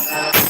Jai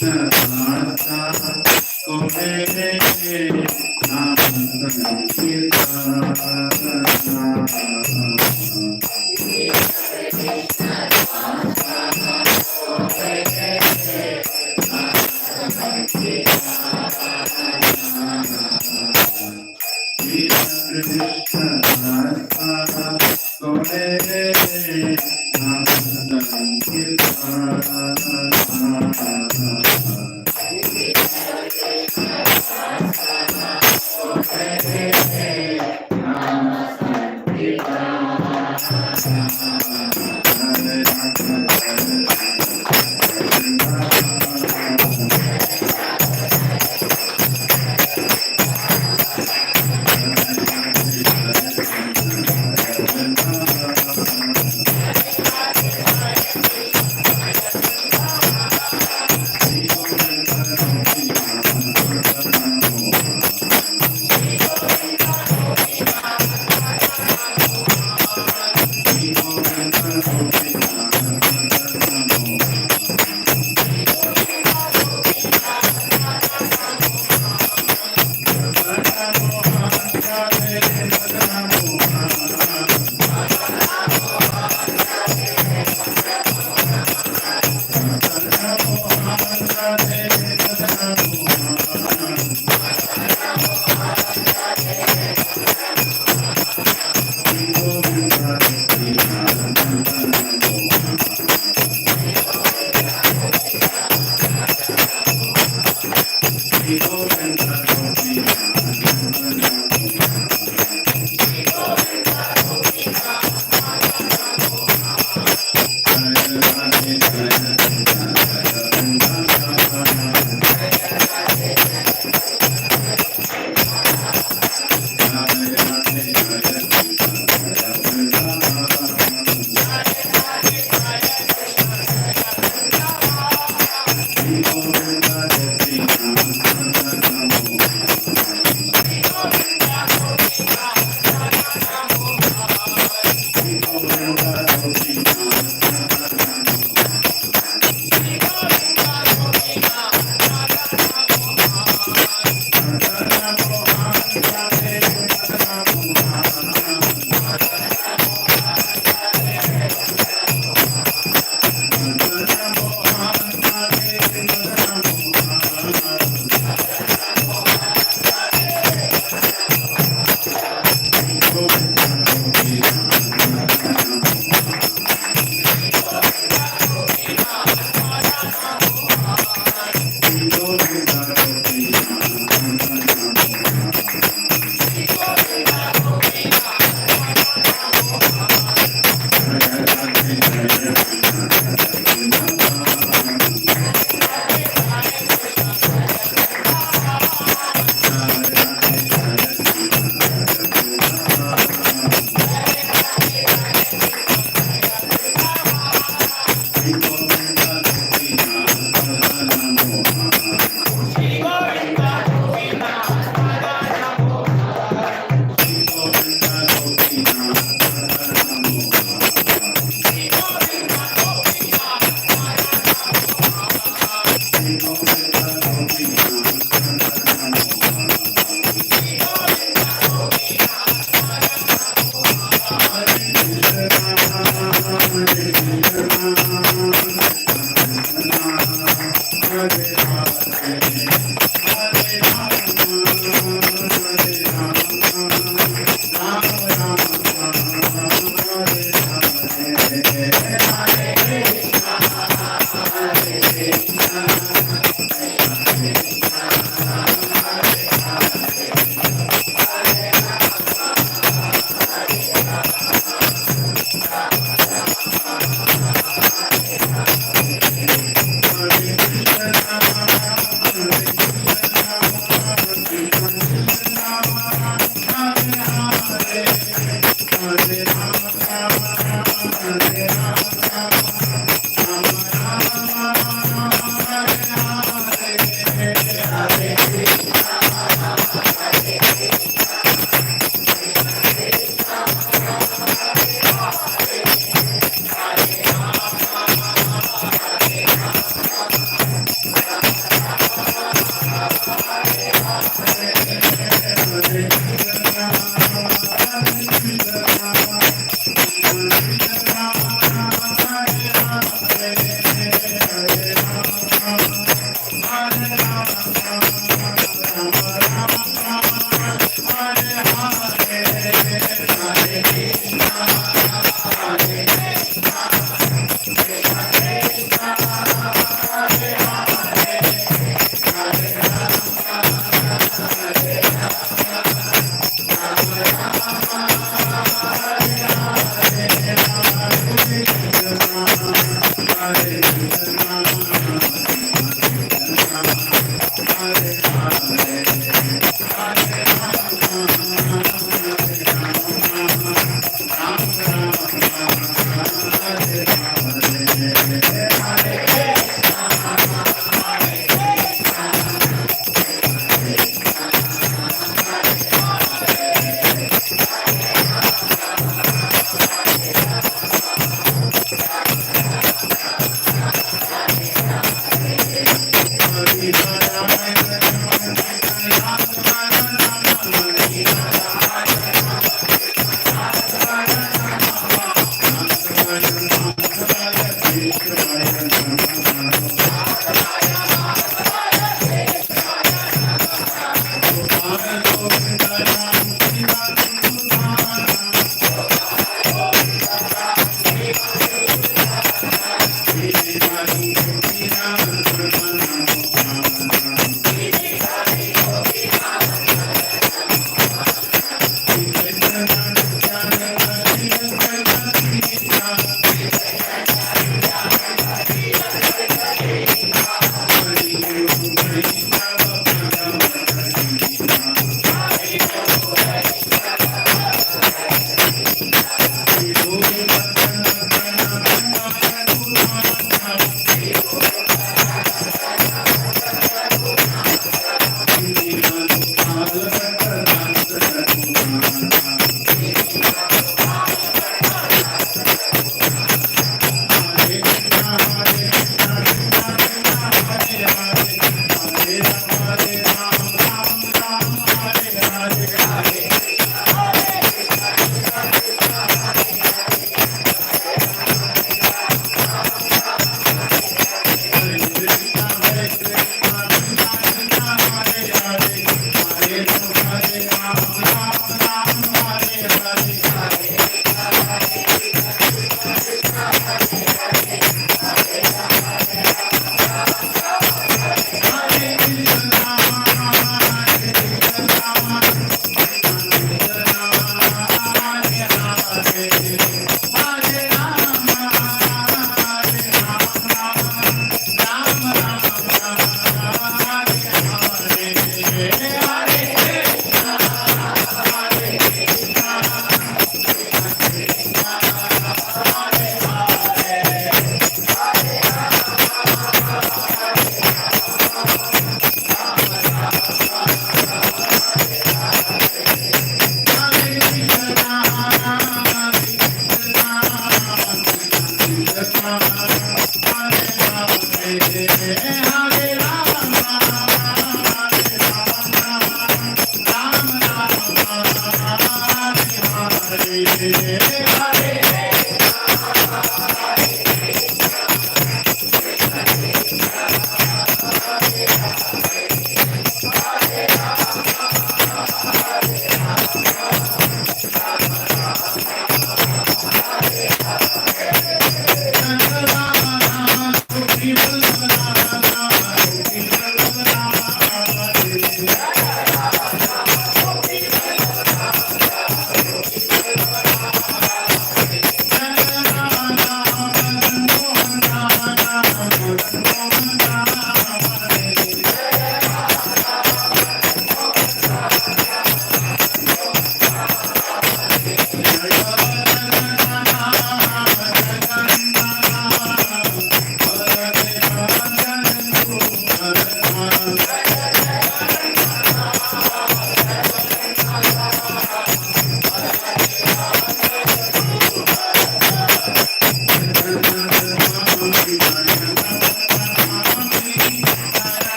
Krishna Bharata Kome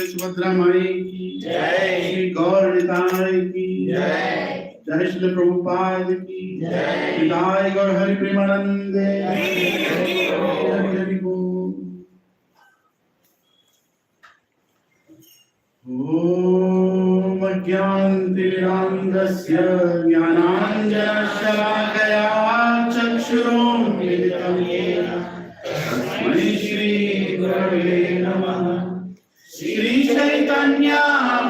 Subhadra माई की जय, श्री गौर निताय की जय, जय श्री प्रभुपाद की जय, निताय गौर हरि प्रेमानंदे ओम अज्ञानतिमिरान्धस्य ज्ञानाञ्जनशलाकया चक्षुरुन्मीलितं येन तस्मै श्रीगुरवे नमः। श्री चैतन्य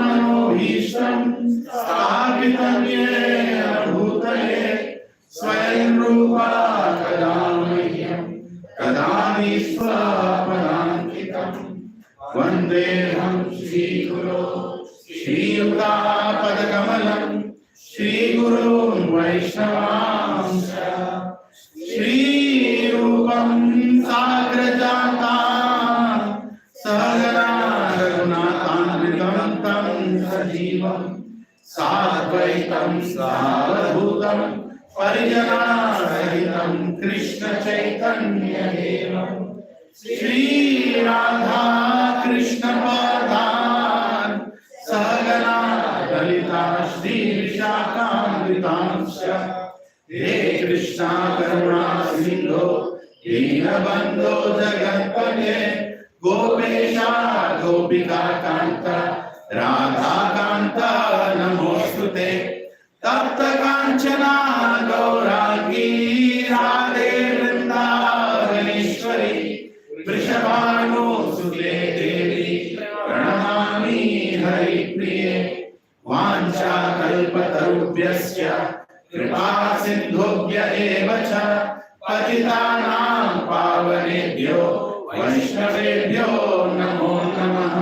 मनोभीष्टं स्थापितं येन भूतले स्वयं रूपा कदा मह्यं ददामि स्वपदान्तिकं। वन्देऽहं श्रीगुरो श्रीयुतापदकमलं श्रीगुरून् वैष्णवांश्च श्रीरूपं साग्रजातां सहगना रघुनाथान्वितं तं सजीवं साद्वैतं सावधूतं परिजनासहितं कृष्णचैतन्यदेवं श्री राधा कृष्ण पादान् सहगना ललिता श्री विशाखान्वितांश्च हे कृष्णा करुणा सिन्धो दीनबन्धो जगत्पते गोपेशा गोपिका कान्त राधा कान्त नमोस्तुते। तप्त कांचना गौरांगी राधे वृंदावनेश्वरी वृषभानुसुते देवी प्रणमामि हरिप्रिये। वाञ्छाकल्पतरुभ्यश्च कृपा सिन्धुभ्य एव च पतितानां पावनेभ्यो वैष्णवेभ्यो नमो नमः।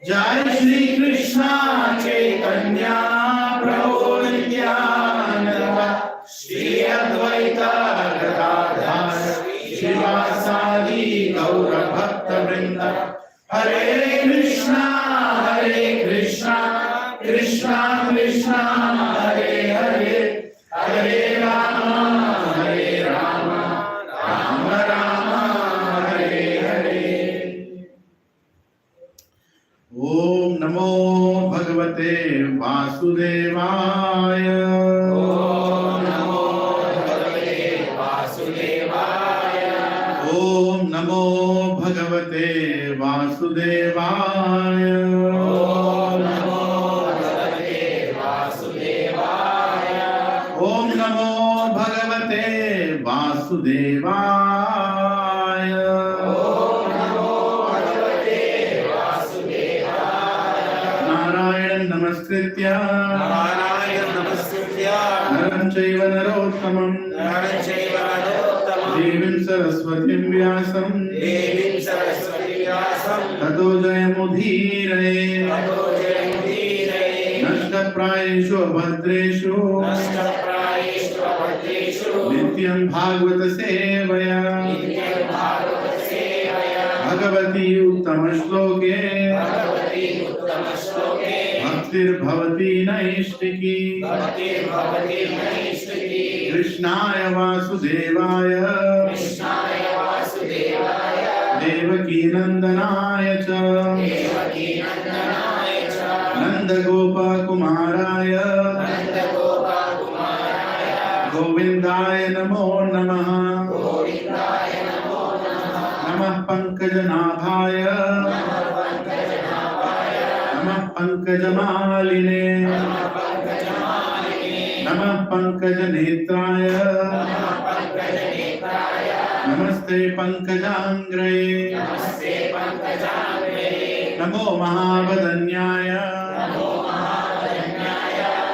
जय श्री कृष्ण चैतन्य प्रभु नित्यानंद श्री अद्वैत गदाधर श्रीवासादि गौर भक्त वृंद। हरे कृष्णा कृष्णा कृष्णा हरे हरे, हरे राम राम राम हरे हरे। ओम नमो भगवते वासुदेवाय। ओम नमो भगवते वासुदेवाय। ओम नमो भगवते वासुदेवाय। ओम नमो भगवते वासुदेवाय। ओम नमो भगवते वासुदेवाय। वासुदेवाय। ओम नमो भगवते वासुदेवाय। नारायणं नमस्कृत्य नरं चैव नरोत्तमं देवीं सरस्वतीं व्यासं ततो जयमुदीरये। नष्टप्रायेषु अभद्रेषु नित्यं भागवत सेवया भगवती उत्तमश्लोके भक्तिर्भवति नैष्टिकी। कृष्णाय वासुदेवाय देवकी नंदनाय च नंदगोपकुमाराय गोविन्दाय नमो नमः। नमः पंकजनाभाय नमः पंकजमालिने नमः पंकजनेत्राय नमस्ते पंकजांग्रे। नमो महावदन्याय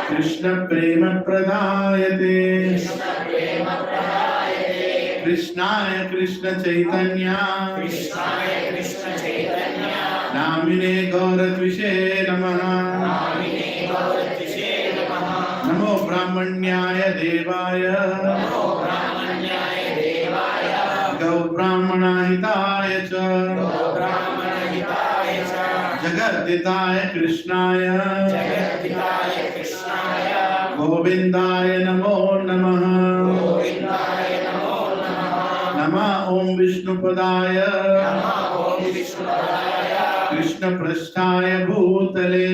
कृष्ण प्रेम प्रदायते। कृष्णाय कृष्ण चैतन्य नामिने गौरद्विषे नमः। नमो ब्राह्मण्याय देवाय गौ ब्राह्मणाहिताय च जगद्दिताय कृष्णाय गोविन्दाय नमो नमः। नमः ओम विष्णुपदाय कृष्णपृष्ठाय भूतले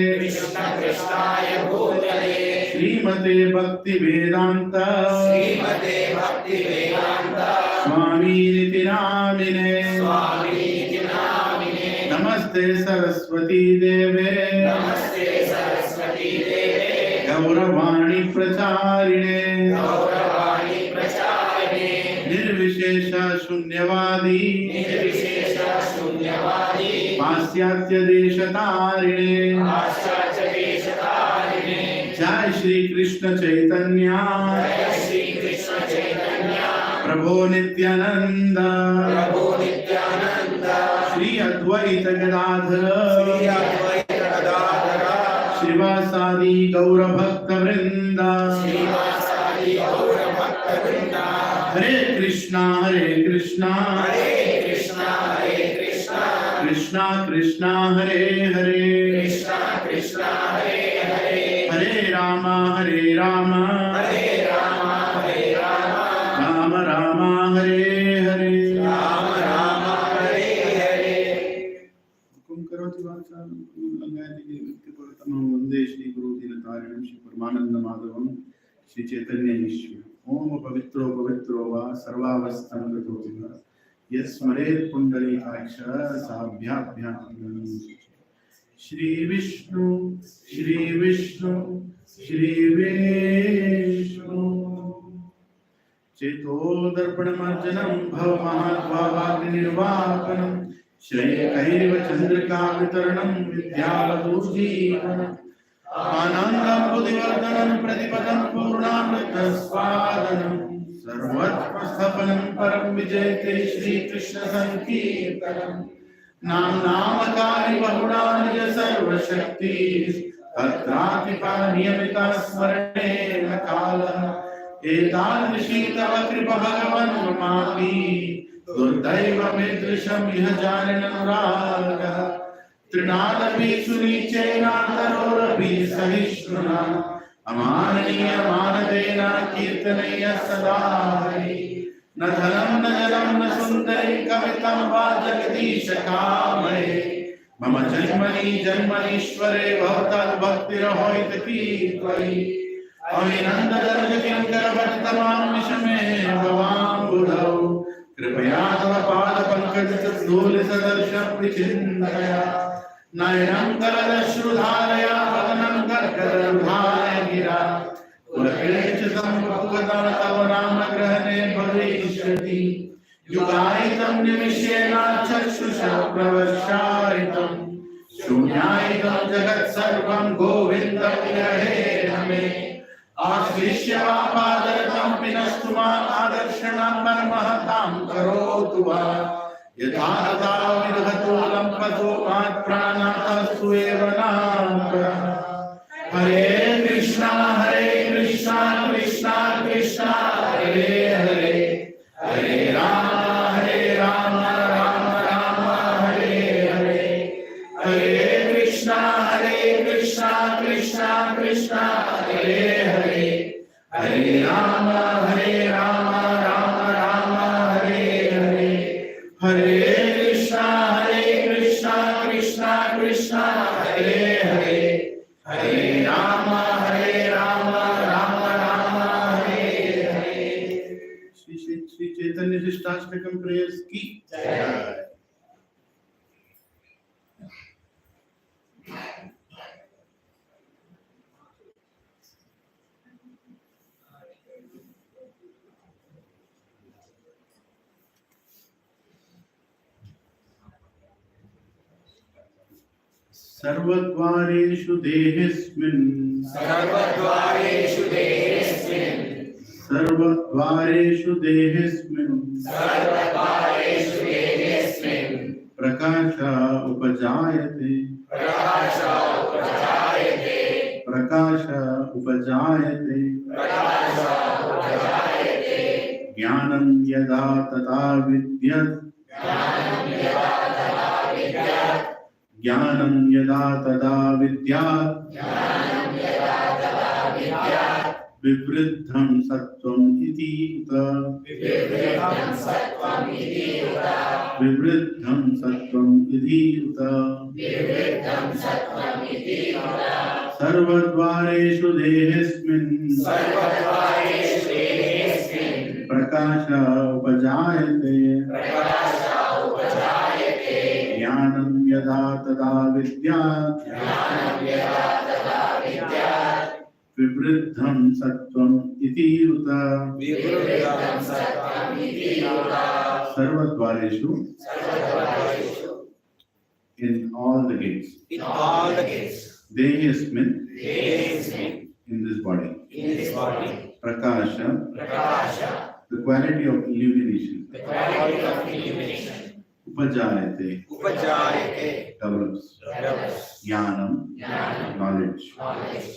श्रीमते भक्ति वेदांत स्वामीनिति नामिने। नमस्ते सरस्वती देवे गौरवाणी प्रचारिणे निर्विशेष शून्यवादी पाश्चात्य देशतारिणे। जय श्री कृष्ण चैतन्य प्रभो नित्यानंद श्री अद्वैत गदाधर श्रीवासादि गौर भक्त वृंद। हरे कृष्णा कृष्णा कृष्णा हरे हरे हरे राम राम राम हरे हरे। हुकुम करोति वाचालं लंघयति गिरिं वंदे श्री गुरु दीनतारिणं श्री परमानंद माधवं श्री चैतन्य ईश्वर। ओम पवित्रो वा सर्वावस्थां गतोऽपि वा यस्मरेत् पुण्डरीकाक्ष साभ्याभ्यां श्री विष्णु चेतो दर्पणमर्जनं भवमहाद्भावाग्निर्वापनं श्रेयकैव चन्द्रिका वितरणं विद्यावधूजीवनम् आनन्दं बुद्धिवर्धनं प्रतिपदं पूर्णामृतस्वादनं सर्वत्मस्थपनं परं विजयते श्रीकृष्ण संकीर्तनं। नामकारि बहुलानि सर्वशक्ति तत्रातिपा नियमिता स्मरणेन कालः। एतादृशी तव कृपा भगवन् ममापि दुर्दैवमीदृशम् इह जानिननुरागः। तृणादपि सुनीचैनान्तरोरपि सहिष्णुना अमाननीयमानतेन कीर्तनैः सदा हरि। न धनं न जलं न सुन्दरी कवितं वा जगदीश कामये। मम जन्मनीश्वरे भवतद्भक्तिरहोइति त्वयि। अविनन्ददर्शकिङ्करभट्टमां विषमे भवाम्बुधौ। कृपया तव पादपङ्कजधूलिसदर्शं विचिन्तय। नयनं करदश्रुधारया वदनं कर्कररुधाय गिरा। कुलकेचितं बहुगतं तव नामग्रहणे भविष्यति युगायितं निमिषेण चक्षुषा प्रवशायितं शून्यायितं जगत्सर्वं गोविन्दं ग्रहेण मे आश्लिष्य वा पादरतं पिनस्तु माम् आदर्शनं मनमहतां करोतु वा यथा तथा विदधतो लम्पतो मात्प्राणास्तु एव नामकः हरे कृष्णा कृष्णा कृष्णा हरे हरे हरे राम राम राम हरे हरे हरे कृष्णा कृष्णा कृष्णा हरे हरे हरे राम राम राम हरे हरे हरे कृष्णा कृष्णा कृष्णा हरे हरे हरे राम राम राम हरे हरे। श्री चैतन्य शिष्टाष्टकम प्रेयर्स की जय। सर्वद्वारेषु देहेऽस्मिन् प्रकाश उपजायते ज्ञानं यदा तदा विद्यत् ज्ञानं यदा तदा विद्यात् विवृद्धं सत्त्वम् इति उत विवृद्धं सत्त्वम् इति उत सर्वद्वारेषु देहेऽस्मिन् प्रकाश उपजायते ज्ञानं यदा तदा विद्यात् विवृद्धं सत्त्वम् इति उत सर्वद्वारेषु in all the gates देहेऽस्मिन् in this body prakasha the quality of illumination upajayate develops jnanam knowledge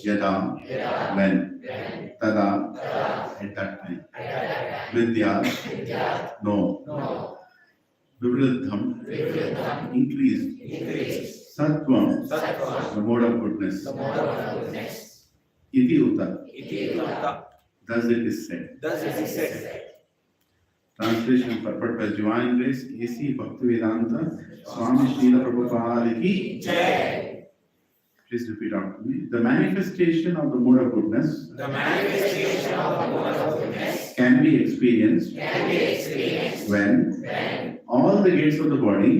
yada when tada at that time vidya no vivriddham increased sattvam the mode of goodness iti uta thus it is said. Translation purport by Divine Grace A.C. Bhaktivedanta Swami Srila Prabhupada ki Jai. Please repeat after me. The manifestation of the mode of goodness can be experienced when all the gates of the body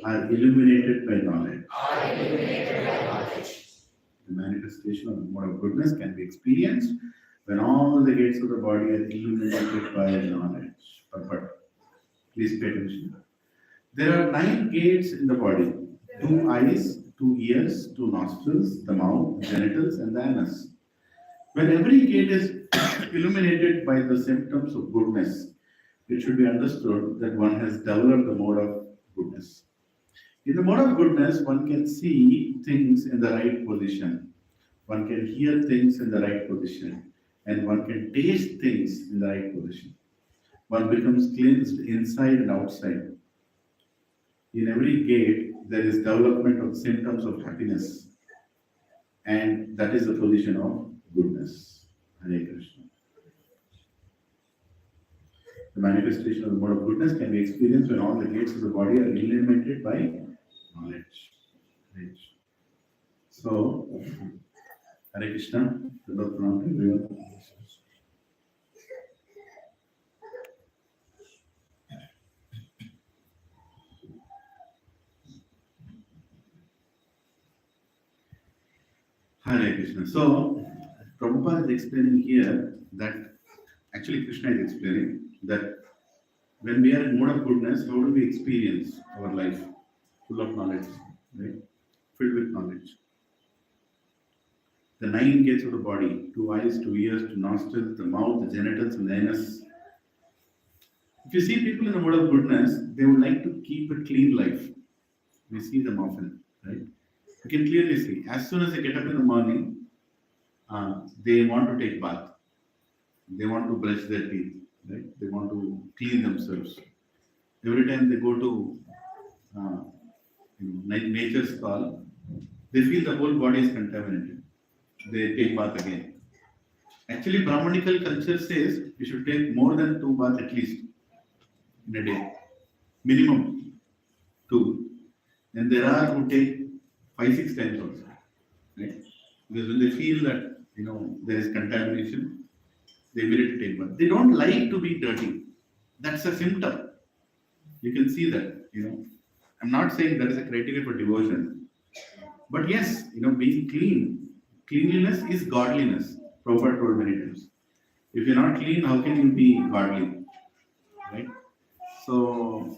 are illuminated by knowledge. The manifestation of the mode of goodness can be experienced when all the gates of the body are illuminated by knowledge. But please pay attention. There are 9 gates in the body: 2 eyes, 2 ears, 2 nostrils, the mouth, genitals, and the anus. When every gate is illuminated by the symptoms of goodness, it should be understood that one has developed the mode of goodness. In the mode of goodness, one can see things in the right position, one can hear things in the right position, and one can taste things in the right position. One becomes cleansed inside and outside. In every gate, there is development of symptoms of happiness, and that is the position of goodness. Hare Krishna. The manifestation of the mode of goodness can be experienced when all the gates of the body are illuminated by knowledge. So, Hare Krishna, good afternoon everyone. Hare Krishna. So, Prabhupada is explaining here that actually Krishna is explaining that when we are in mode of goodness, how do we experience our life full of knowledge, right? Filled with knowledge. The 9 gates of the body, 2 eyes, 2 ears, 2 nostrils, the mouth, the genitals, and the anus. If you see people in the mode of goodness, they would like to keep a clean life. We see them often, right? You can clearly see. As soon as they get up in the morning, they want to take bath. They want to brush their teeth, right? They want to clean themselves. Every time they go to nature's call, they feel the whole body is contaminated. They take bath again. Actually, Brahmanical culture says you should take more than 2 baths at least in a day. Minimum 2. And there are who take 5-6 times also. Right? Because when they feel that there is contamination, they immediately take bath. They don't like to be dirty. That's a symptom. You can see that. I'm not saying that is a criteria for devotion. But yes, being clean. Cleanliness is godliness. Prabhupada told many times. If you're not clean, how can you be godly? Right? So,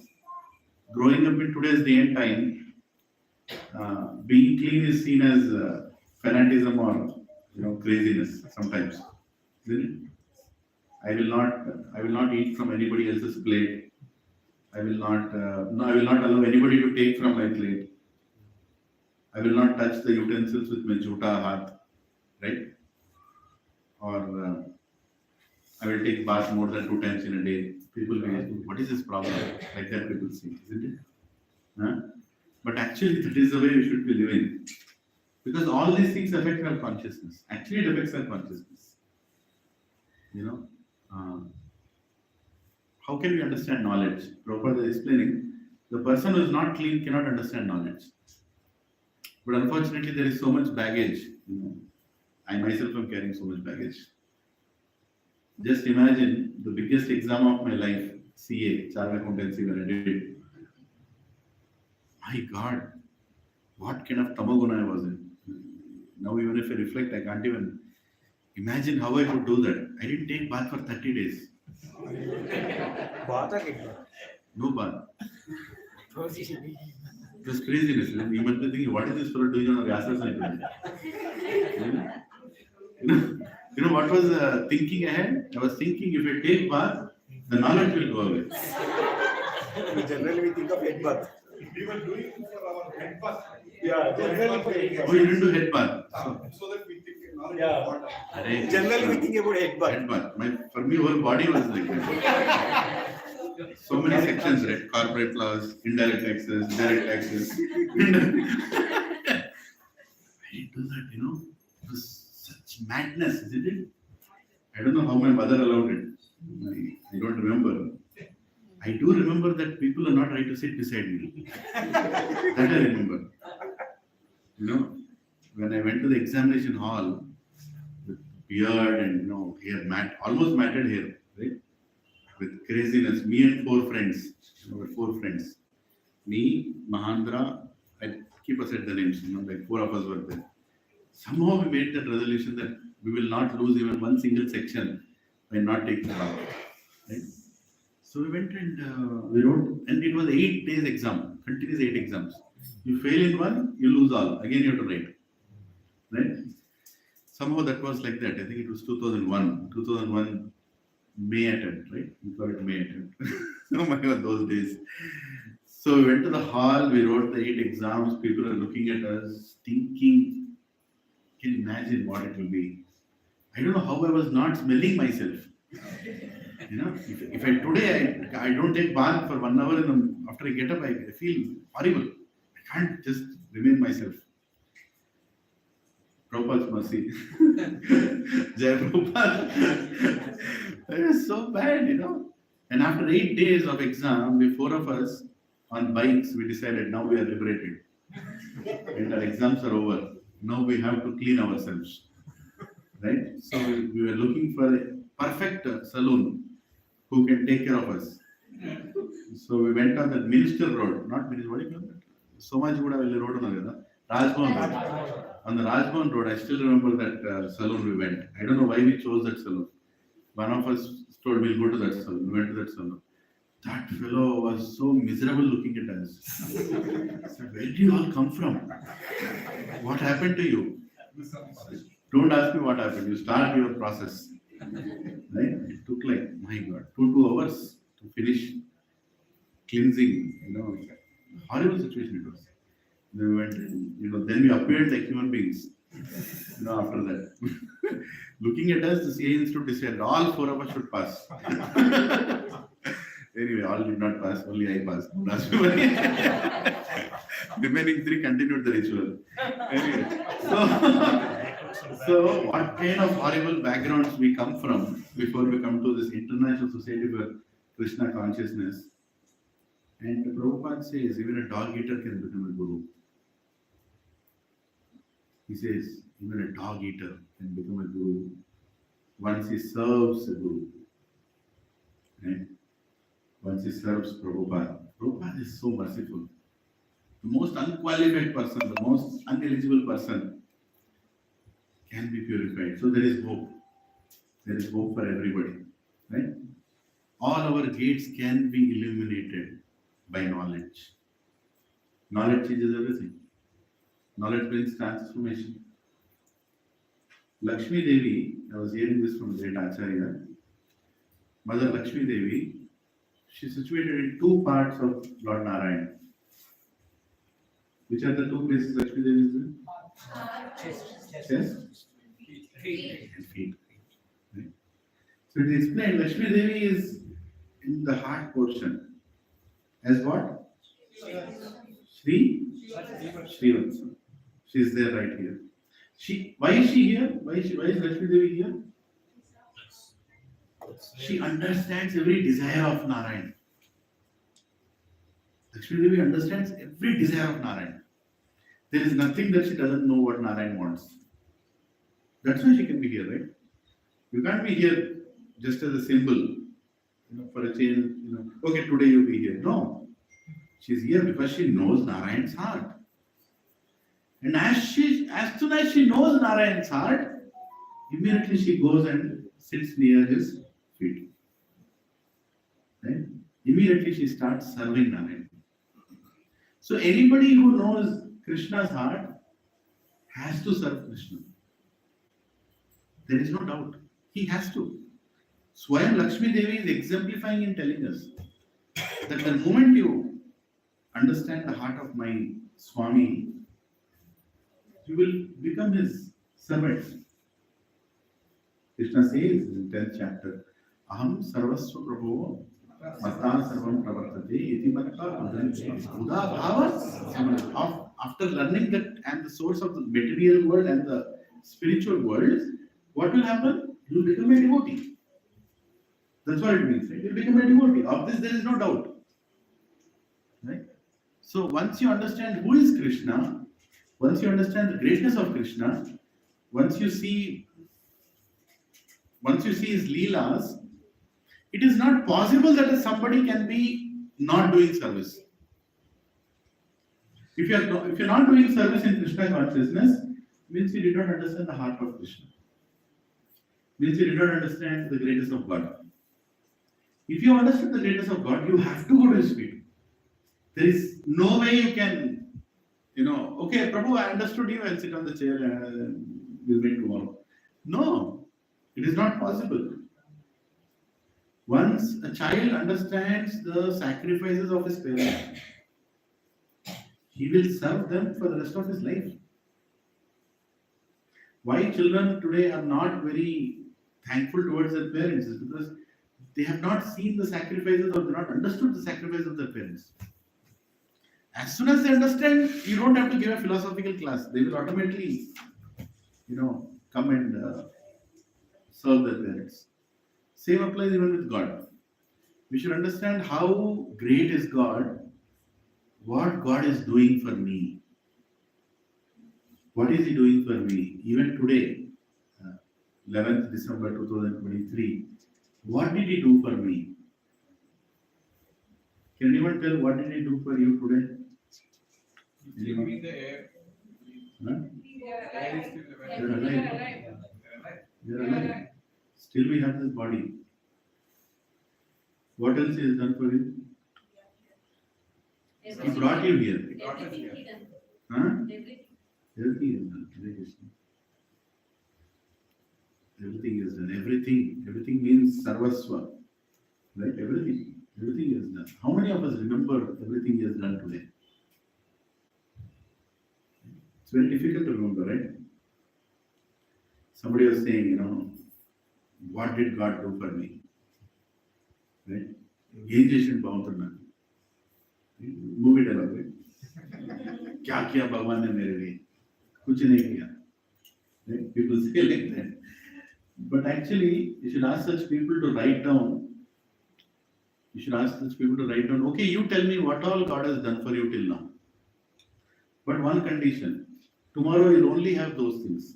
growing up in today's day and time, being clean is seen as fanaticism or craziness sometimes. Isn't it? I will not eat from anybody else's plate. I will not allow anybody to take from my plate. I will not touch the utensils with my jhuta haath, right? Or I will take bath more than 2 times in a day. People will ask, what is this problem? Like that people see, isn't it? Huh? But actually, that is the way we should be living. Because all these things affect our consciousness. Actually, it affects our consciousness. How can we understand knowledge? Prabhupada is explaining, the person who is not clean cannot understand knowledge. But unfortunately, there is so much baggage. I myself am carrying so much baggage. Just imagine the biggest exam of my life, CA, Chartered Accountancy, when I did it. My God, what kind of tamaguna I was in. Now, even if I reflect, I can't even imagine how I could do that. I didn't take bath for 30 days. No bath. It was craziness. You must be thinking, what is this fellow doing on a Vyasa side? What was thinking ahead? I was thinking if I take bath, the knowledge will go away. Generally, we think of head bath. We were doing it for our head bath. Yeah, generally for head bath. Oh, you didn't do head bath? So that we think knowledge Yeah. of water. Generally, we think about head bath. Head bath. For me, whole body was like that. So many sections, right? Corporate laws, indirect taxes, direct taxes. I didn't do that, It was such madness, isn't it? I don't know how my mother allowed it. I don't remember. I do remember that people are not right to sit beside me. That I remember. When I went to the examination hall with beard and hair, almost matted hair, right? With craziness, me and 4 friends. 4 friends. Me, Mahandra, I keep aside the names, like 4 of us were there. Somehow we made that resolution that we will not lose even one single section by not taking bath. Right? So we went and we wrote, and it was 8 days exam, continuous 8 exams. You fail in one, you lose all. Again, you have to write. Right? Somehow that was like that. I think it was 2001. 2001 May attempt, right? We call it May attempt. Oh my God, those days. So we went to the hall, we wrote the 8 exams, people are looking at us, thinking, can you imagine what it will be? I don't know how I was not smelling myself. If I today I don't take bath for 1 hour after I get up, I feel horrible. I can't just remain myself. Prabhupada's mercy. Jai Prabhupada. It was so bad, And after 8 days of exam, we 4 of us on bikes, we decided now we are liberated. And our exams are over. Now we have to clean ourselves. Right? So we were looking for a perfect saloon who can take care of us. So we went on the Minister Road, not Minister, what do you call that? Somajgooda Road, Rajbhavan Road. on the Rajbhavan Road, I still remember that saloon we went. I don't know why we chose that saloon. One of us told we'll go to that saloon. We went to that saloon. That fellow was so miserable looking at us. I said, where did you all come from? What happened to you? Don't ask me what happened. You start your process. Right? It took like, my God, 2 hours to finish cleansing. Horrible situation it was. Then we went, then we appeared like human beings. After that. Looking at us, the CA Institute decided all 4 of us should pass. Anyway, all did not pass, only I passed. Remaining 3 continued the ritual. Anyway, so what kind of horrible backgrounds we come from before we come to this International Society for Krishna Consciousness. And Prabhupada says even a dog eater can become a guru. He says even a dog eater can become a guru once he serves a guru. Right? Once he serves Prabhupada. Prabhupada is so merciful. The most unqualified person, the most uneligible person can be purified. So there is hope. There is hope for everybody. Right? All our gates can be illuminated by knowledge. Knowledge changes everything. Knowledge brings transformation. Lakshmi Devi, I was hearing this from great Acharya. Mother Lakshmi Devi, she is situated in 2 parts of Lord Narayana. Which are the 2 places Lakshmi Devi is in? Chest and feet. Right? So it is explained Lakshmi Devi is in the heart portion. As what? Srivatsa. She is there right here. Why is she here? Why is Lakshmi Devi here? She understands every desire of Narayana. Lakshmi Devi understands every desire of Narayana. There is nothing that she doesn't know what Narayana wants. That's why she can be here, right? You can't be here just as a symbol, for a change. Okay, today you'll be here. No, she's here because she knows Narayana's heart. And as soon as she knows Narayana's heart, immediately she goes and sits near his feet. Right? Immediately she starts serving Narayana. So anybody who knows Krishna's heart has to serve Krishna. There is no doubt. He has to. Swayam Lakshmi Devi is exemplifying in telling us that the moment you understand the heart of my Swami, you will become his servant. Krishna says in 10th chapter, Aham sarvasva prabho mata sarvam pravartate iti matta buddha bhava. After learning that I am the source of the material world and the spiritual world, what will happen? You will become a devotee. That's what it means. Right? You will become a devotee. Of this there is no doubt. Right? So once you understand who is Krishna, once you understand the greatness of Krishna, once you see his leelas, it is not possible that somebody can be not doing service. If you are not doing service in Krishna consciousness, means you did not understand the heart of Krishna. Means you did not understand the greatness of God. If you understand the greatness of God, you have to go to his feet. There is no way you can, okay, Prabhu, I understood you, I'll sit on the chair and we'll meet tomorrow. No, it is not possible. Once a child understands the sacrifices of his parents, he will serve them for the rest of his life. Why children today are not very thankful towards their parents is because they have not seen the sacrifices or they have not understood the sacrifice of their parents. As soon as they understand, you don't have to give a philosophical class. They will automatically, come and serve their parents. Same applies even with God. We should understand how great is God, what God is doing for me. What is He doing for me? Even today, 11th December 2023, what did He do for me? Can anyone tell what did He do for you today? Give me the air. Huh? You're alive. You're alive. Still we have this body. What else is done for you? He brought you here. Huh? Everything is done. Everything is done. Everything means sarvasva. Right? Everything is done. How many of us remember everything is done today? It's very difficult to remember, right? Somebody was saying, what did God do for me? Right? Ye jation bautunnanu. Movie dialogue, right? क्या किया भगवान ने मेरे लिए? कुछ नहीं किया. Right? People say like that. But actually, you should ask such people to write down. Okay, you tell me what all God has done for you till now. But one condition. Tomorrow you'll only have those things.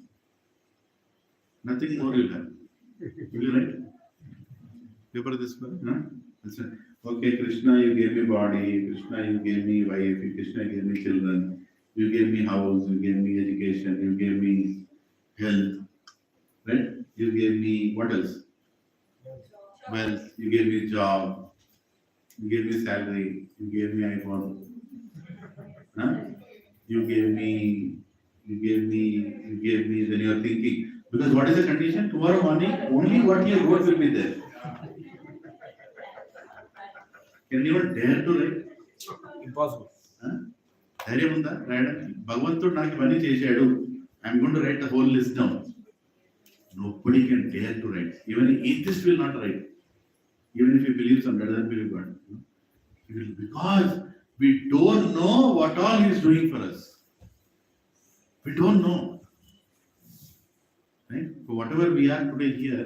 Nothing more you'll have. Will you write? Paper this one? Huh? That's it. Okay, Krishna, you gave me body. Krishna, you gave me wife. Krishna, you gave me children. You gave me house. You gave me education. You gave me health. Right? You gave me what else? Wealth. You gave me job. You gave me salary. You gave me iPhone. Huh? You gave me. Then you are thinking. Because what is the condition? Tomorrow morning, only what you wrote will be there. Can anyone dare to write? Impossible. ధైర్యం ఉందా రాయడానికి? భగవంతుడు నాకు ఇవన్నీ చేశాడు. I'm going to write the whole list down. Nobody can dare to write. Even an atheist will not write. Even if he believes on God, doesn't believe God. Because we don't know what all he is doing for us. We don't know. Right? So whatever we are today here,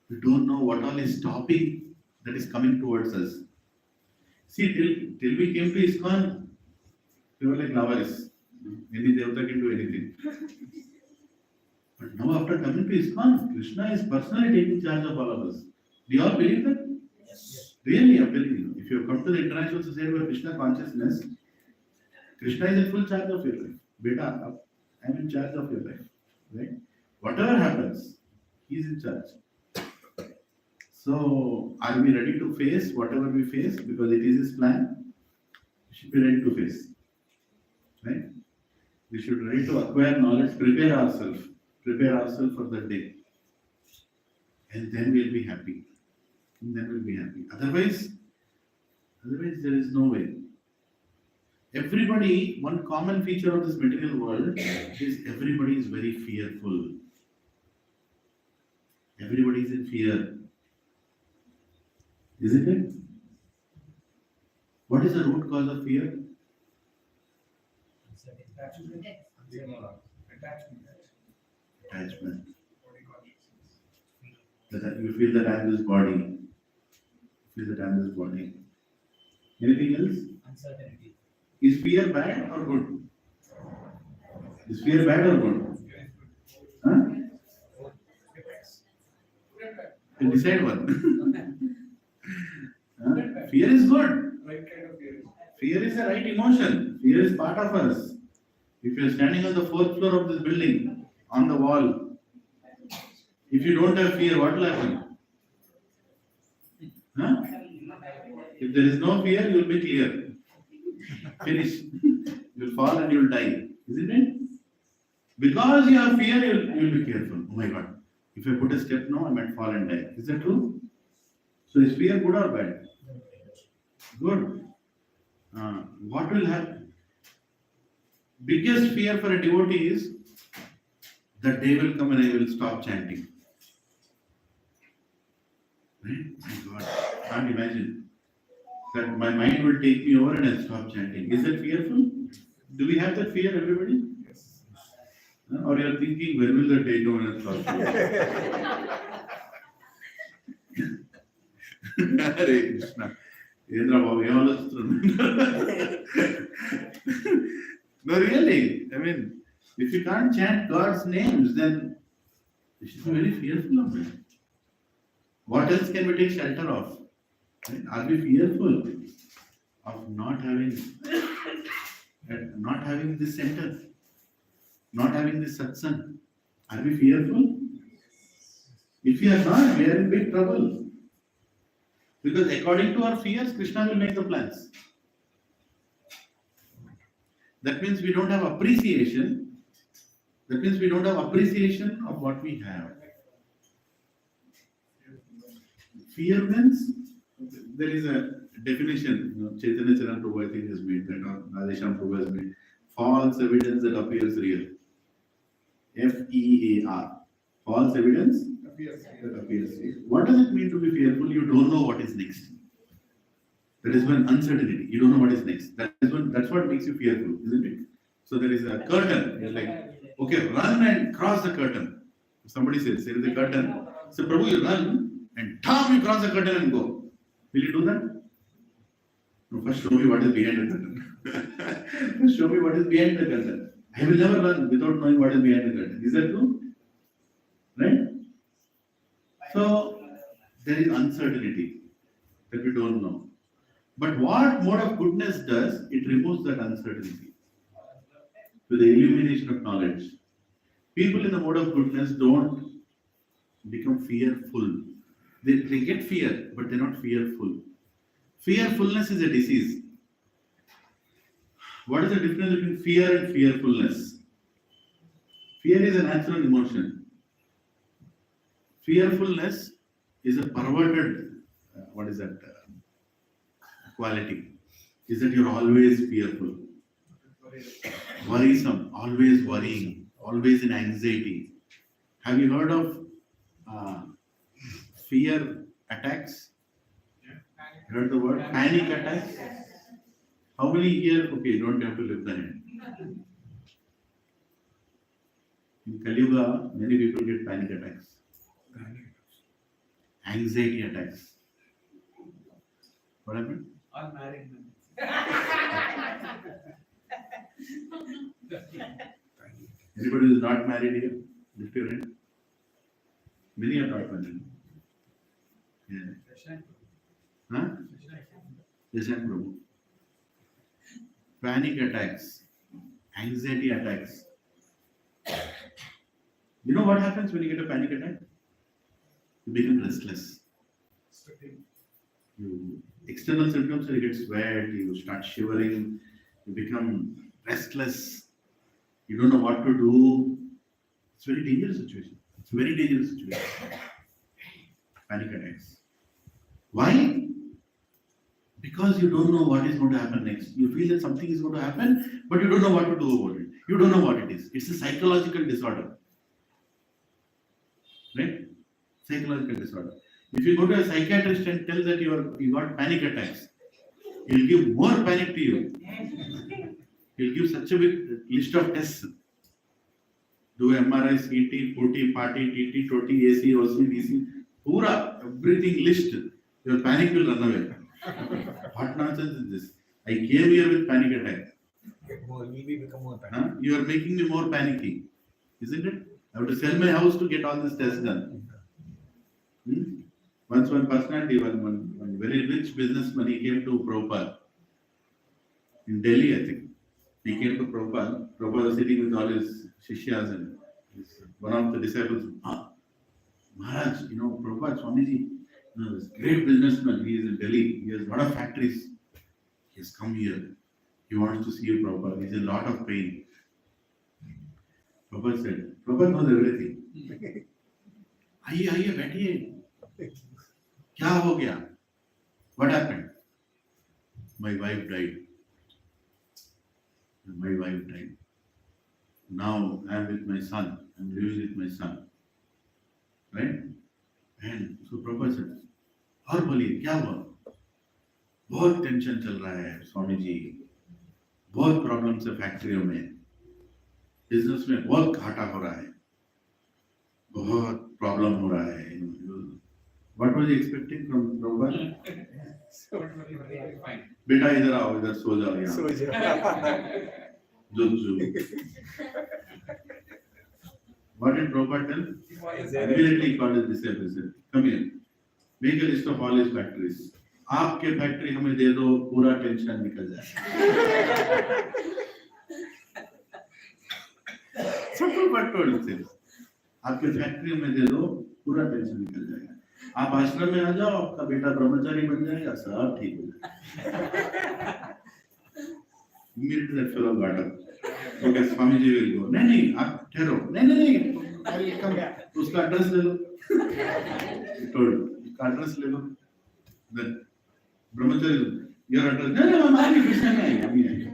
we don't know what all is stopping that is coming towards us. See, till we came to ISKCON, we were like lovers. Any devata can do anything. But now after coming to ISKCON, Krishna is personally taking charge of all of us. Do you all believe that? Yes. Really, I'm telling you. If you have come to the International Society for Krishna Consciousness, Krishna is in full charge of your life. Beta, I'm in charge of your life. Right? Whatever happens, he is in charge. So, are we ready to face whatever we face? Because it is his plan. We should be ready to face. Right? We should be ready to acquire knowledge, prepare ourselves for that day. And then we'll be happy. Otherwise there is no way. Everybody, one common feature of this material world is everybody is very fearful. Everybody is in fear. Isn't it? What is the root cause of fear? Attachment. That you feel that I am this body. Anything else? Uncertainty. Is fear bad or good? Huh? You decide one. Huh? Fear is good. Right kind of fear. Fear is a right emotion. Fear is part of us. If you are standing on the 4th floor of this building, on the wall, if you don't have fear, what will happen? Huh? If there is no fear, you will be clear. Finish. You will fall and you will die. Isn't it? Because you have fear, you will be careful. Oh my God. If I put a step now, I might fall and die. Is that true? So is fear good or bad? Good. What will happen? Biggest fear for a devotee is the day will come and I will stop chanting. Right? My God, can't imagine that my mind will take me over and I'll stop chanting. Is that fearful? Do we have that fear, everybody? Yes. Or you are thinking, when will the day come and I'll stop chanting? Hare Krishna. Indra Babu, you all No, really. I mean, if you can't chant God's names, then you should be very fearful of it. What else can we take shelter of? Right? Are we fearful of not having this center? not having this satsang? Are we fearful? If we are not, we are in big trouble. Because according to our fears, Krishna will make the plans. That means we don't have appreciation. That means we don't have appreciation of what we have. Fear means, there is a definition, Chaitanya Charan Prabhu I think has made that, or Radhesham Prabhu has made. False evidence that appears real. FEAR. False evidence that appears real. What does it mean to be fearful? You don't know what is next. That is when uncertainty. You don't know what is next. That's what makes you fearful, isn't it? So there is a curtain. You're like, okay, run and cross the curtain. Somebody says, there is a curtain. So Prabhu, you run and tam, you cross the curtain and go. Will you do that? No, first show me what is behind the curtain. First show me what is behind the curtain. I will never run without knowing what is behind the curtain. Is that true? Right? So there is uncertainty that we don't know. But what mode of goodness does, it removes that uncertainty with the illumination of knowledge. People in the mode of goodness don't become fearful. They get fear, but they're not fearful. Fearfulness is a disease. What is the difference between fear and fearfulness? Fear is a natural emotion. Fearfulness is a perverted, quality. Is that you're always fearful. Worrisome, always worrying, always in anxiety. Have you heard of fear attacks? Heard the word? Panic attacks? How many here? Okay, you don't have to lift the hand. In Kali Yuga, many people get panic attacks. Anxiety attacks. What happened? All married men. Anybody who is not married here? Lift your hand. Many are not married. Yeah. Huh? Yes, Prabhu. Panic attacks, anxiety attacks. You know what happens when you get a panic attack? You become restless. External symptoms, you get sweat, you start shivering, you become restless, you don't know what to do. It's a very dangerous situation. It's a very dangerous situation. Panic attacks. Why? Because you don't know what is going to happen next. You feel that something is going to happen, but you don't know what to do about it. You don't know what it is. It's a psychological disorder. Right? Psychological disorder. If you go to a psychiatrist and tell that you got panic attacks, he'll give more panic to you. He'll give such a big list of tests. Do MRI, CT, PUT, party, TT, TOTI, AC, OC, DC, pura, everything list. Your panic will run away. What nonsense is this? I came here with panic attack. Become more Huh? You are making me more panicky, isn't it? I have to sell my house to get all this tests done. Once one personality, one very rich businessman, he came to Prabhupada in Delhi, I think. He came to Prabhupada. Prabhupada was sitting with all his shishyas and one of the disciples. Maharaj, Prabhupada, Swamiji, this great businessman, he is in Delhi. He has a lot of factories. He has come here. He wants to see you, Prabhupada. He is in a lot of pain. Prabhupada said, Prabhupada knows everything. आइए बैठिए क्या हो गया what happened my wife died now I am with my son I'm living with my son right and so Prabhupada said और बोलिए क्या हुआ बहुत टेंशन चल रहा है स्वामी जी बहुत प्रॉब्लम्स है फैक्ट्रियों में बिजनेस में बहुत घाटा हो रहा है बहुत प्रॉब्लम हो रहा है What was he expecting from Prabhupada? बेटा इधर आओ इधर सो जाओ यहाँ What did Prabhupada tell? Immediately he called his disciples and said, come here, make a list of all his factories. आपके फैक्ट्री हमें दे दो पूरा टेंशन निकल जाए but told sales. आपके फैक्ट्री में दे दो, पूरा टेंशन निकल जाएगा. आप आश्रम में आ जाओ, आपका बेटा ब्रह्मचारी बन जाएगा, सब ठीक हो जाएगा. Immediately that fellow got up. Okay, Swamiji will go. नहीं, आप ठहरो. नहीं, I'll come. उसका एड्रेस ले लो. Told, उसका एड्रेस ले लो. Then Brahmachari, your address. नहीं, हम आएंगे, कृष्ण में आएंगे, अभी आएंगे.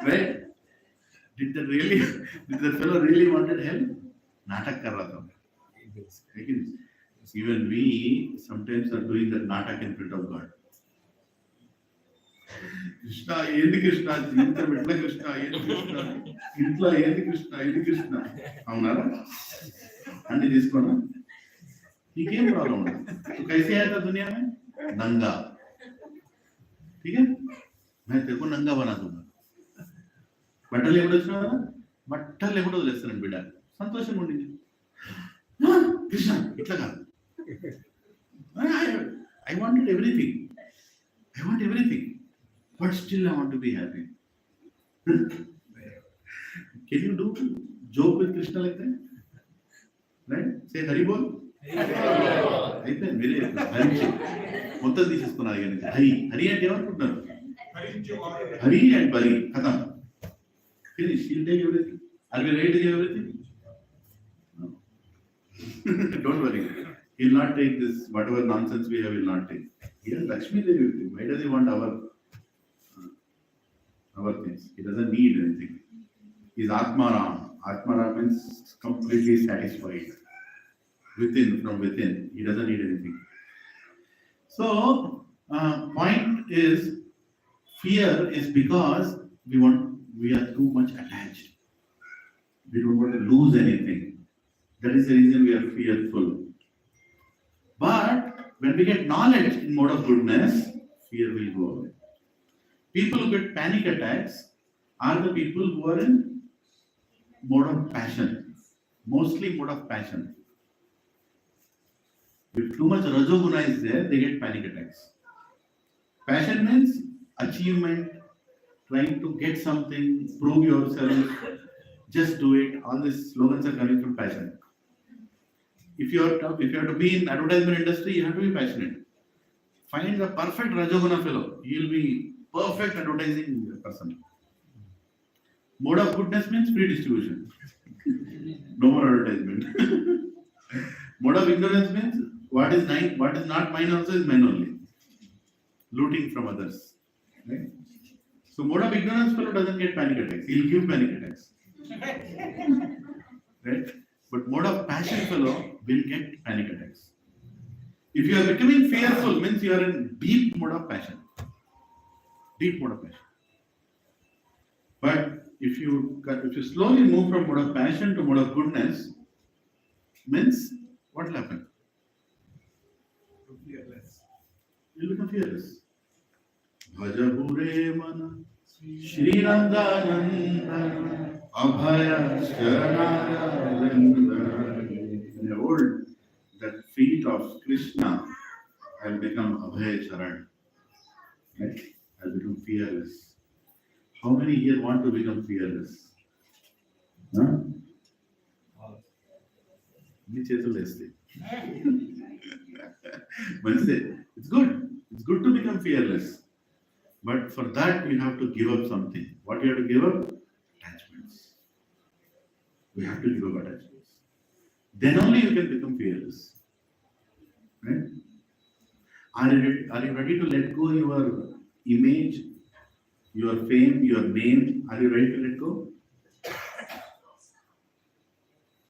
Right? Did that fellow really wanted help? नाटक कर रहा था. लेकिन even we sometimes are doing that natak in front of God. Krishna, ఏది కృష్ణ, ఇంత మెట్ల కృష్ణ, ఏది కృష్ణ, ఇంట్లో ఏది కృష్ణ, ఇది కృష్ణ, అవునారా? అన్ని తీసుకోనా? నీకేం ప్రాబ్లం ఉండదు. तो कैसे आया था दुनिया में? नंगा. ठीक है? मैं तेरे को नंगा बना दूंगा. బట్టలు ఎప్పుడు వచ్చినా బట్టలు ఎప్పుడు వదిలేస్తాను బిడ్డ, సంతోషం ఉండింది. కృష్ణ ఇట్లా కాదు, I wanted everything. I want everything. But still I want to be happy. Can you do joke with Krishna like that? Right? Say Hari Bol. అయిపోయింది, మీరే హరి మొత్తం తీసేసుకున్నారు. హరి హరి అంటే ఏమనుకుంటున్నారు? హరి అండ్ బరి కథం. Finish. He'll take everything. Are we ready to give everything? No. Don't worry. He'll not take this, whatever nonsense we have, he'll not take. He has Lakshmi Devi with him. Why does he want our things? He doesn't need anything. He's Atmaram. Atmaram means completely satisfied. From within. He doesn't need anything. So, point is, fear is because we are too much attached. We don't want to lose anything. That is the reason we are fearful. But when we get knowledge in mode of goodness, fear will go away. People who get panic attacks are the people who are in mode of passion. Mostly mode of passion. If too much rajoguna is there, they get panic attacks. Passion means achievement, trying to get something, prove yourself, just do it. All these slogans are coming from passion. If you have to be in advertisement industry, you have to be passionate. Find the perfect Rajoguna fellow. He will be perfect advertising person. Mode of goodness means free distribution. No more advertisement. Mode of ignorance means what is not mine also is mine only. Looting from others. Right? So mode of ignorance fellow doesn't get panic attacks. He'll give panic attacks. Right? But mode of passion fellow will get panic attacks. If you are becoming fearful, means you are in deep mode of passion. Deep mode of passion. But if you slowly move from mode of passion to mode of goodness, means what will happen? Fearless. You will become fearless. Bhajahure mana Shri Nandananda Abhaya Sharananda. When I hold that feet of Krishna, I will become Abhaya Charan. Right? I will become fearless. How many here want to become fearless? Huh? It's good. It's good to become fearless. But for that, you have to give up something. What you have to give up? Attachments. We have to give up attachments. Then only you can become fearless. Right? Are you ready to let go your image, your fame, your name? Are you ready to let go?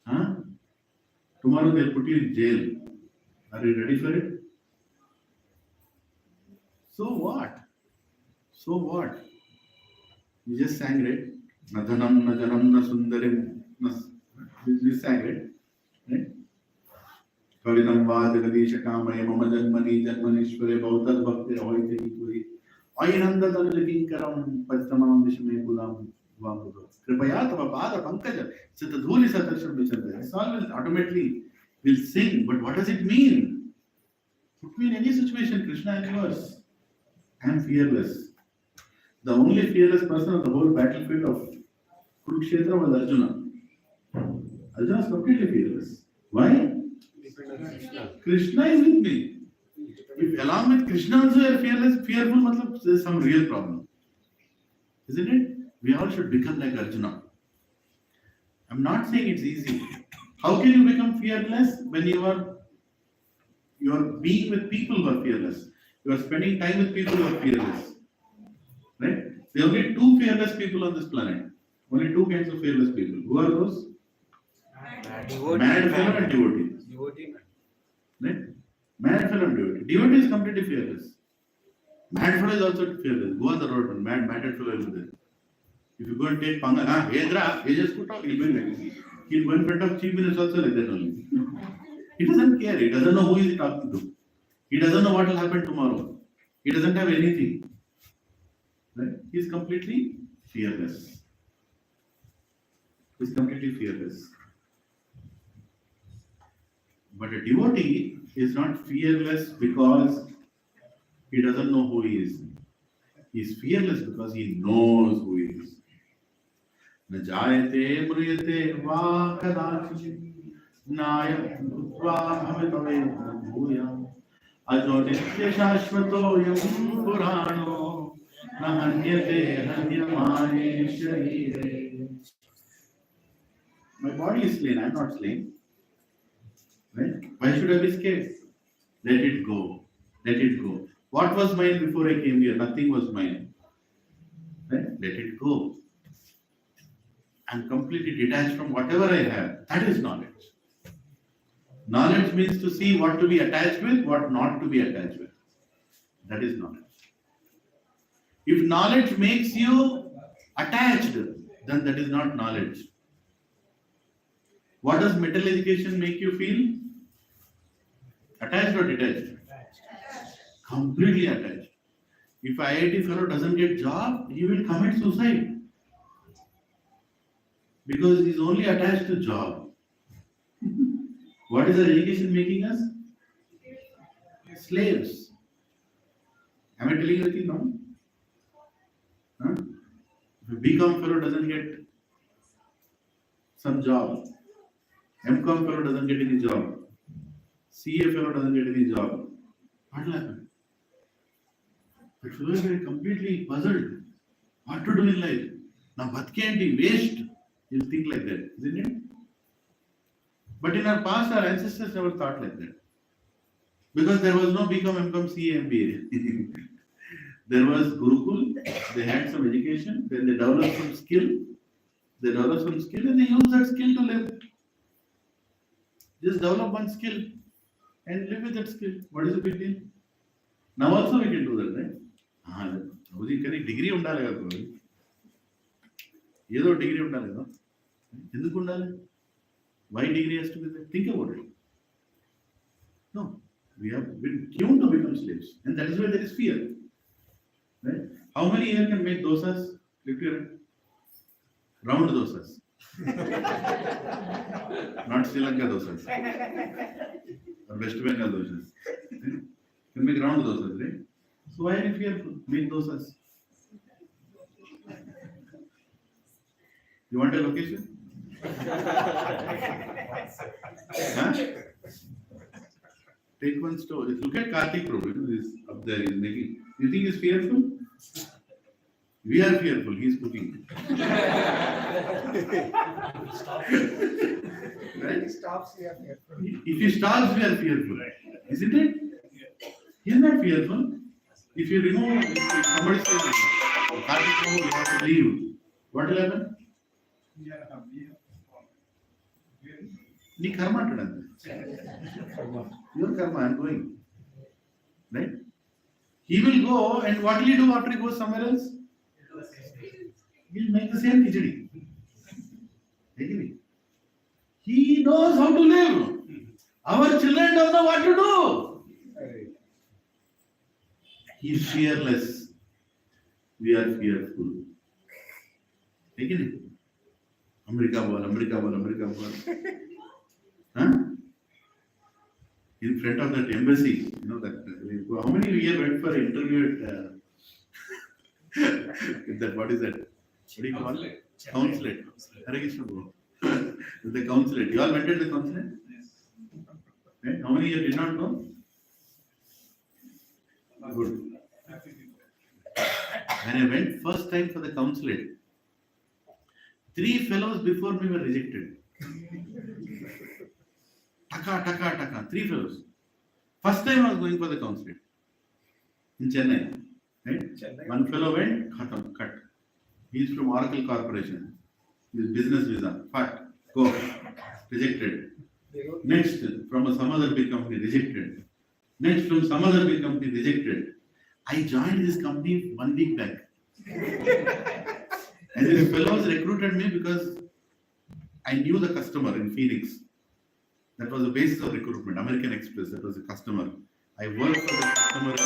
Huh? Tomorrow they'll put you in jail. Are you ready for it? So what? So what? You just sang, right? Na dhanam, na janam, na sundarim. You sang, right? Kavidam vadagadisha kamaya mama janmani janmanishware bhautad bhakti ahoite puri. Ainanda tanalikinkaram padtamam vishme pulam vamudo. Kripaya tava pada pankaja satadhuli satarsham vichanda. This all will automatically will sing, but what does it mean? Put me in any situation, Krishna and yours. I am fearless. The only fearless person on the whole battlefield of Kurukshetra was Arjuna. Arjuna is completely fearless. Why? Krishna is with me. If along with Krishna also you are fearful, matlab, there is some real problem. Isn't it? We all should become like Arjuna. I'm not saying it's easy. How can you become fearless when you are being with people who are fearless? You are spending time with people who are fearless. Right? There are only two fearless people on this planet. Only two kinds of fearless people. Who are those? Mad fellow and devotee. Devotee. Right? Mad fellow and devotee. Devotee is completely fearless. Mad fellow is also fearless. Go on the road, mad fellow is there. If you go and take Panga, he just put out, he'll be like this. He'll go in front of chief minister also like that only. He doesn't care. He doesn't know who he is talking to. He doesn't know what will happen tomorrow. He doesn't have anything. Right? He is completely fearless. He is completely fearless. But a devotee is not fearless because he doesn't know who he is. He is fearless because he knows who he is. न जायते म्रियते वा कदाचित् नायं भूत्वा भवितव्यं भूयात् अजो नित्य शाश्वतोऽयं पुराणो न हन्यते हन्यमाने शरीरे. My body is slain, I am not slain. Right? Why should I be scared? Let it go. Let it go. What was mine before I came here? Nothing was mine. Right? Let it go. I'm completely detached from whatever I have. That is knowledge. Knowledge means to see what to be attached with, what not to be attached with. That is knowledge. If knowledge makes you attached, then that is not knowledge. What does mental education make you feel? Attached or detached? Completely attached. If IIT fellow doesn't get job, he will commit suicide. Because he is only attached to job. What is our education making us? Slaves. Am I telling you anything wrong? Huh? If a BCom fellow doesn't get some job, MCom fellow doesn't get any job, CA fellow doesn't get any job, what will happen? That fellow is completely puzzled. What to do in life? Now, Bhakti and waste. You'll think like that, isn't it? But in our past, our ancestors never thought like that. Because there was no BCom, MCom, CA, MBA. There was Gurukul, they had some education, then they developed some skill. And they use that skill to live. Just develop one skill and live with that skill. What is the big deal? Now also we can do that, right? Degree undale కదా ఏదో degree ఉండాలి కదా ఎందుకు ఉండాలి why degree has to be there? Think about it. No, we have been tuned to become slaves, and that is why there is fear, right? How many here can make dosas? Lift your hand. Round dosas. Not Sri Lanka dosas or West Bengal dosas. Can make round dosas, right? So why are you fearful? Make dosas. You want a location? Huh? Take one store. Look at Karthik Prabhu. He's up there. He's making. You think he's fearful? We are fearful. He's cooking. Right? If he stops, we are fearful. If he stops, we are fearful. Isn't it? He's not fearful. If you remove, if somebody says, Karthik Prabhu, you have to leave. What will happen? Ni karma antadante. Your karma, I am going. Right? He will go, and what will he do after he goes somewhere else? He will make the same khichdi. Agree? He knows how to live. Our children don't know what to do. He is fearless. We are fearful. Agree? America bol. Huh? In front of that embassy, you know that. How many we have went for interview at That what is that? What do you call it? Consulate. Hare Krishna bro. The consulate. You all went to the consulate? Right? How many you did not go? Good. When I went first time for the consulate, 3 fellows before me were rejected. Taka, 3 fellows. First time I was going for the consulate in Chennai. Right? Chennai. One fellow went, cut. He is from Oracle Corporation. His business visa, fat, go, rejected. Next, from some other big company, rejected. Next, from some other big company, rejected. I joined this company 1 week back. And these fellows recruited me because I knew the customer in Phoenix. That was the basis of recruitment. American Express, that was the customer. I worked for the customer in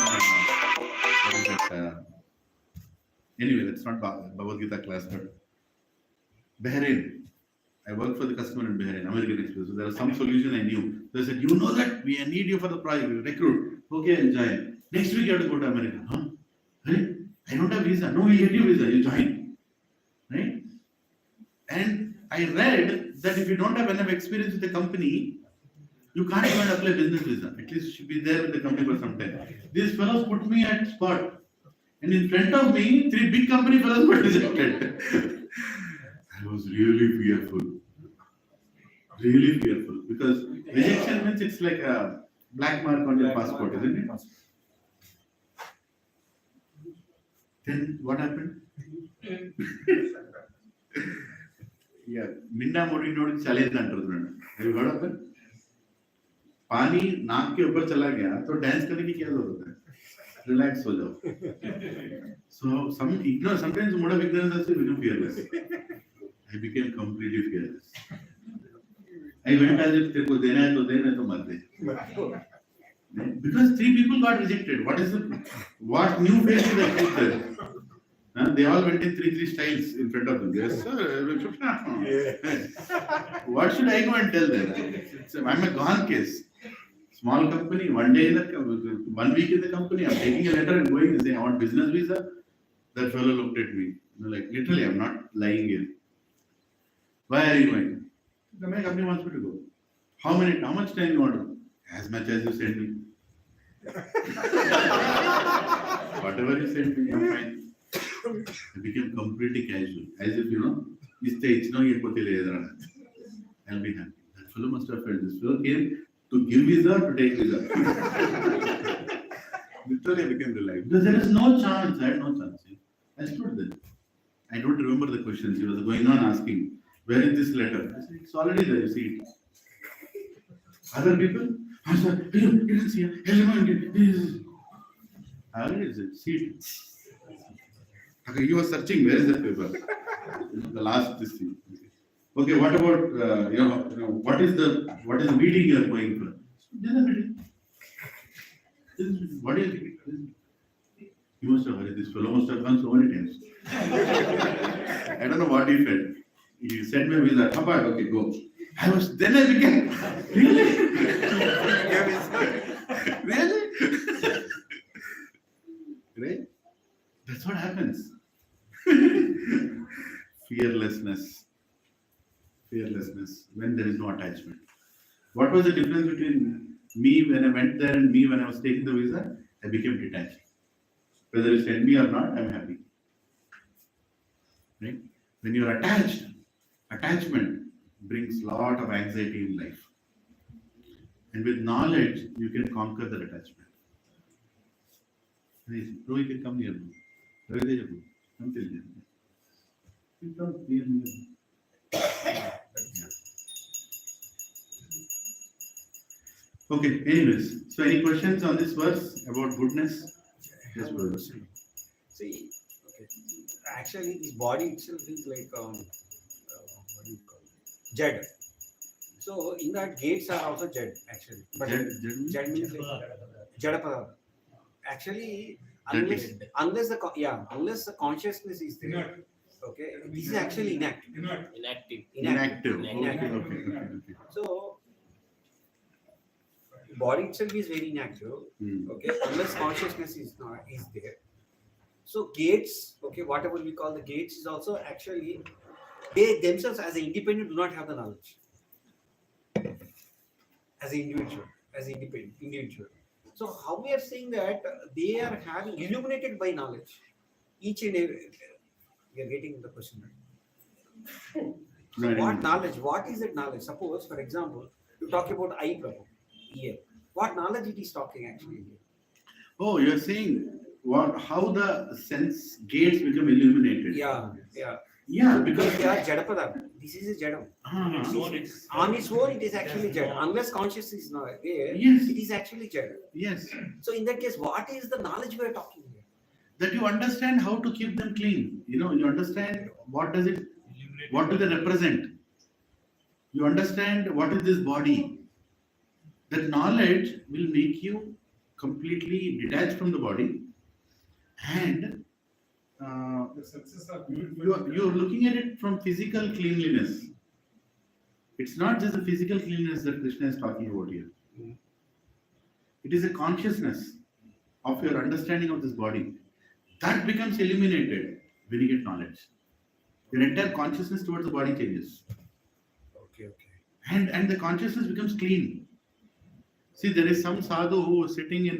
what is that? Anyway, that's not Bhagavad Gita class, but Bahrain. I worked for the customer in Bahrain, American Express. So there was some solution I knew. They said, you know that we need you for the project, we recruit. Okay, I'll join. Next week you have to go to America. Huh? Hey, I don't have visa. No, we get you visa, you join. Right? And I read that if you don't have enough experience with the company, you can't even apply business visa. At least you should be there with the company for some time. These fellows put me at spot. And in front of me, 3 big company fellows were rejected. I was really fearful. Really fearful. Because rejection means it's like a black mark on your passport, isn't it? Then what happened? Yeah, Minda Modi noted challenge under. Have you heard of it? पानी नाक के ऊपर चला गया तो dance करने की क्या जरूरत है? Relax हो जाओ. So sometimes mode of ignorance has become fearless. I became completely fearless. I went as if तेरे को देना है तो मत दे. Because 3 people got rejected. What new face is that there? They all went in 3 styles in front of them. Yes, sir. What should I go and tell them? I'm a gone case. Small company, 1 day 1 week in the company, I'm taking a letter and going and saying, I want business visa. That fellow looked at me. Like, literally, I'm not lying here. Why are you going? My company wants me to go. How much time you want to? As much as you send me. Whatever you send me, I'm fine. I became completely casual. As if, this stage, I'll be happy. That fellow must have felt this fellow came to give visa, to take visa. Literally, I became relaxed. Because there is no chance. I had no chance. I stood there. I don't remember the questions. He was going on asking, where is this letter? I said, it's already there, you see it. Other people? I said, you didn't see it. I already said, see it. Okay, you were searching, where is that paper? The last this thing. Okay, what about what is the meeting you are going for? This is a meeting. What is it? You must have heard this fellow must have gone so many times. I don't know what he felt. He sent me a visa. Apart, okay, go. I became really? Really? Right? That's what happens. Fearlessness when there is no attachment. What was the difference between me when I went there and me when I was taking the visa? I became detached. Whether you send me or not, I'm happy. Right? When you are attached, attachment brings a lot of anxiety in life. And with knowledge, you can conquer that attachment. Rohit, you come here. Come till here. You come here. Okay, anyways, so any questions on this verse about goodness? Yes, brother. See, okay. Actually, this body itself is like what do you call it? Jad. So in that gates are also Jad actually. But Jad means like Jadapada. Actually, unless the consciousness is there. Okay, this is actually inactive. Inactive. Inactive. Okay. So body itself is very inactive. Okay, unless consciousness is there. So gates, okay, whatever we call the gates is also actually, they themselves as an independent do not have the knowledge. As an individual, as an independent individual. So how we are saying that they are having illuminated by knowledge. Each and every, we are getting the question right. So what knowledge? What is that knowledge? Suppose, for example, you talk about eye problem, ear. What knowledge it is talking actually here? Oh, you're saying how the sense gates become illuminated. Yeah. Yeah, Because because they are jadapada. This is a jadam. On its own, it is actually jad. Unless consciousness is not there, Yes. it is actually jad. yes, So in that case, what is the knowledge we are talking here? that you understand how to keep them clean. You understand what do they represent. You understand what is this body. That knowledge will make you completely detached from the body, and The senses are beautiful. you're looking at it from physical cleanliness. It's not just the physical cleanliness that Krishna is talking about here. It is a consciousness of your understanding of this body that becomes illuminated when you get knowledge. Your entire consciousness towards the body changes, Okay. and the consciousness becomes clean. See, there is some sadhu who is sitting in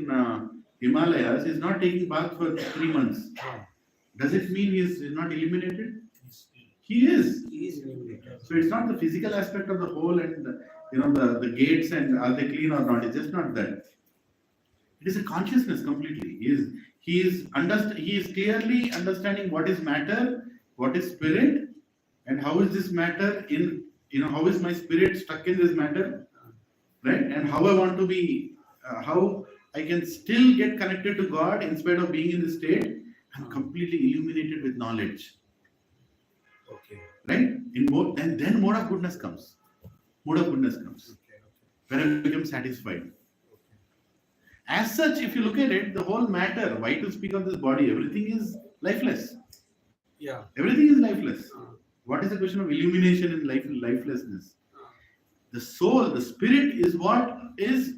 Himalayas, is not taking bath for 3 months. Does it mean he is not illuminated? He is. He is illuminated. So it's not the physical aspect of the whole and the gates and are they clean or not. It's just not that. It is a consciousness completely. He is clearly understanding what is matter, what is spirit, and how is this matter how is my spirit stuck in this matter, right? And how I want to be, how I can still get connected to God in spite of being in this state. I'm completely illuminated with knowledge. Okay. Right? Then mode of goodness comes. Where I become satisfied. As such, if you look at it, the whole matter, why to speak of this body, everything is lifeless. Yeah. Everything is lifeless. What is the question of illumination and lifelessness? The soul, the spirit is what is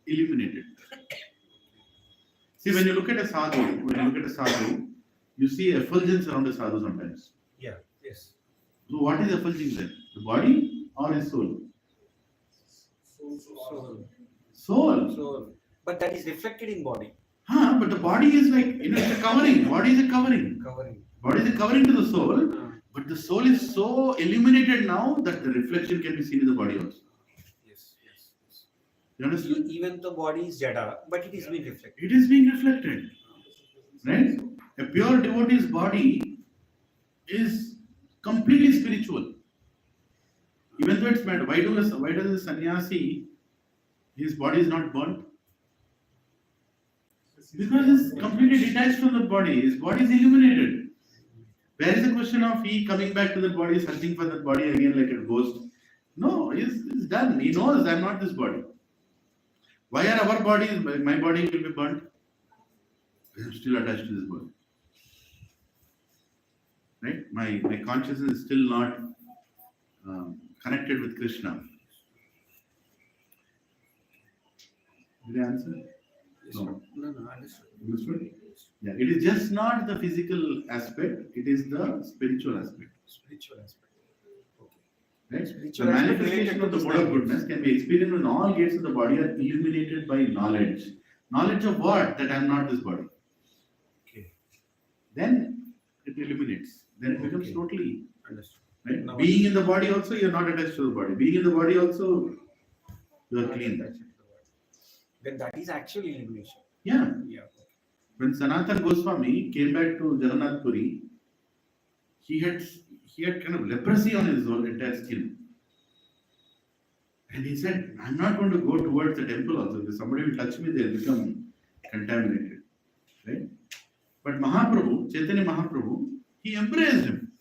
illuminated. See, when you look at a sadhu, you see effulgence around the sadhu sometimes. Yeah. Yes. So what is effulging then? The body or his soul? Soul. But that is reflected in body. But the body is like, it's a covering. Body is a covering. Body is a covering to the soul. But the soul is so illuminated now that the reflection can be seen in the body also. Yes. You understand? Even the body is jada, but it is being reflected. It is being reflected. Right? A pure devotee's body is completely spiritual. Even though it's mad, why does the sannyasi, his body is not burnt? Because it's completely detached from the body. His body is illuminated. Where is the question of he coming back to that body, searching for that body again like a ghost? No, he's done. He knows I'm not this body. Why are our bodies, my body will be burnt? I'm still attached to this body. Right? My consciousness is still not connected with Krishna. Did I answer? No. No, understood. Understood? Yeah, it is just not the physical aspect, it is the spiritual aspect. Spiritual aspect. Okay. Right? Spiritual The aspect manifestation related of the to mode of this goodness can be experienced when all gates of the body are illuminated by knowledge. Knowledge of what? That I am not this body. Okay. Then it illuminates. Then it becomes Okay. totally. Understood. Right? Now Being in the body also, you are not attached to the body. Being in the body also, you are clean. Then that is actually illumination. Yeah. Yeah. When Sanatan Goswami came back to Jagannath Puri, he had kind of leprosy on his whole entire skin. And he said, I'm not going to go towards the temple also. If somebody will touch me, they'll become contaminated. Right? But Mahaprabhu, Chaitanya Mahaprabhu, he embraced him.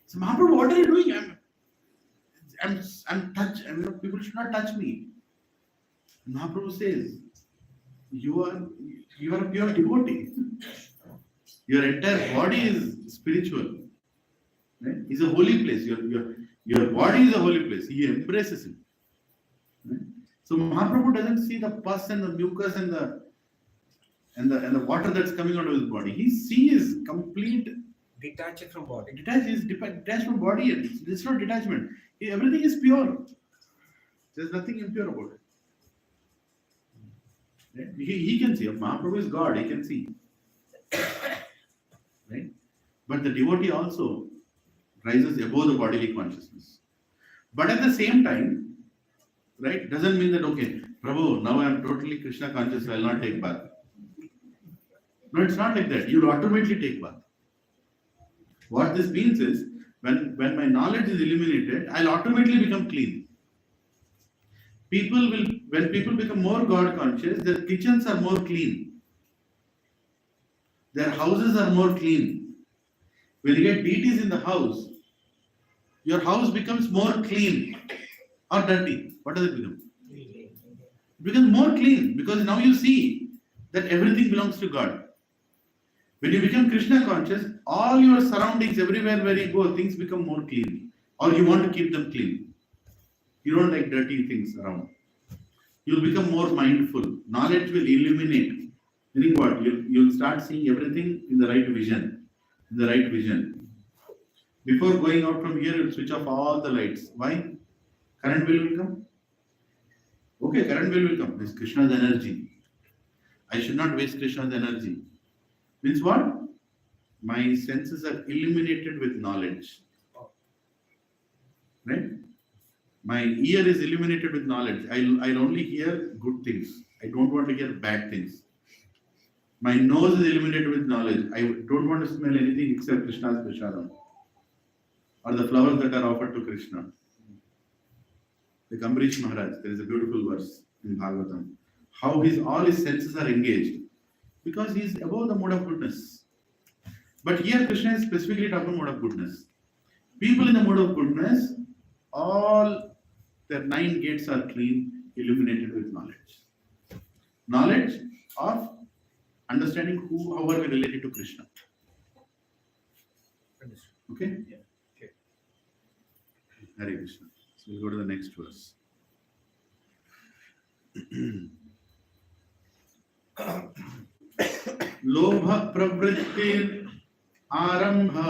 So Mahaprabhu, what are you doing? I'm touched. People should not touch me. And Mahaprabhu says, you are a pure devotee. Your entire body is spiritual. Right? It's a holy place. Your body is a holy place. He embraces it. Right? So Mahaprabhu doesn't see the pus and the mucus and and the water that's coming out of his body. He is complete Detached from body. detached from body. It's not detachment. Everything is pure. There's nothing impure about it. Right? He can see. Mahaprabhu is God. He can see. Right? But the devotee also rises above the bodily consciousness. But at the same time, right, doesn't mean that, okay, Prabhu, now I am totally Krishna conscious, I will not take bath. No, it's not like that. You automatically take bath. What this means is, when my knowledge is illuminated, I'll automatically become clean. When people become more God conscious, their kitchens are more clean. Their houses are more clean. When you get deities in the house, your house becomes more clean or dirty. What does it become? It becomes more clean because now you see that everything belongs to God. When you become Krishna conscious, all your surroundings, everywhere where you go, things become more clean. Or you want to keep them clean. You don't like dirty things around. You'll become more mindful. Knowledge will illuminate. Meaning what? You'll start seeing everything in the right vision. In the right vision. Before going out from here, you'll switch off all the lights. Why? Current bill will come. Okay, current bill will come. It's Krishna's energy. I should not waste Krishna's energy. Means what? My senses are illuminated with knowledge. Right? My ear is illuminated with knowledge. I'll only hear good things. I don't want to hear bad things. My nose is illuminated with knowledge. I don't want to smell anything except Krishna's prashadam or the flowers that are offered to Krishna. The Kambrish Maharaj, there is a beautiful verse in Bhagavatam. How all his senses are engaged. Because he is above the mode of goodness. But here Krishna is specifically talking mode of goodness. People in the mode of goodness, all their 9 gates are clean, illuminated with knowledge. Knowledge of understanding how are we related to Krishna. Okay? Yeah. Okay. Hare Krishna. So we'll go to the next verse. Lobha pravrittir arambha.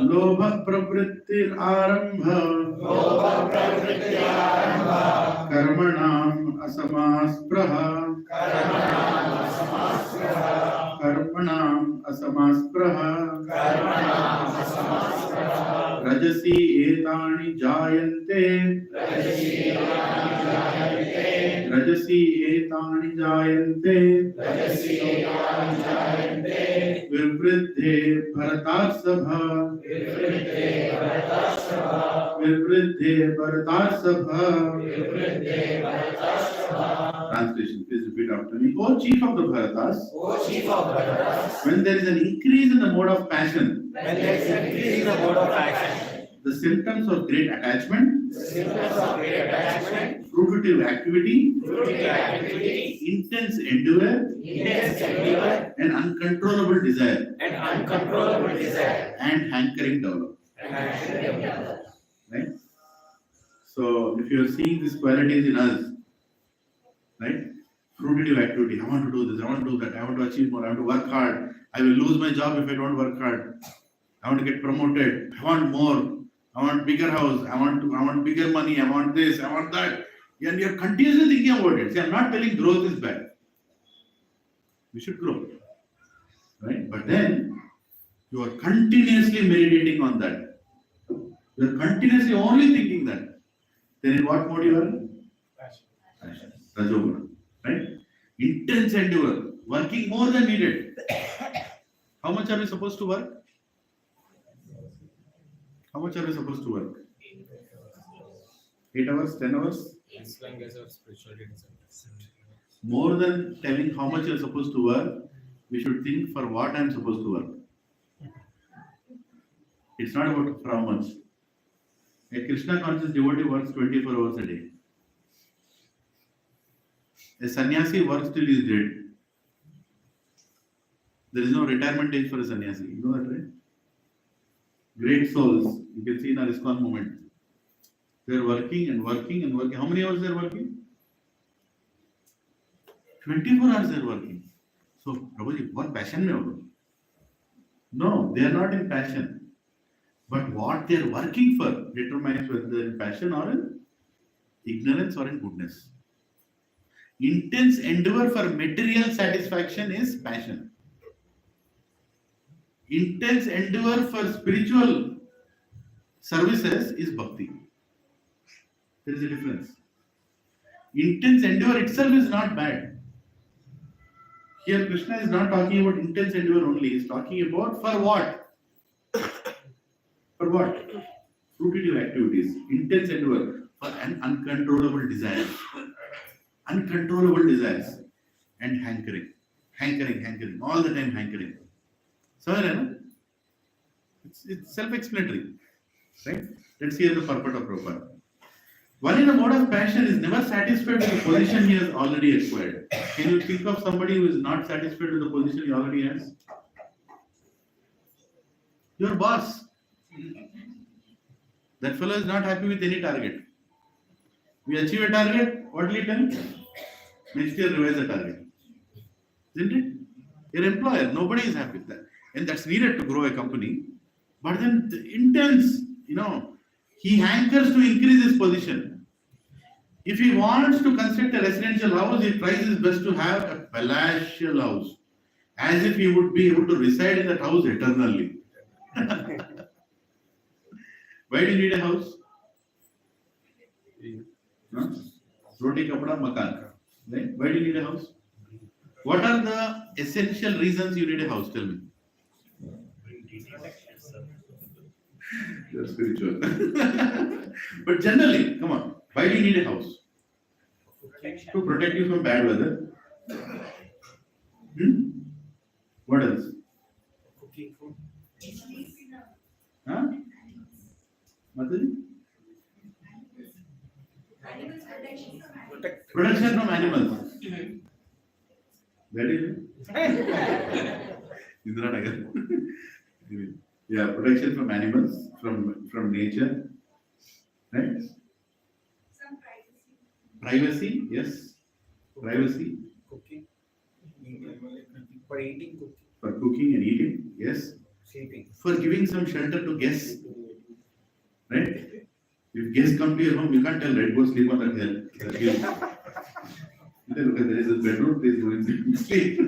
Lobha pravrittir arambha. Karmanam asamaspraha. Karmanam asamaspraha. Rajasi etani jayante. Rajasi etani jayante. Vivriddhe bharatarsabha. Vivriddhe bharatarsabha. Translation, please repeat after me. O chief of the Bharatas, when there is an increase in the mode of passion, the symptoms of great attachment, fruitive activity, intense endeavor, and uncontrollable desire, and hankering develop. Right? So, if you are seeing these qualities in us, right? Fruitive activity, I want to do this, I want to do that, I want to achieve more, I want to work hard, I will lose my job if I don't work hard, I want to get promoted, I want more, I want bigger house, I want bigger money, I want this, I want that. And you're continuously thinking about it. See, I'm not telling growth is bad. We should grow. Right? But then you are continuously meditating on that. You are continuously only thinking that. Then in what mode you are? Passion. Rajoguna. Right? Intense endeavor. Working more than needed. How much are we supposed to work? How much are we supposed to work? 8 hours, 10 hours? As long as our spirituality is More than telling how much you're supposed to work, we should think for what I'm supposed to work. It's not about for how much. A Krishna conscious devotee works 24 hours a day. A sannyasi works till he is dead. There is no retirement age for a sannyasi. You know that, right? Great souls, you can see in our ISKCON movement. They are working and working and working. How many hours they are working? 24 hours they are working. So, Prabhuji, what passion mein ho? No, they are not in passion. But what they are working for determines whether they are in passion or in ignorance or in goodness. Intense endeavor for material satisfaction is passion. Intense endeavor for spiritual services is bhakti. There is a difference. Intense endeavor itself is not bad. Here Krishna is not talking about intense endeavor only, he is talking about for what? For what? Fruitive activities. Intense endeavor for an uncontrollable desire. Uncontrollable desires and hankering. Hankering. All the time hankering. So, it's self-explanatory. Right? Let's hear the purport of Prabhupada. One in a mode of passion is never satisfied with the position he has already acquired. Can you think of somebody who is not satisfied with the position he already has? Your boss. That fellow is not happy with any target. We achieve a target, what will he tell? Next year revise the target. Isn't it? Your employer, nobody is happy with that. And that's needed to grow a company. But then the intense, he hankers to increase his position. If he wants to construct a residential house, he tries his best to have a palatial house. As if he would be able to reside in that house eternally. Why do you need a house? Roti, kapda, makan. Right? Why do you need a house? What are the essential reasons you need a house? Tell me. You're spiritual. But generally, come on. Why do you need a house? To protect you from bad weather. What else? Cooking food. Huh? Mataji? Protection from animals. That is Indra Nagar. Yeah, protection from animals, from nature. Right? Some privacy. Privacy, yes. Privacy. Cooking. For eating, cooking. For cooking and eating, yes. Sleeping. For giving some shelter to guests. Right? If guests come to your home, you can't tell, right, go sleep on that hill. Look, there is a bedroom, please go and sleep.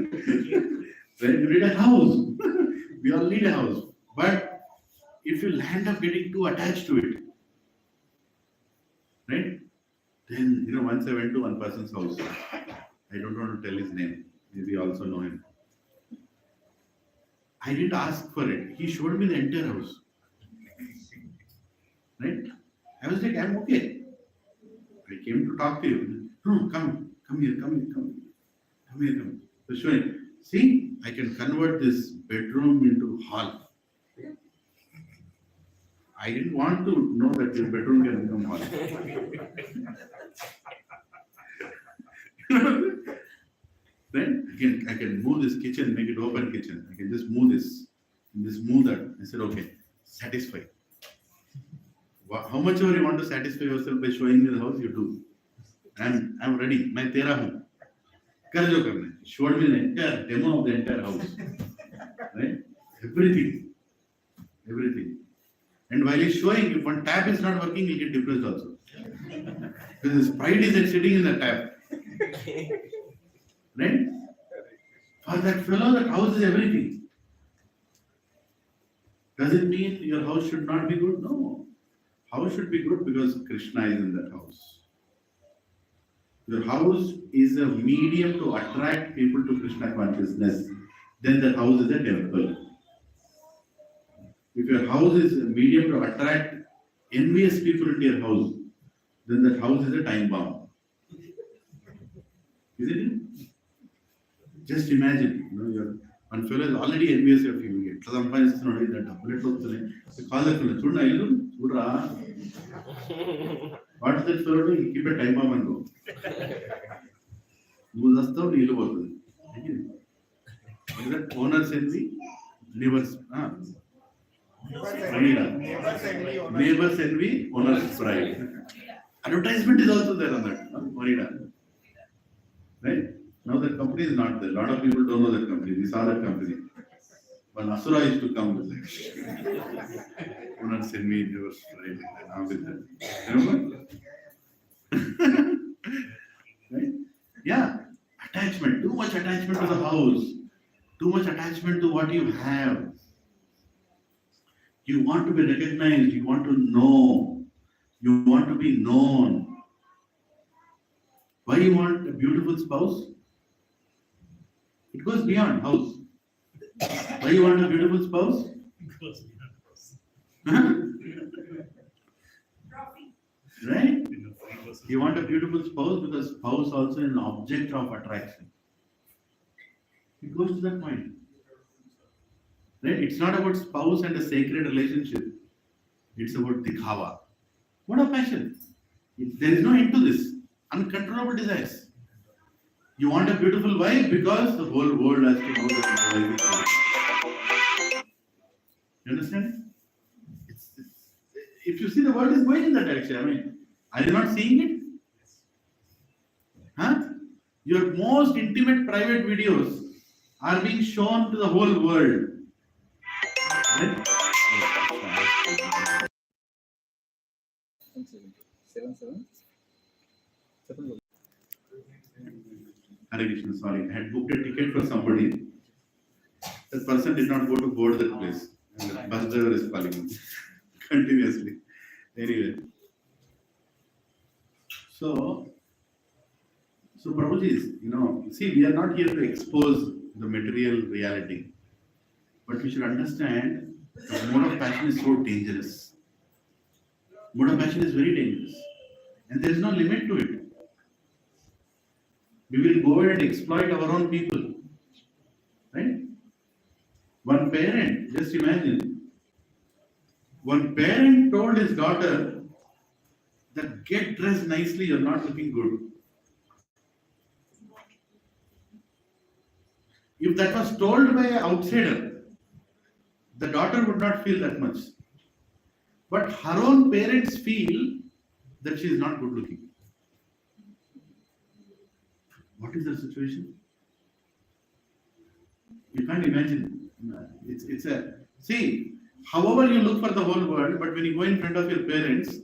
Right? You need a house. We all need a house. But if you land up getting too attached to it, right? Then, once I went to one person's house. I don't want to tell his name. Maybe you also know him. I didn't ask for it. He showed me the entire house. Right? I was like, I'm okay. I came to talk to you. No, come here. So showing, see, I can convert this bedroom into hall. I didn't want to know that your bedroom can become hall. Then I can move this kitchen, make it open kitchen. I can just move this, and just move that. I said, okay, satisfy. How much ever you want to satisfy yourself by showing me the house, you do. I'm ready. मैं तेरा हूँ. कर जो करना है. Showed me the entire demo of the entire house. Right? Everything. And while he's showing, if one tap is not working, he'll get depressed also. Because his pride is sitting in the tap. Right? For that fellow, that house is everything. Does it mean your house should not be good? No. House should be good because Krishna is in that house. Your house is a medium to attract people to Krishna consciousness. Then that house is a temple. If your house is a medium to attract envious people into your house, then that house is a time bomb. Isn't it? Just imagine, your one fellow is already envious of you. Call that fellow, what is that fellow doing? Keep a time bomb and go. What is that? Owner's envy, neighbor's neighbor's envy, owner's pride. Advertisement is also there on that. Right? Now that company is not there. A lot of people don't know that company. We saw that company. When Asura used to come, with like, do not send me yours Friday. Now with that. Remember? Right? Yeah. Attachment. Too much attachment to the house. Too much attachment to what you have. You want to be recognized. You want to know. You want to be known. Why you want a beautiful spouse? It goes beyond house. Why you want a beautiful spouse? Trophy. Right? You want a beautiful spouse because spouse also is an object of attraction. It goes to that point. Right? It's not about spouse and a sacred relationship. It's about dikhava. What a passion. There is no end to this. Uncontrollable desires. You want a beautiful wife because the whole world has to know that your wife is beautiful. You understand? If you see, the world is going in that direction. I mean, are you not seeing it? Huh? Your most intimate private videos are being shown to the whole world. Right? 7 Hare Krishna, sorry. I had booked a ticket for somebody. That person did not go to board that place. And the bus driver is calling him continuously. Anyway. So Prabhuji, see, we are not here to expose the material reality. But we should understand the mode of passion is so dangerous. Mode of passion is very dangerous. And there is no limit to it. We will go ahead and exploit our own people. Right? One parent, just imagine, one parent told his daughter that get dressed nicely, you're not looking good. If that was told by an outsider, the daughter would not feel that much. But her own parents feel that she is not good looking. What is the situation? You can't imagine. See, however you look for the whole world, but when you go in front of your parents,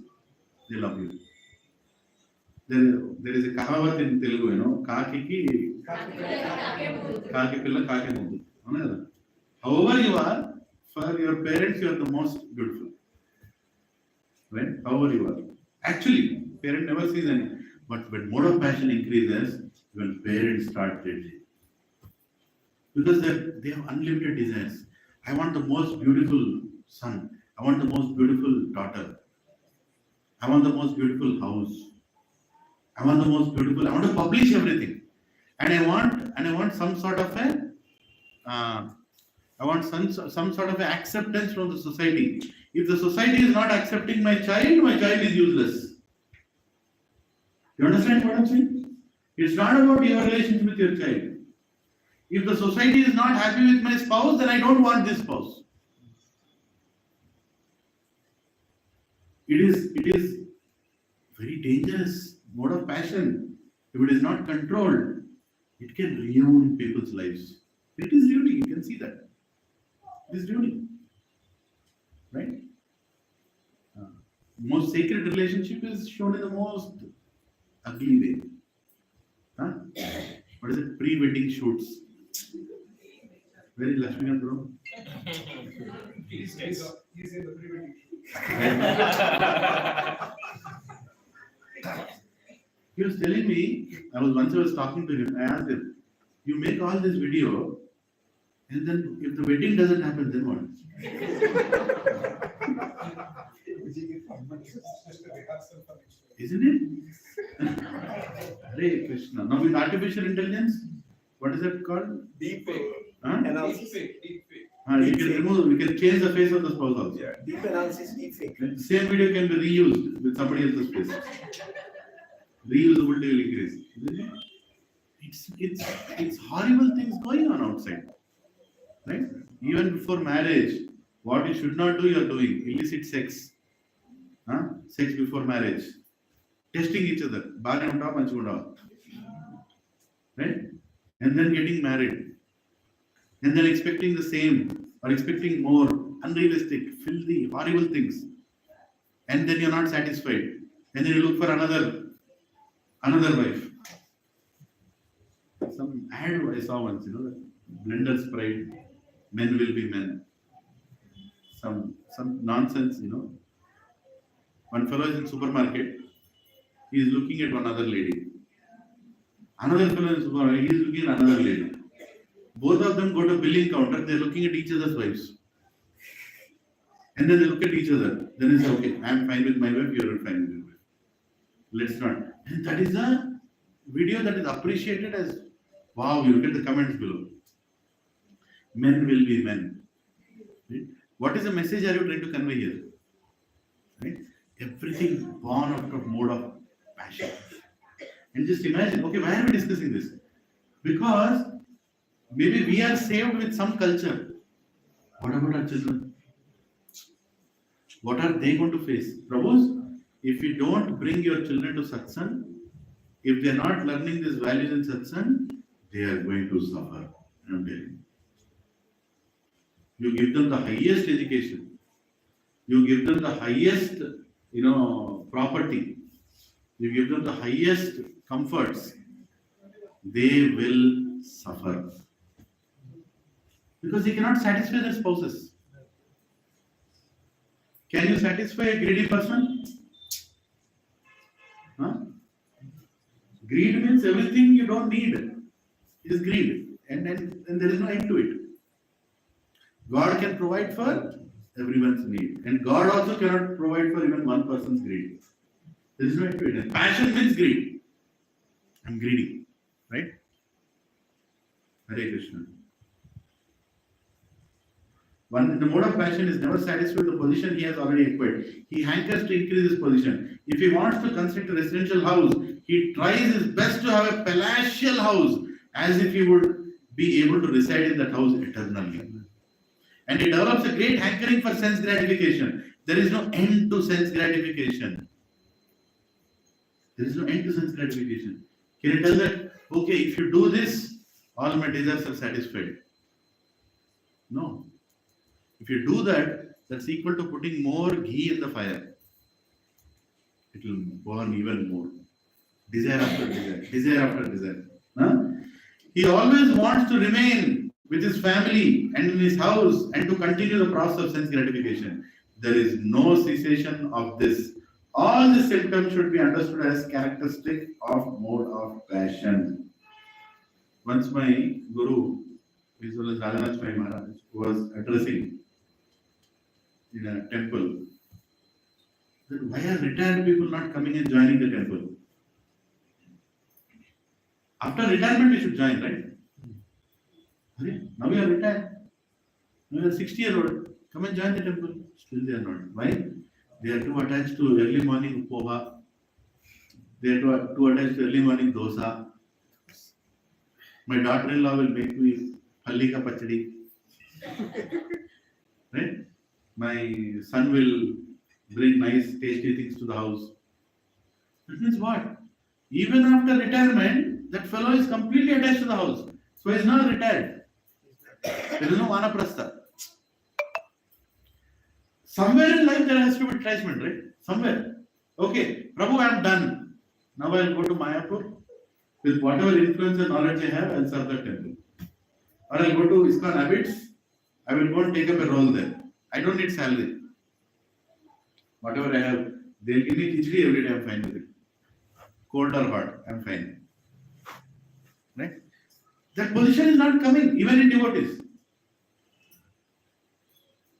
they love you. There is a kahavat in Telugu, Kaki pilla kake mundu. However you are, for your parents, you are the most beautiful. Right? However you are. Actually, parent never sees any. But when mode of passion increases, when parents start judging. Because they have unlimited desires. I want the most beautiful son. I want the most beautiful daughter. I want the most beautiful house. I want to publish everything. And I want some sort of some sort of acceptance from the society. If the society is not accepting my child is useless. You understand what I'm saying? It's not about your relationship with your child. If the society is not happy with my spouse, then I don't want this spouse. It is very dangerous mode of passion. If it is not controlled, it can ruin people's lives. It is ruining, you can see that. It is ruining. Right? Most sacred relationship is shown in the most ugly way. Huh? What is it? Pre-wedding shoots. Where is Lakshmikant bro? He's in the pre-wedding. He was telling me, I was talking to him, I asked him, you make all this video, and then if the wedding doesn't happen, then what? Isn't it? Hare Krishna. Now with artificial intelligence, what is that called? Deep Huh? analysis. We can change the face of the spouse also. Yeah. Deep analysis, deep fake. The same video can be reused with somebody else's face. Reusability will increase. Isn't it? It's horrible things going on outside. Right? Even before marriage, what you should not do, you are doing. Illicit sex. Huh? Sex before marriage. Testing each other. Right? and then getting married, and then expecting the same or expecting more, unrealistic, filthy, horrible things, and then you're not satisfied, and then you look for another wife. Some ad I saw once, that Blender's Pride, men will be men. Some nonsense, One fellow is in supermarket, he is looking at one other lady. Another fellow in supermarket, he is looking at another lady. Both of them go to billing counter, they are looking at each other's wives. And then they look at each other. Then they say, okay, I am fine with my wife, you are fine with your wife. Let's not. And that is a video that is appreciated as, wow, you look at the comments below. Men will be men. Right? What is the message are you trying to convey here? Right? Everything born out of mode of passion. And just imagine, okay, why are we discussing this? Because maybe we are saved with some culture. What about our children? What are they going to face? Prabhus, if you don't bring your children to satsang, if they are not learning these values in satsang, they are going to suffer. I'm telling you. You give them the highest education. You give them the highest, property. You give them the highest comforts. They will suffer. Because they cannot satisfy their spouses. Can you satisfy a greedy person? Huh? Greed means everything you don't need is greed, and there is no end to it. God can provide for everyone's need, and God also cannot provide for even one person's greed. There is no end to it. And passion means greed. I'm greedy, right? Hare Krishna. One, the mode of passion is never satisfied with the position he has already acquired. He hankers to increase his position. If he wants to construct a residential house, he tries his best to have a palatial house, as if he would be able to reside in that house eternally. And he develops a great hankering for sense gratification. There is no end to sense gratification. There is no end to sense gratification. Can you tell that, okay, if you do this, all my desires are satisfied? No. If you do that, that's equal to putting more ghee in the fire. It will burn even more. Desire after desire, desire after desire. Huh? He always wants to remain with his family and in his house and to continue the process of sense gratification. There is no cessation of this. All the symptoms should be understood as characteristic of mode of passion. Once my guru, as well as Radhanath Swami Maharaj, was addressing in a temple that why are retired people not coming and joining the temple? After retirement, you should join, right? Now you are retired. Now you are 60-year-old. Come and join the temple. Still they are not. Why? They are too attached to early morning upoha. They are too attached to early morning dosa. My daughter-in-law will make me halli ka pachadi. Right? My son will bring nice, tasty things to the house. That means what? Even after retirement, that fellow is completely attached to the house. So he is not retired. There is no vanaprastha. Somewhere in life there has to be attachment, right? Somewhere. Okay, Prabhu, I am done. Now I will go to Mayapur. With whatever influence and knowledge I have, I will serve the temple. Or I will go to ISKCON Habits. I will go and take up a role there. I don't need salary. Whatever I have, they'll give me khichdi every day, I'm fine with it. Cold or hot, I'm fine. Right? That position is not coming, even in devotees.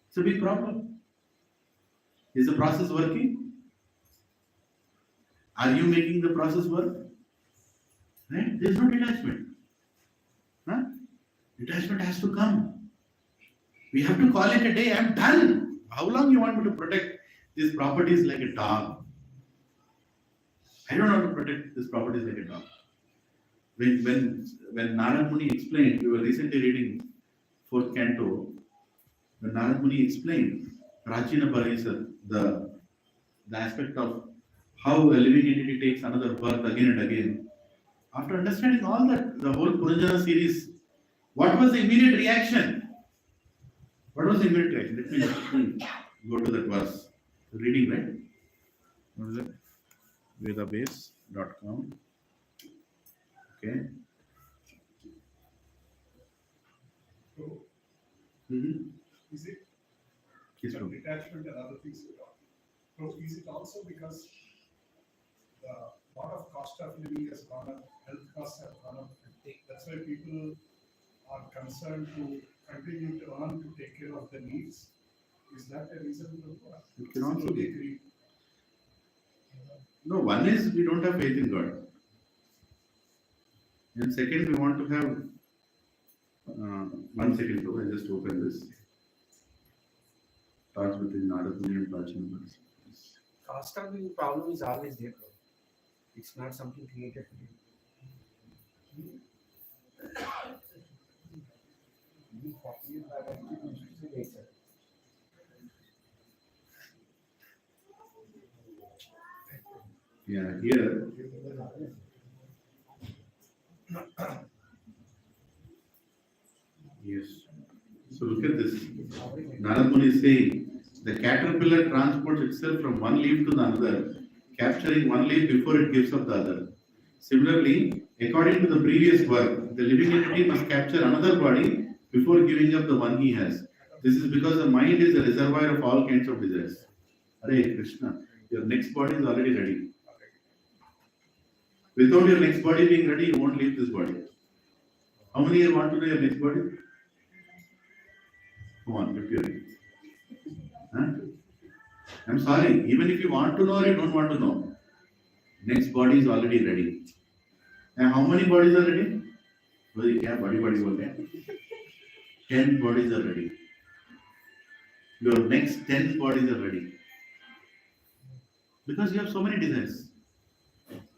It's a big problem. Is the process working? Are you making the process work? Right? There is no detachment. Huh? Detachment has to come. We have to call it a day. I'm done. How long you want me to protect these properties like a dog? I don't know how to protect these properties like a dog. When Narad Muni explained, we were recently reading 4th canto, when Narad Muni explained Prachina Parisar, the aspect of how a living entity takes another birth again and again. After understanding all that, the whole Purajana series, what was the immediate reaction? What was the immediate reaction? Let me go to that verse. Reading, right? What is it? Vedabase.com. Okay. So, Mm-hmm. is it Yes, the Prabhu. detachment and other things we talk? So, is it also because the lot of cost of living has gone up, health costs have gone up? That's why people are concerned to continue to earn to take care of their needs. Is that a reason? It can also be. Agree. No, one is we don't have faith in God. And second, we want to have, 1 second, bro, I just open this. Starts with the Narad Muni and Prachina. Cost of living problem is always there, bro. It's not something created today. Yeah, here. Yes. So look at this. Narad Muni is saying the caterpillar transports itself from one leaf to the another, capturing one leaf before it gives up the other. Similarly, according to the previous work, the living entity must capture another body before giving up the one he has. This is because the mind is a reservoir of all kinds of desires. Hare Krishna, your next body is already ready. Without your next body being ready, you won't leave this body. How many here want to know your next body? Come on, lift your hand. Huh? I'm sorry, even if you want to know or you don't want to know, next body is already ready. And how many bodies are ready? Body बोलते हैं. 10 bodies are ready. Your next 10 bodies are ready. Because you have so many desires.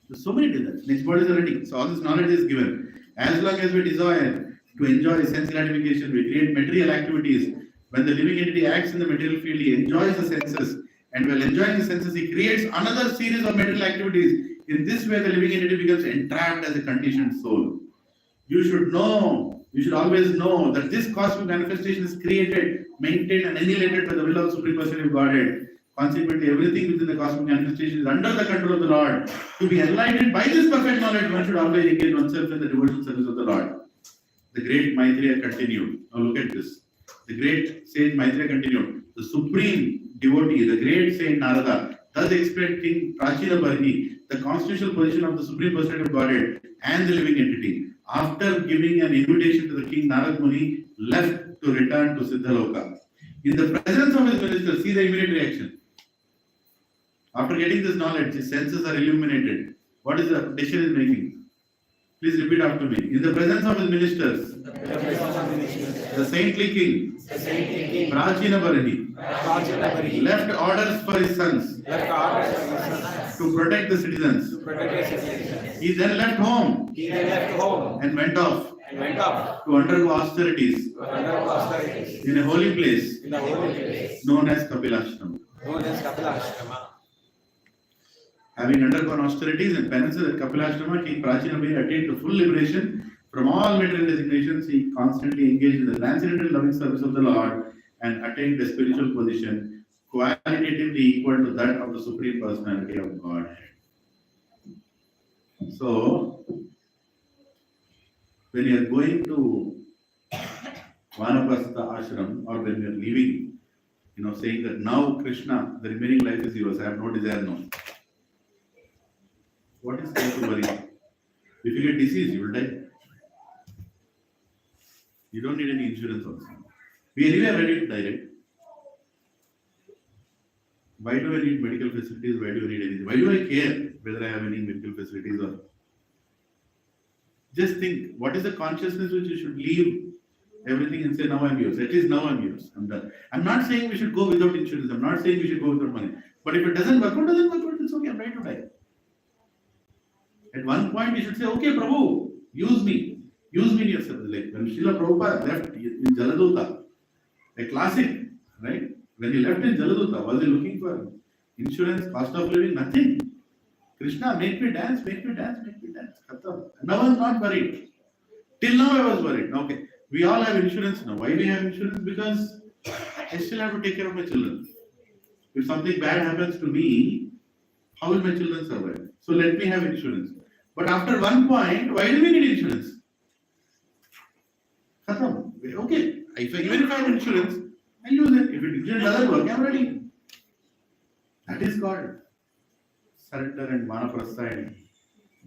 There's so many desires. Next bodies are ready. So all this knowledge is given. As long as we desire to enjoy sense gratification, we create material activities. When the living entity acts in the material field, he enjoys the senses. And while enjoying the senses, he creates another series of material activities. In this way, the living entity becomes entrapped as a conditioned soul. You should know, you should always know that this cosmic manifestation is created, maintained, and annihilated by the will of Supreme Personality of Godhead. Consequently, everything within the cosmic manifestation is under the control of the Lord. To be enlightened by this perfect knowledge, one should always engage oneself in the devotional service of the Lord. The great Maitreya continued. Now look at this. The great sage Maitreya continued. The supreme devotee, the great saint Narada, thus explained King Prachina Barhi, the constitutional position of the Supreme Personality of Godhead and the living entity. After giving an invitation to the king, Narad Muni left to return to Siddhaloka. In the presence of his minister, see the immediate reaction. After getting this knowledge, his senses are illuminated. What is the decision he is making? Please repeat after me. In the presence of his ministers, the saintly king, Prachina Barhi, left orders for his sons to protect the citizens. He then left home and went off to undergo austerities in a holy place known as Kapilashram. Having undergone austerities and penances at Kapilashram, King Prachina Barhi attained to full liberation from all material designations. He constantly engaged in the transcendental loving service of the Lord and attained a spiritual position qualitatively equal to that of the Supreme Personality of Godhead. So, when you are going to Vanapastha ashram or when you are leaving, saying that now Krishna, the remaining life is yours, I have no desire now. What is there to worry? If you get disease, you will die. You don't need any insurance also. We anyway are ready to die, right? Why do I need medical facilities? Why do I need anything? Why do I care whether I have any medical facilities or? Just think, what is the consciousness which you should leave everything and say, now I'm yours. At least now I'm yours. I'm done. I'm not saying we should go without insurance. I'm not saying we should go without money. But if it doesn't work out, it's okay. I'm ready to die. At one point, you should say, okay, Prabhu, use me. Use me in your service. Like when Srila Prabhupada left in Jaladuta, a classic, right? When he left in Jaladuta, was he looking for insurance, cost of living? Nothing. Krishna, make me dance, make me dance, make me dance. Khatam. Now I'm not worried. Till now I was worried. Okay, we all have insurance now. Why we have insurance? Because I still have to take care of my children. If something bad happens to me, how will my children survive? So let me have insurance. But after one point, why do we need insurance? Khatam. Okay, even if I have insurance, I use it. If it doesn't work, I'm ready. That is called surrender and vanaprastha and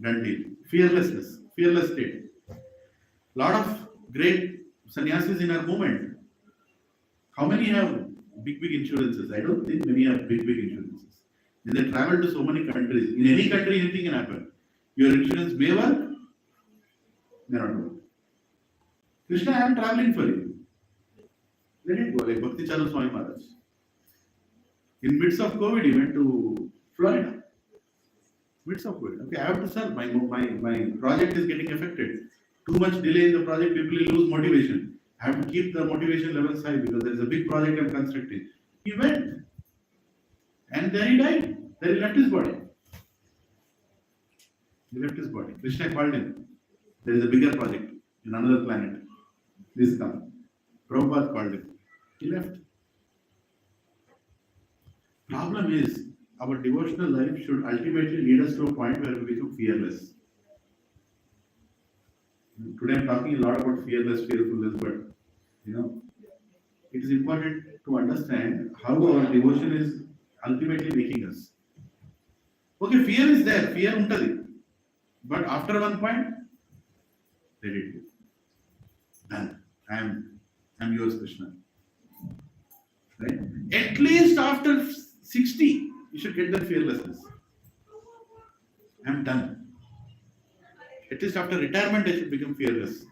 done deal. Fearlessness, fearless state. Lot of great sannyasis in our movement. How many have big insurances? I don't think many have big insurances. They travel to so many countries. In any country, anything can happen. Your insurance may work, may not work. Krishna, I am traveling for you. Let it go, like Bhakti Charu Swami Maharaj. In midst of COVID, he went to Florida. Midst of COVID. Okay, I have to serve. My project is getting affected. Too much delay in the project, people will lose motivation. I have to keep the motivation levels high because there is a big project I'm constructing. He went. And then he died. Then he left his body. He left his body. Krishna called him. There is a bigger project in another planet. Please come. Prabhupada called him. He left. Problem is, our devotional life should ultimately lead us to a point where we become fearless. Today I'm talking a lot about fearless, fearfulness, but it is important to understand how our devotion is ultimately making us. Okay, fear is there, fear untadi. But after one point, let it go. Done. I'm yours, Krishna. Right? At least after 60, you should get that fearlessness. I'm done. At least after retirement, I should become fearless.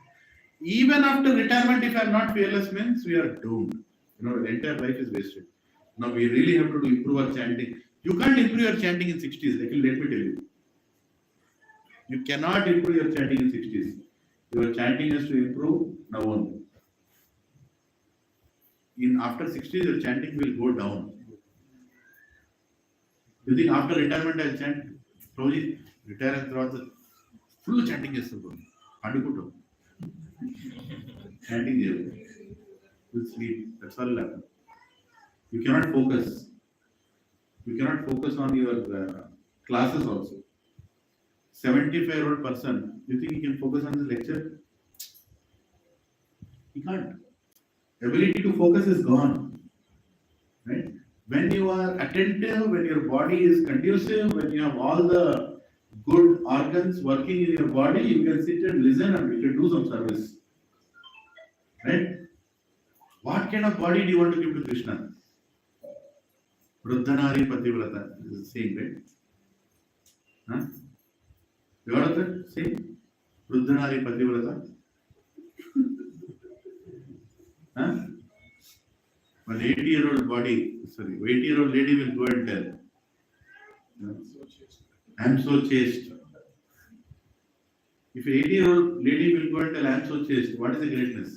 Even after retirement, if I'm not fearless, means we are doomed. The entire life is wasted. Now we really have to improve our chanting. You can't improve your chanting in 60s. Let me tell you. You cannot improve your chanting in 60s. Your chanting has to improve now only. After 60s, your chanting will go down. You think after retirement I'll chant? Prabhuji, retire and throughout the full chanting is so good. Adukuto. Chanting here. You'll sleep. That's all will happen. You cannot focus. You cannot focus on your classes also. 75-year-old person, you think he can focus on this lecture? He can't. Ability to focus is gone. Right? When you are attentive, when your body is conducive, when you have all the good organs working in your body, you can sit and listen and you can do some service. Right? What kind of body do you want to give to Krishna? Vruddhanari Pativrata is the same, right? Huh? You heard of that? Same? Vruddhanari Pativrata? Huh? An 80-year-old lady will go and tell, I am so chaste. If an 80-year-old lady will go and tell, I am so chaste, what is the greatness?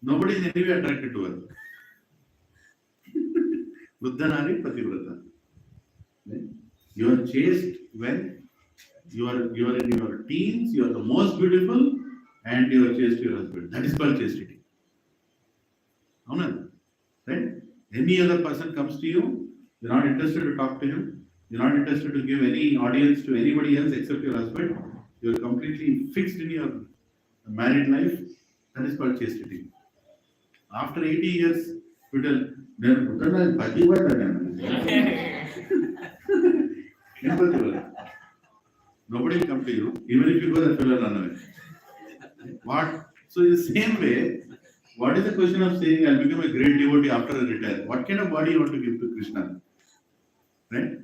Nobody is anyway attracted to her. Vruddhanari Pativrata. You are chaste when you are in your teens, you are the most beautiful, and you are chaste to your husband. That is called chastity. Right? Any other person comes to you, you're not interested to talk to him, you're not interested to give any audience to anybody else except your husband, you're completely fixed in your married life, that is called chastity. After 80 years, you tell, nobody will come to you, even if you go, that will run away. What? So in the same way, what is the question of saying I'll become a great devotee after I retire? What kind of body you want to give to Krishna? Right?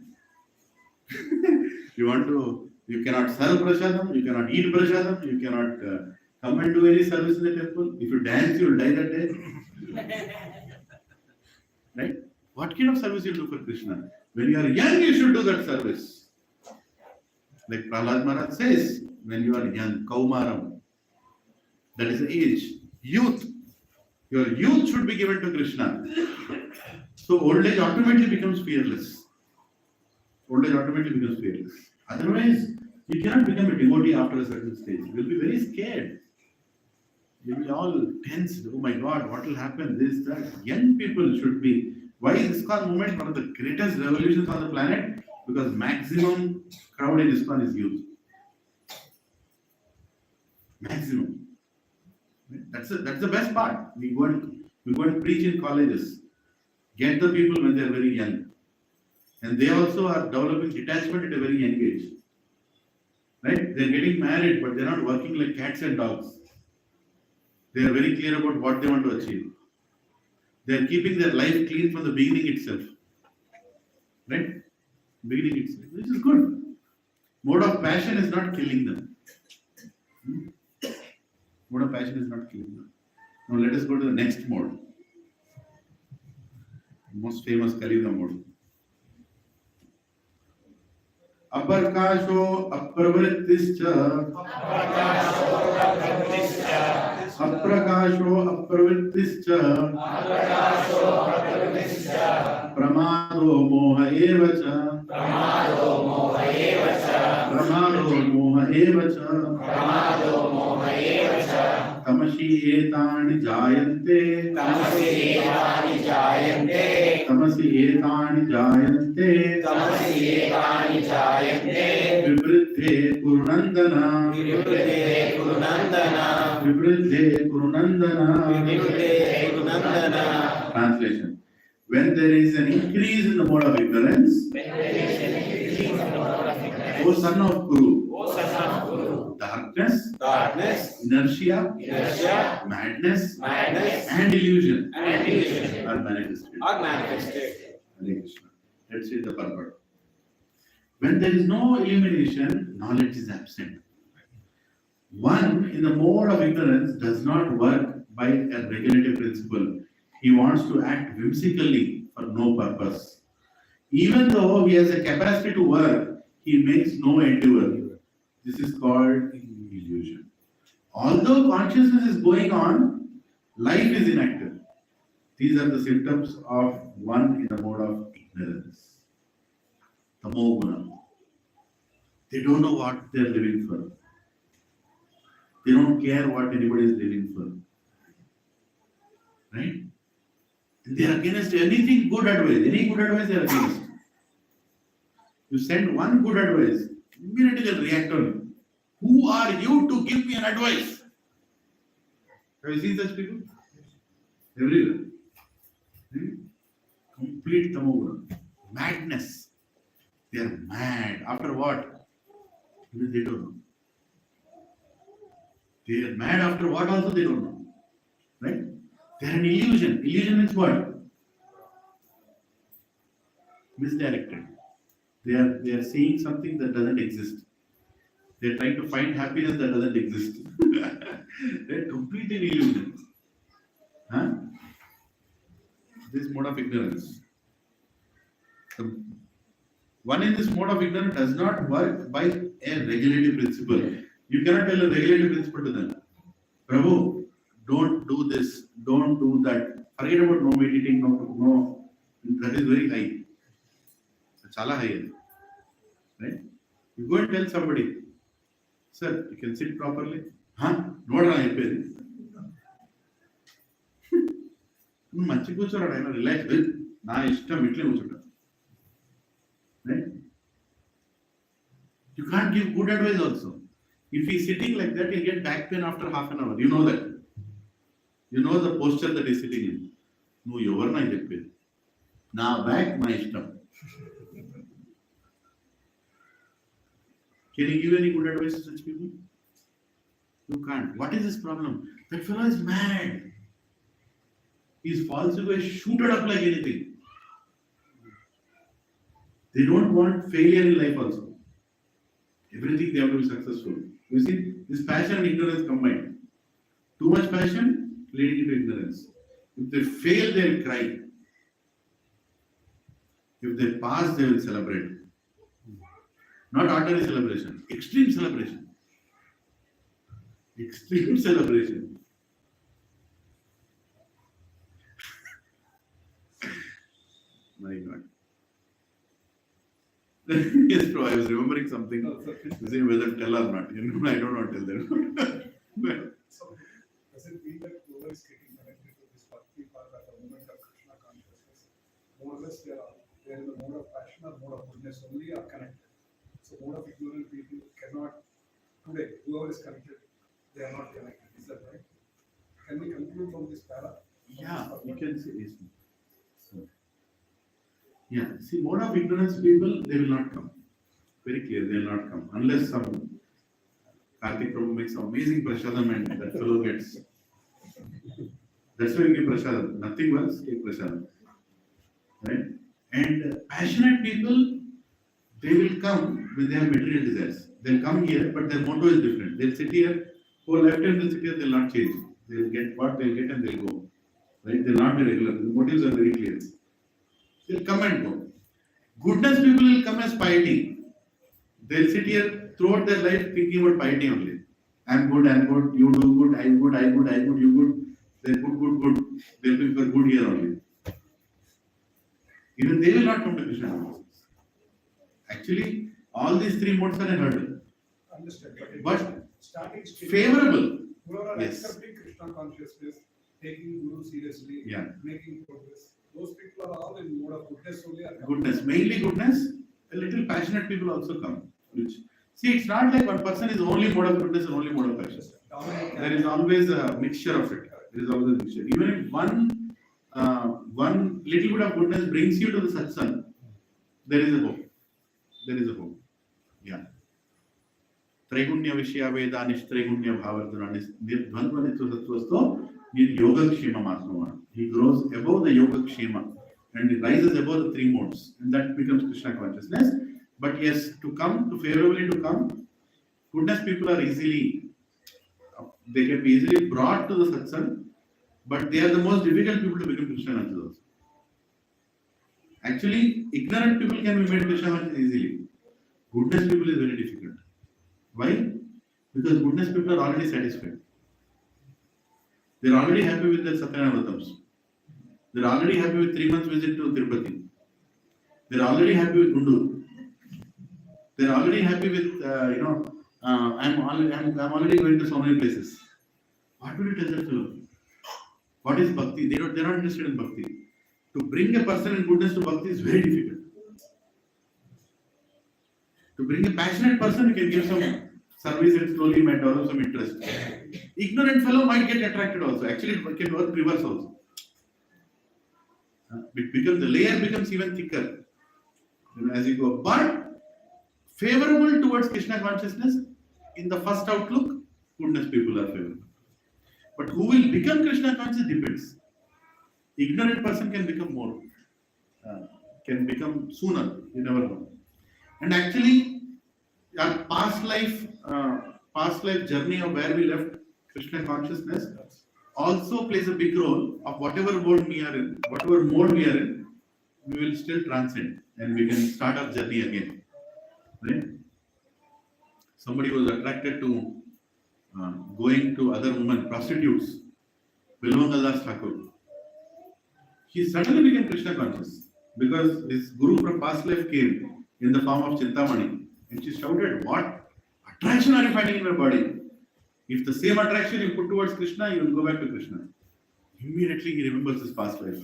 You cannot serve prasadam, you cannot eat prasadam, you cannot come and do any service in the temple. If you dance, you will die that day. Right? What kind of service you do for Krishna? When you are young, you should do that service. Like Prahlad Maharaj says, when you are young, Kaumaram, that is the age, youth. Your youth should be given to Krishna. So old age automatically becomes fearless. Old age automatically becomes fearless. Otherwise, you cannot become a devotee after a certain stage. You will be very scared. You will be all tense. Oh my God, what will happen? This, that. Young people should be. Why is ISKCON movement one of the greatest revolutions on the planet? Because maximum crowd in ISKCON is youth. Maximum. That's the best part. We go and preach in colleges. Get the people when they are very young. And they also are developing detachment at a very young age. Right? They are getting married, but they are not working like cats and dogs. They are very clear about what they want to achieve. They are keeping their life clean from the beginning itself. Right? Beginning itself. Which is good. Mode of passion is not killing them. Mode of passion is not killing them. Now let us go to the next mode. Most famous Kaliyuga mode. Aparkasho apravrittischa. Aprakasho apravrittischa. Pramado moha evacha. Pramado moha evacha. Tamasi etani jayante. Tamasi etani jayante. Vibridhe kurunandana. Vibridhe kurunandana. Translation. When there is an increase in the mode of ignorance, O son of Guru, darkness, inertia, madness, and illusion are manifested. Hare Krishna. Let's read the purport. When there is no illumination, knowledge is absent. One in the mode of ignorance does not work by a regulative principle. He wants to act whimsically for no purpose. Even though he has a capacity to work, he makes no endeavor. This is called illusion. Although consciousness is going on, life is inactive. These are the symptoms of one in the mode of ignorance. Tamoguna. They don't know what they are living for. They don't care what anybody is living for. Right? And they are against anything good advice. Any good advice they are against. You send one good advice, immediately they'll react on it. Who are you to give me an advice? Have you seen such people? Everywhere. Complete tamoguna. Madness. They are mad. After what? Even they don't know. They are mad after what also they don't know. Right? They are an illusion. Illusion means what? Misdirected. They are seeing something that doesn't exist. They are trying to find happiness that doesn't exist. They are completely in illusion. Huh? This mode of ignorance. The one in this mode of ignorance does not work by a regulative principle. You cannot tell a regulative principle to them. Prabhu, don't do this, don't do that. Forget about no meditating, no. That is very high. Chala high. Right? You go and tell somebody, sir, you can sit properly. Huh? Nodra ayipedi. మంచి కూర్చోరాడు ఆయన relax నా ఇష్టం ఇట్లే కూర్చుంటా. Right? You can't give good advice also. If he's sitting like that, he'll get back pain after half an hour. You know that. You know the posture that he's sitting in. నువ్వు ఎవరినా చెప్పేది నా back నా ఇష్టం. Can you give any good advice to such people? You can't. What is this problem? That fellow is mad. He's false ego is shooted up like anything. They don't want failure in life also. Everything they have to be successful. You see, this passion and ignorance combined. Too much passion leading to ignorance. If they fail, they will cry. If they pass, they will celebrate. Not ordinary celebration, extreme celebration. Extreme celebration. My God. Yes, bro, I was remembering something. No, so Krishna- Say whether tell or not. You know, I don't know tell them. So, does it mean that whoever is getting connected to this Bhakti path at the moment of Krishna consciousness, more or less they are in the mode of passion or mode of goodness only are connected. So mode of ignorant people cannot, today, whoever is connected, they are not connected. Is that right? Can we conclude from this para? Yeah, you can say yes. So, yeah, see, mode of ignorance people, they will not come. Very clear, they will not come. Unless some Karthik Prabhu makes some amazing prasadam and that fellow gets. That's why we give prasadam. Nothing else, take prasadam. Right? And passionate people, they will come when they have material desires. They'll come here, but their motto is different. They'll sit here, whole lifetime they'll sit here, they'll not change. They'll get what they'll get and they'll go. Right? They'll not be regular. The motives are very clear. They'll come and go. Goodness people will come as piety. They'll sit here throughout their life thinking about piety only. I'm good, you do good, I'm good, you good. They're good. They'll be for good here only. Even they will not come to Krishna consciousness. Actually, all these three modes are a hurdle. Understood. But starting stage, favorable. whoever are Yes. accepting Krishna consciousness, taking Guru seriously, Yeah. making progress, those people are all in mode of goodness only. Are coming. Goodness, mainly goodness. A little passionate people also come. Which, see, it's not like one person is only mode of goodness and only mode of passion. Dominant There is always a mixture of it. There is always a mixture. Even if one little bit of goodness brings you to the satsang, there is a hope. There is a hope. Yeah. Traigunya Vishya Veda Nishtraigunya Bhavardhana Nirdhandvanitva Sattvasto Nir Yoga Kshema Matmava. He grows above the Yoga Kshema and he rises above the three modes, and that becomes Krishna consciousness. But yes, favorably to come, goodness people are they can be easily brought to the satsang, but they are the most difficult people to become Krishna conscious. Actually, ignorant people can be made Krishna conscious easily. Goodness people is very difficult. Why? Because goodness people are already satisfied. They are already happy with their Satyanavratams. They are already happy with 3 months visit to Tirupati. They are already happy with Gundur. They are already happy with I'm already going to so many places. What will you tell that fellow? What is bhakti? They're not interested in bhakti. To bring a person in goodness to bhakti is very difficult. To bring a passionate person, you can give some service and slowly might develop some interest. Ignorant fellow might get attracted also. Actually, it can work reverse also. The layer becomes even thicker as you go. But favorable towards Krishna consciousness, in the first outlook, goodness people are favorable. But who will become Krishna conscious depends. Ignorant person can become more, can become sooner. You never know. And actually, our past life journey of where we left Krishna consciousness also plays a big role of whatever mode we are in, we will still transcend and we can start our journey again. Right? Somebody was attracted to going to other women, prostitutes, Bilwangalas Thakur. He suddenly became Krishna conscious because his guru from past life came in the form of Chintamani and she shouted, "What attraction are you finding in my body? If the same attraction you put towards Krishna, you will go back to Krishna." Immediately he remembers his past life.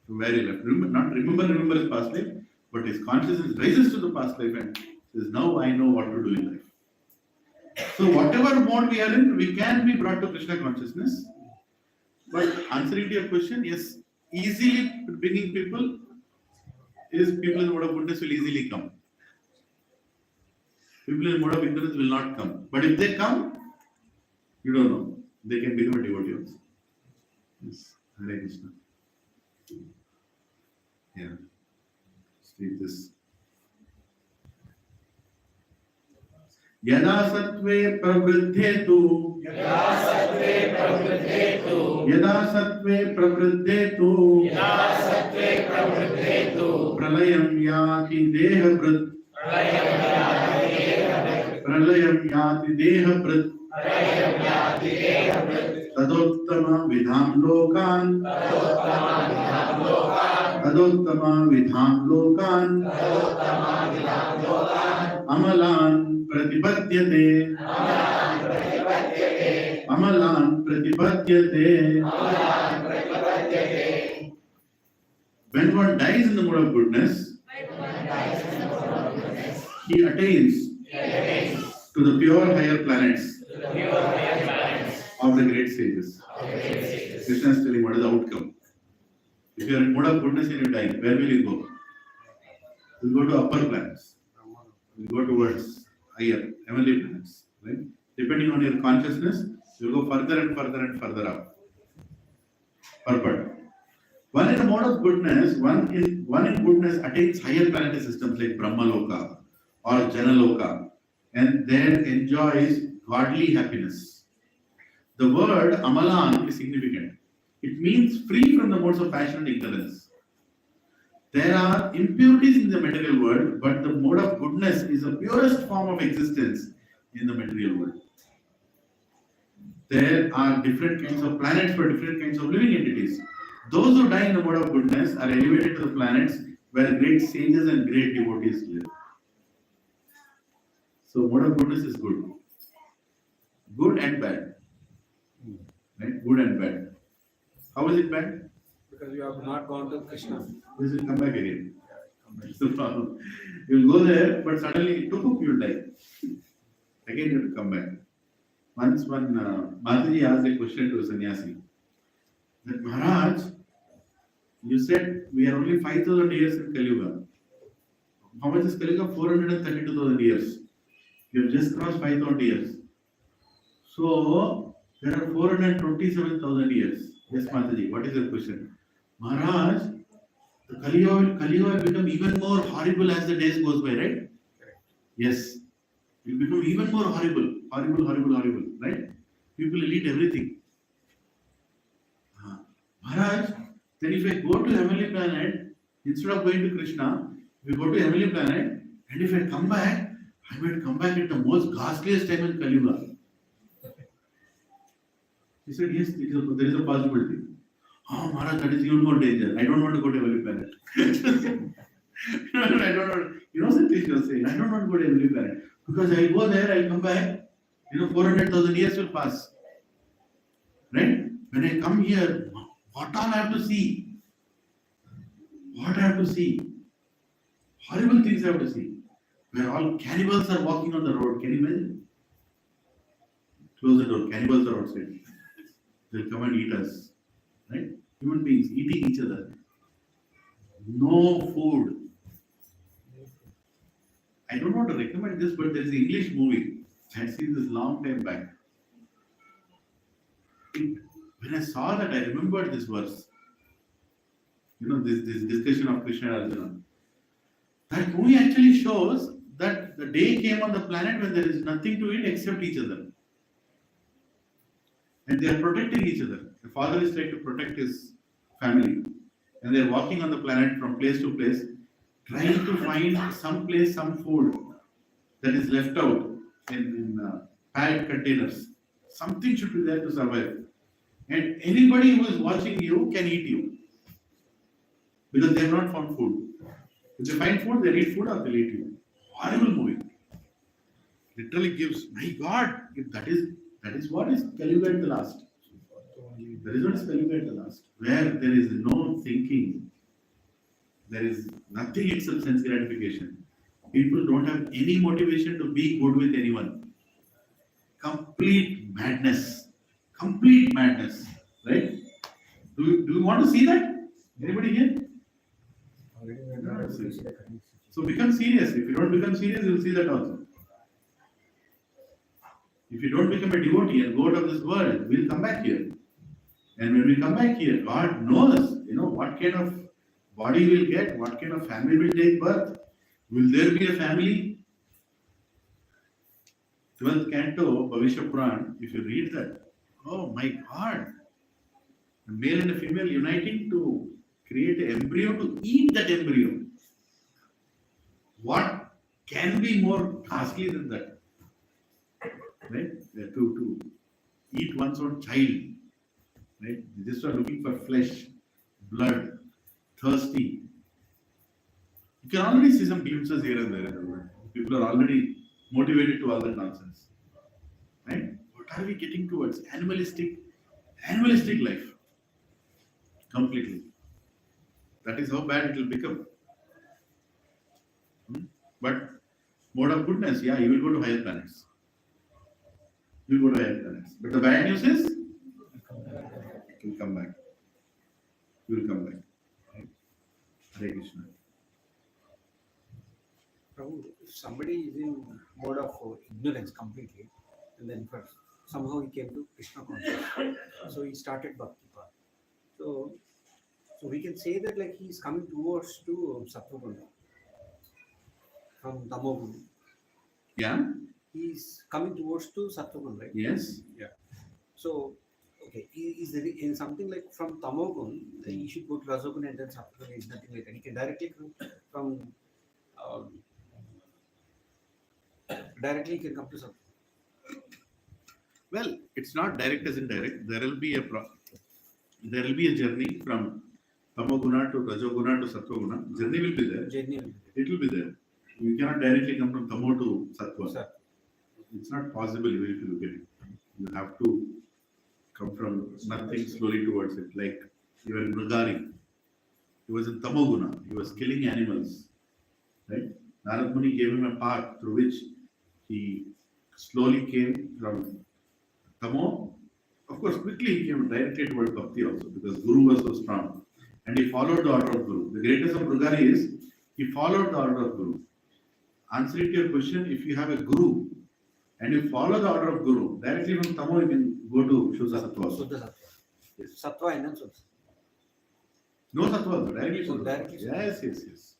From where he left. Remember his past life, but his consciousness rises to the past life and says, "Now I know what to do in life." So whatever mode we are in, we can be brought to Krishna consciousness. But answering to your question, yes, easily bringing people is people in the mode of goodness will easily come. People in the mode of ignorance will not come. But if they come, you don't know. They can become a devotee also. Yes. Hare Krishna. Yeah. Let's read this. Yada sattve pravriddhe tu pralayam yati deha prat तदोत्तम विधाम लोकान तदोत्तम विधाम लोकान अमलान प्रतिपद्यते अमलान प्रतिपद्यते. When one dies in the mode of goodness, he attains to the pure higher planets of the great sages. Krishna is telling what is the outcome. If you are in mode of goodness and you die, where will you go? You will go to upper planets. You will go towards higher, heavenly planets. Right? Depending on your consciousness, you will go further and further and further up. Purport. One in a mode of goodness, one in goodness attains higher planetary systems like Brahmaloka or Janaloka, and there enjoys godly happiness. The word Amalan is significant. It means free from the modes of passion and ignorance. There are impurities in the material world, but the mode of goodness is the purest form of existence in the material world. There are different kinds of planets for different kinds of living entities. Those who die in the mode of goodness are elevated to the planets where great sages and great devotees live. So, mode of goodness is good. Good and bad. Right? Good and bad. How is it bad? Because you have not gone to Krishna. This will come back again. It's the problem. You'll go there, but suddenly, you'll die. Again, you have to come back. Once Mataji asked a question to a sannyasi that Maharaj, you said we are only 5,000 years in Kali Yuga. How much is Kali Yuga? 432,000 years. You have just crossed 5,000 years. So there are 427,000 years. Yes, Mataji, what is your question? Maharaj, the Kali Yuga will become even more horrible as the days goes by, right? Yes. It will become even more horrible, right? People will eat everything. Maharaj, then if I go to heavenly planet, instead of going to Krishna, if I go to heavenly planet, and if I come back, I might come back at the most ghastliest time in Kali Yuga. He said, yes, there is a possibility. Oh, Maharaj, that is even more danger. I don't want to go to heavenly planet. I don't know. You know what Krishna was saying? I don't want to go to heavenly planet. Because I'll go there, I'll come back. 400,000 years will pass. Right? When I come here, what all I have to see? What I have to see? Horrible things I have to see. Where all cannibals are walking on the road. Can you imagine? Close the door. Cannibals are outside. They'll come and eat us. Right? Human beings eating each other. No food. I don't want to recommend this, but there is an English movie. I had seen this long time back. When I saw that, I remembered this verse. This discussion of Krishna and Arjuna. That movie actually shows that the day came on the planet when there is nothing to eat except each other. And they are protecting each other. The father is trying to protect his family. And they are walking on the planet from place to place, trying to find some place, some food that is left out in packed containers. Something should be there to survive. And anybody who is watching you can eat you. Because they have not found food. If they find food, they'll eat food or they'll eat you. Horrible movie. Literally gives, my God, if that is what is Kali Yuga at the last. That is what is Kali Yuga at the last. Where there is no thinking. There is nothing except sense gratification. People don't have any motivation to be good with anyone. Complete madness. Complete madness. Right? Do you want to see that? Anybody here? So become serious. If you don't become serious, you will see that also. If you don't become a devotee and go out of this world, we'll come back here. And when we come back here, God knows, what kind of body we'll get, what kind of family will take birth. Will there be a family? 12th canto, Bhavishya Puran, if you read that, oh my God, a male and a female uniting to create an embryo to eat that embryo. What can be more ghastly than that? Right? To eat one's own child. right? They just are looking for flesh, blood, thirsty. You can already see some glimpses here and there in the world. People are already motivated to all that nonsense, right? What are we getting towards? Animalistic life, completely. That is how bad it will become. But mode of goodness, yeah, you will go to higher planets. You will go to higher planets. But the bad news is, you will come back. You will come back. Right? Hare Krishna. Prabhu, if somebody is in mode of ignorance completely, and then first somehow he came to Krishna consciousness, so he started Bhakti path. So we can say that like he is coming towards to Sattva-guna from Tamoguna. Yeah? He is coming towards to Sattva-guna, right? Yes? So, okay, is there in something like from Tamogun, then he should go to Rajogun and then Sattva-guna is nothing like that. He can directly come from directly he can come to Sattva. Well, it's not direct as indirect. There will be a journey from Tamoguna to Rajoguna to Sattva-guna. Journey will be there. Journey will be It will be there. You cannot directly come from Tamo to Sattva. there. It's not possible even if you look at it. You have to come from nothing slowly towards it. Like even Mrugari, he was in Tamoguna. He was killing animals. Right? Narad Muni gave him a path through which he slowly came from Tamo. Of course, quickly he came directly towards Bhakti also because Guru was so strong. And he followed the order of Guru. The greatest of Mrugari is he followed the order of Guru. Answering to your question, if you have a Guru and you follow the order of Guru, directly from Tamo you can go to Shuddha Sattva also. Shuddha Sattva. Yes. Sattva and then Shuddha. No Sattva also, directly So Shuddha. directly Shuddha. Yes.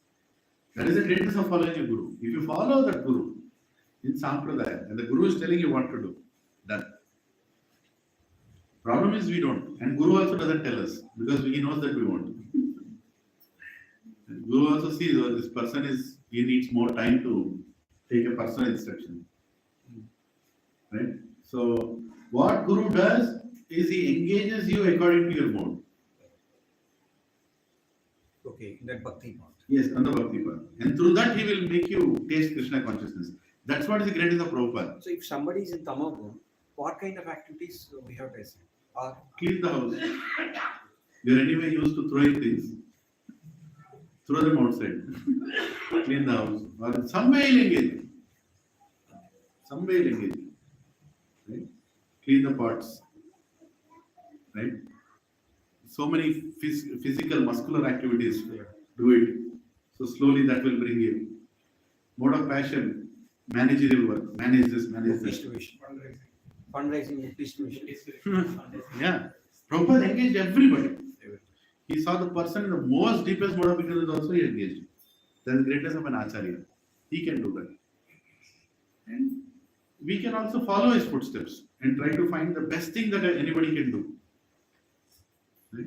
That is the greatness of following a Guru. If you follow that Guru in Sampradaya and the Guru is telling you what to do, done. Problem is we don't. And Guru also doesn't tell us because he knows that we won't. Guru also sees this person he needs more time to take a personal instruction. Right? So what Guru does is he engages you according to your mode. Okay, in that Bhakti path. Yes, on the Bhakti path. And through that he will make you taste Krishna consciousness. That's what is the greatness of Prabhupada. So if somebody is in Tamogun, what kind of activities we have to say? Or Clean the house. You're anyway used to throwing things. Throw them outside. Clean the house. Or in some way you'll engage. Right? Clean the pots. Right? So many physical, muscular activities. Do it. So slowly that will bring you. Mode of passion. Managerial work. Manage this, manage that. distribution, fundraising, distribution. Yeah. Prabhupada engaged everybody. He saw the person in the most deepest mode of ignorance also he engaged. That is the greatness of an acharya. He can do that. And we can also follow his footsteps and try to find the best thing that anybody can do. Right?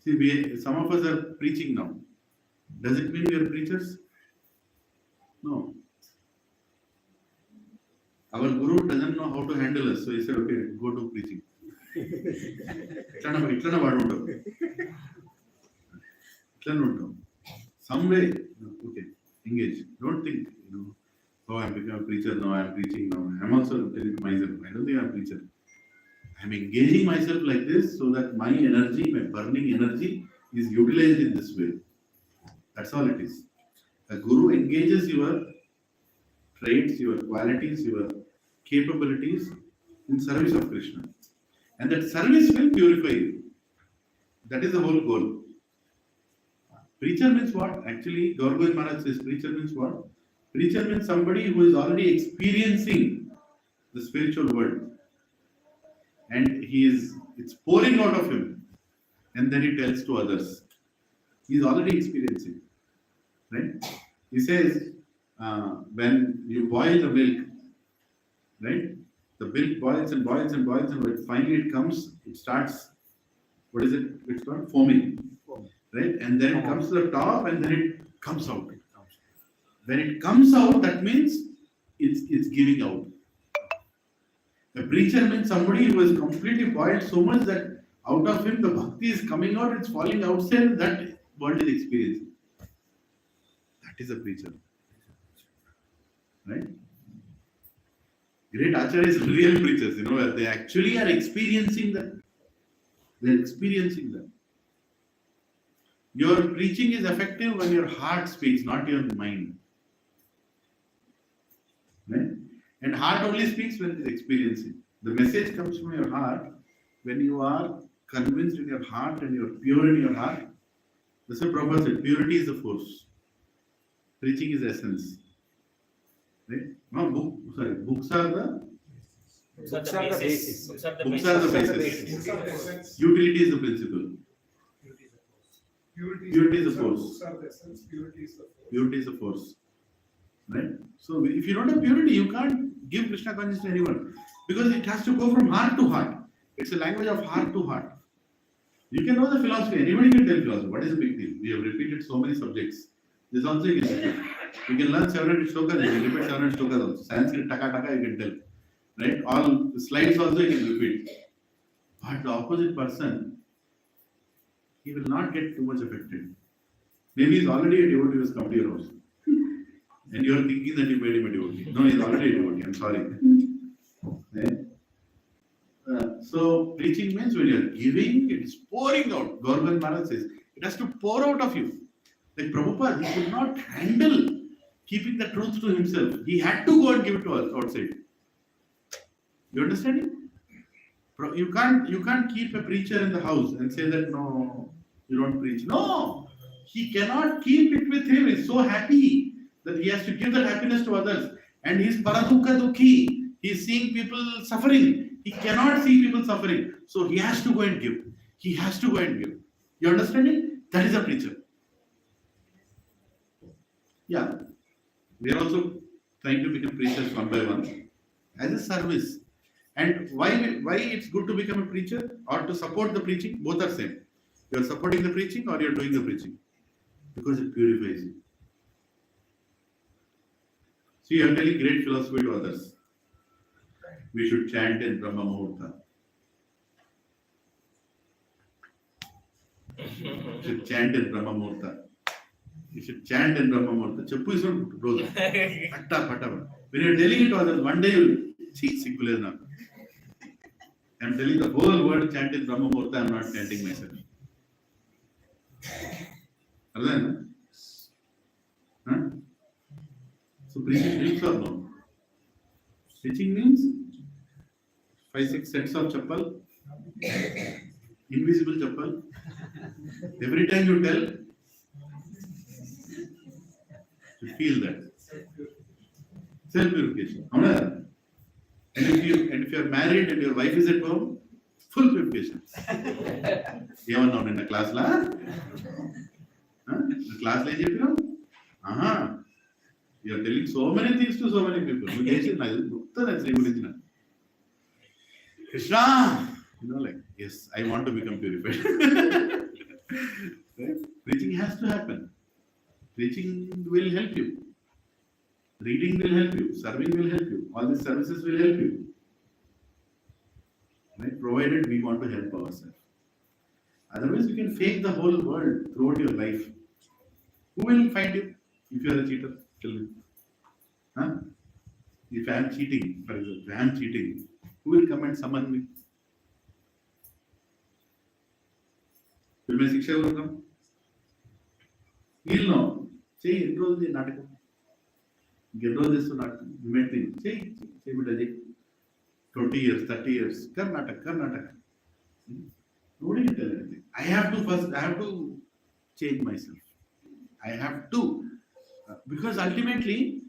See, some of us are preaching now. Does it mean we are preachers? No. Our Guru doesn't know how to handle us, so he said, okay, go to preaching. Some way, okay, engage. Don't think, oh, I'm becoming a preacher now, I'm preaching now. I'm also telling myself, I don't think I'm a preacher. I'm engaging myself like this so that my energy, my burning energy is utilized in this way. That's all it is. A Guru engages your traits, your qualities, your capabilities in service of Krishna. And that service will purify you. That is the whole goal. Preacher means what? Actually, Gaur Govind Maharaj says preacher means what? Preacher means somebody who is already experiencing the spiritual world. And it's pouring out of him. And then he tells to others. He is already experiencing. Right? He says, when you boil the milk, right? The milk boils and boils and boils and finally it comes, it starts, what is it? It's called foaming. Right? And then it comes to the top and then it comes out. When it comes out, that means it's giving out. A preacher means somebody who is completely boiled so much that Out of him, the bhakti is coming out, it's falling outside, that world is experiencing. That is a preacher. Right? Great acharyas are real preachers, where they actually are experiencing that. They're experiencing that. Your preaching is effective when your heart speaks, not your mind. Right? And heart only speaks when it is experiencing. The message comes from your heart when you are convinced in your heart and you're pure in your heart. That's what Prabhupada said, purity is the force. Preaching is essence. Right? No, books are the Books are the basis. books are the basis. Books are the essence. Utility is the principle. Purity is the force. Books are the essence. Purity is the force. Purity is the force. Right? So if you don't have purity, you can't give Krishna consciousness to anyone. Because it has to go from heart to heart. It's a language of heart to heart. You can know the philosophy. Anybody can tell philosophy. What is the big deal? We have repeated so many subjects. This also you can repeat. You can learn 700 shlokas, you can repeat 700 shlokas also. Sanskrit, taka, you can tell. Right? All the slides also you can repeat. But the opposite person, he will not get too much affected. Maybe he's already a devotee who has come to your house. And you are thinking that you made him a devotee. No, he's already a devotee. I'm sorry. Right? So preaching means when you are giving, it is pouring out. Gaurav Maharaj says, it has to pour out of you. Like Prabhupada, he could not handle keeping the truth to himself. He had to go and give it to us outside. You understand it? You can't keep a preacher in the house and say that no, you don't preach. No, he cannot keep it with him. He's so happy that he has to give that happiness to others. And he's paradukha dukhi. He's seeing people suffering. He cannot see people suffering. So he has to go and give. He has to go and give. You understand it? That is a preacher. Yeah. We are also trying to become preachers one by one as a service. And why it's good to become a preacher or to support the preaching? Both are same. You are supporting the preaching or you are doing the preaching. Because it purifies you. So you are telling great philosophy to others. We should chant in Brahma Muhurta. You should chant in Brahma Muhurta. You should chant in Brahma Muhurta. Chappu is not close. Patta. When you are telling it to others, one day you will see Sikkulena. I am telling the whole word chant in Brahma Muhurta, I am not chanting myself. Understand? Huh? So preaching helps or no? Preaching means 5-6 sets of chappal, invisible chappal. Every time you tell, you feel that. Self-purification. And if you are married and your wife is at home, full purification. Even now in the class la? The class la aha. You are telling so many things to so many people. Krishna, yes, I want to become purified. Right? Preaching has to happen. Preaching will help you. Reading will help you. Serving will help you. All these services will help you. Right? Provided we want to help ourselves. Otherwise, you can fake the whole world throughout your life. Who will find you if you are a cheater? Tell me. Huh? If I am cheating, for example, if I am cheating, who will come and summon me? Will my Shiksha come? He'll know. Say, enroll the Natakam. Enroll this to Natakam. You may think, say, Bitaji. 20 years, 30 years. Karnataka. Nobody can tell anything. I have to change myself. I have to. Because ultimately,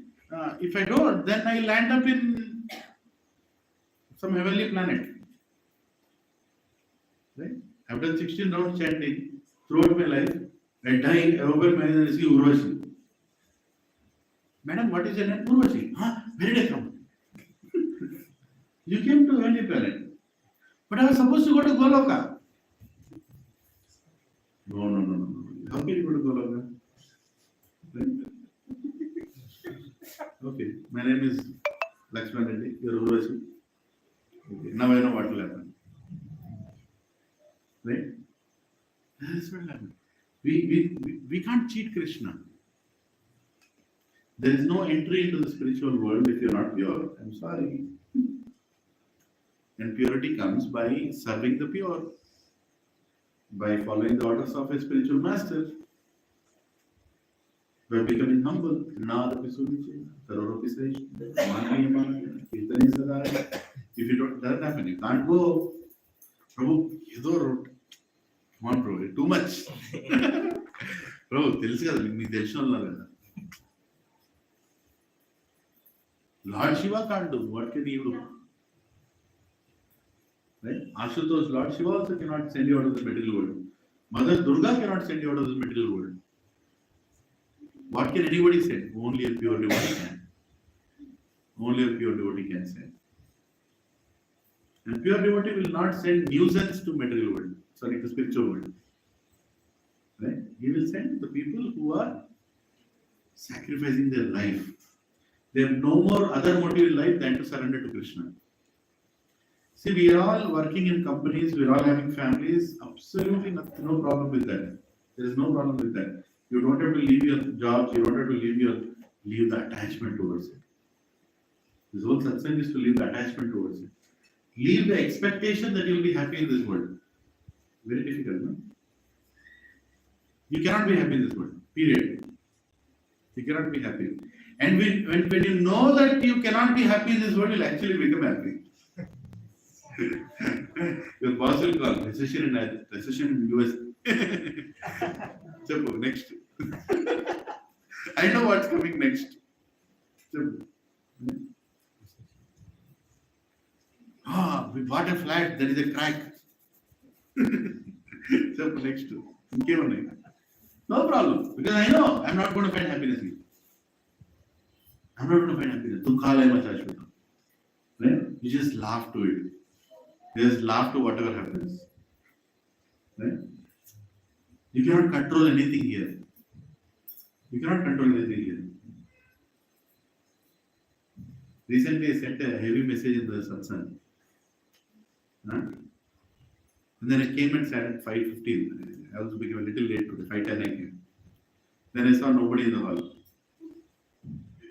if I don't, then I land up in some heavenly planet. Right? I've done 16 rounds chanting throughout my life. I die, I open my eyes and see Urvashi. Madam, what is your name? Urvashi. Huh? Where did I come? You came to heavenly planet. But I was supposed to go to Goloka. No. How can you go to Goloka? Right? Okay, my name is Lakshman Reddy, you are Urvashi. Okay, now I know what will happen. Right? That's what happened. We can't cheat Krishna. There is no entry into the spiritual world if you're not pure. I'm sorry. And purity comes by serving the pure, by following the orders of a spiritual master, by becoming humble. If you don't, doesn't happen. You can't go. Prabhu, come on, bro, too much. Bro, Lord Shiva can't do. What can he do? Right? Ashutosh, Lord Shiva also cannot send you out of the material world. Mother Durga cannot send you out of the material world. What can anybody send? Only a pure devotee can. Only a pure devotee can send. And pure devotee will not send nuisance to material world. Sorry, to spiritual world. Right? He will send the people who are sacrificing their life. They have no more other motive in life than to surrender to Krishna. See, we are all working in companies, we are all having families, absolutely no problem with that. There is no problem with that. You don't have to leave your jobs, you don't have to leave the attachment towards it. This whole satsang is to leave the attachment towards it. Leave the expectation that you will be happy in this world. Very difficult, no? You cannot be happy in this world, period. You cannot be happy. And when you know that you cannot be happy in this world, you'll actually become happy. Your boss will call recession in US. So next. I know what's coming next. We bought a flat, there is a crack. So next. No problem, because I know I'm not going to find happiness here. I'm not going to find happiness. Right? You just laugh to it. You just laugh to whatever happens. Right? You cannot control anything here. You cannot control anything here. Recently, I sent a heavy message in the satsang. And then I came and sat at 5:15. I also became a little late today. 5:10 I came. Then I saw nobody in the hall.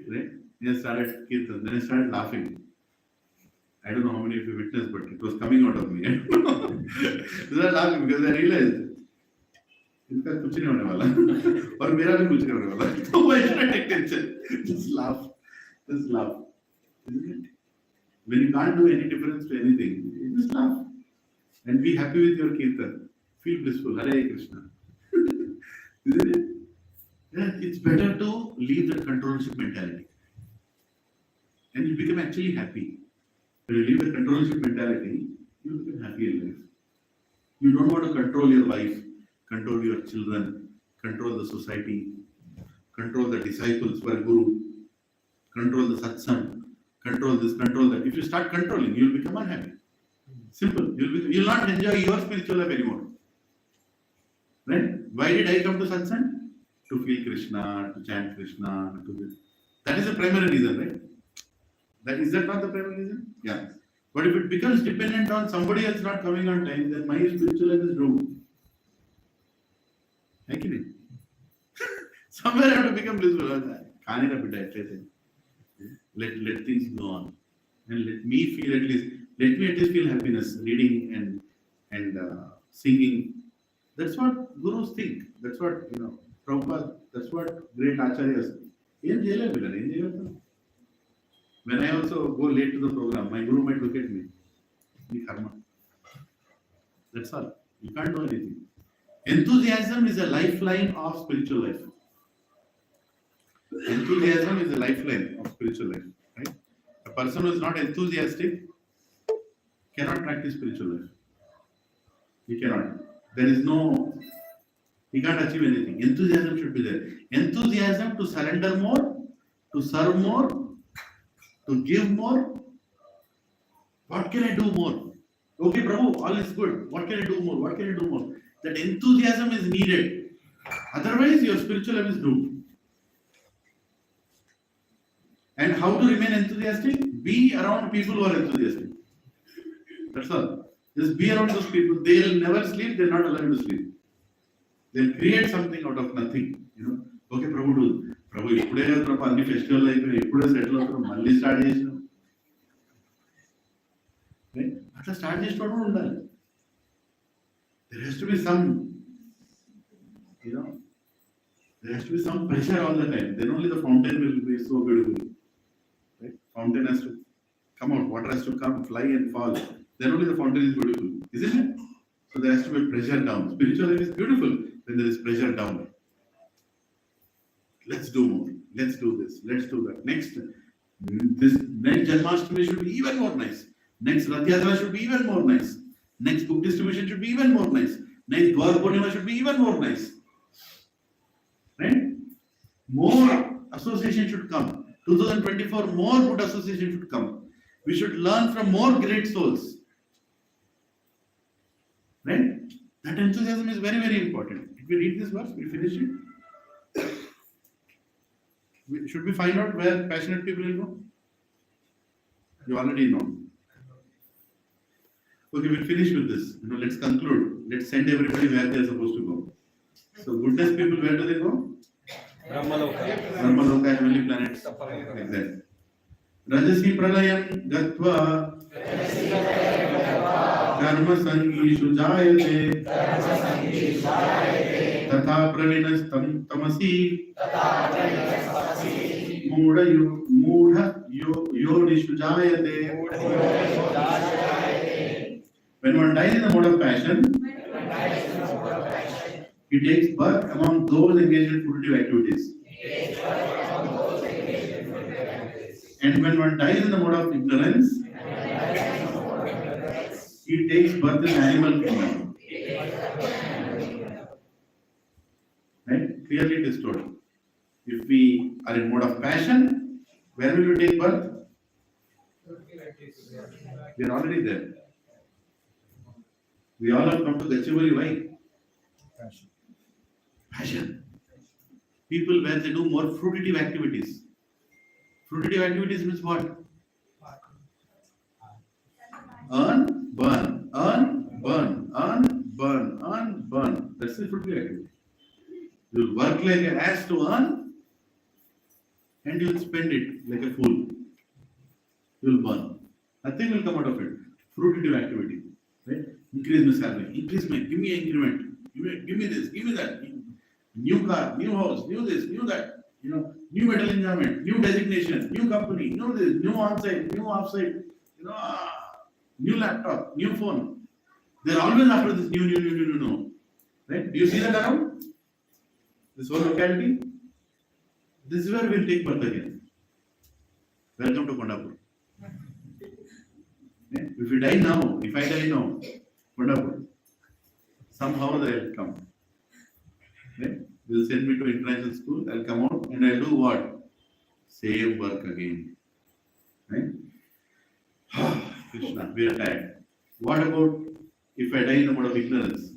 Right? Then I started kirtan. Then I started laughing. I don't know how many of you witnessed, but it was coming out of me. I don't know. I started laughing because I realized इसका कुछ नहीं होने वाला और मेरा भी कुछ नहीं होने वाला. So why should I take tension? Just laugh. Just laugh. Isn't it? When you can't do any difference to anything, you just laugh. And be happy with your kirtan. Feel blissful. Hare Krishna. Isn't it? Yeah, it's better to leave that controllership mentality. And you become actually happy. When you leave the controllership mentality, you become happy in life. You don't want to control your wife, control your children, control the society, control the disciples for Guru, control the satsang, control this, control that. If you start controlling, you'll become unhappy. Simple. You'll not enjoy your spiritual life anymore. Right? Why did I come to satsang? To feel Krishna, to chant Krishna, to this. That is the primary reason, right? Is that not the primary reason? Yeah. But if it becomes dependent on somebody else not coming on time, then my spiritual life is doomed. Actually, somewhere I have to become blissful. Let things go on. And let me at least feel happiness reading and singing. That's what gurus think. That's what, Prabhupada, that's what great acharyas. When I also go late to the program, my guru might look at me. Karma. That's all. You can't do anything. Enthusiasm is a lifeline of spiritual life. Enthusiasm is a lifeline of spiritual life. Right? A person who is not enthusiastic cannot practice spiritual life. He cannot. He can't achieve anything. Enthusiasm should be there. Enthusiasm to surrender more, to serve more, to give more. What can I do more? Okay, Prabhu, all is good. What can I do more? What can I do more? That enthusiasm is needed. Otherwise, your spiritual life is doomed. And how to remain enthusiastic? Be around people who are enthusiastic. That's all. Just be around those people. They'll never sleep. They're not allowed to sleep. They'll create something out of nothing. Okay, Prabhu do. Prabhu, ఇప్పుడే కదా ప్రభు అన్ని festival అయిపోయి ఇప్పుడే settle అవుతారు మళ్ళీ start చేసినాం అట్లా start చేసినప్పుడు ఉండాలి. There has to be some, there has to be some pressure all the time. Then only the fountain will be so beautiful. Right? Fountain has to come out, water has to come, fly and fall. Then only the fountain is beautiful, isn't it? So there has to be pressure down. Spiritual life is beautiful when there is pressure down. Let's do more. Let's do this. Let's do that. Next Janmashtami should be even more nice. Next Rath Yatra should be even more nice. Next book distribution should be even more nice. Next Gaur Purnima should be even more nice. Right? More association should come. 2024, more good association should come. We should learn from more great souls. Right? That enthusiasm is very, very important. If we read this verse, we finish it. Should we find out where passionate people will go? You already know. Okay, we'll finish with this. Let's conclude. Let's send everybody where they're supposed to go. So, goodness people, where do they go? Brahmaloka. Brahmaloka, heavenly planets. Exactly. Rajasi pralayam gatva karma sangishu jayate तथा प्रलीनस्तं तमसि मूढ़ योनिषु जायते. When one dies in the mode of passion, he takes birth among those engaged in fruitive activities. And when one dies in the mode of ignorance, he takes birth in animal kingdom. Right? Clearly it is told. If we are in mode of passion, where will we take birth? We are already there. We all have come to Gachibowli. Why? Passion. People where they do more fruitive activities. Fruitive activities means what? Earn, burn, earn, burn, earn, burn, earn, burn. That's the fruitive activity. You'll work like an ass to earn, and you'll spend it like a fool. You'll burn. Nothing will come out of it. Fruitive activity. Right? Increase my salary. Increase my, give me an increment. Give me this, give me that. New car, new house, new this, new that. New medal enjoyment, new designation, new company, new this, new on-site, new off-site. New laptop, new phone. They're always after this new. Right? Do you see that around? This whole locality? This is where we'll take birth again. Welcome to Kondapur. If we die now, if I die now, Kondapur, somehow they'll come. Right? They'll send me to international school, I'll come out and I'll do what? Same work again. Right? Krishna, we are tired. What about if I die in the mode of ignorance?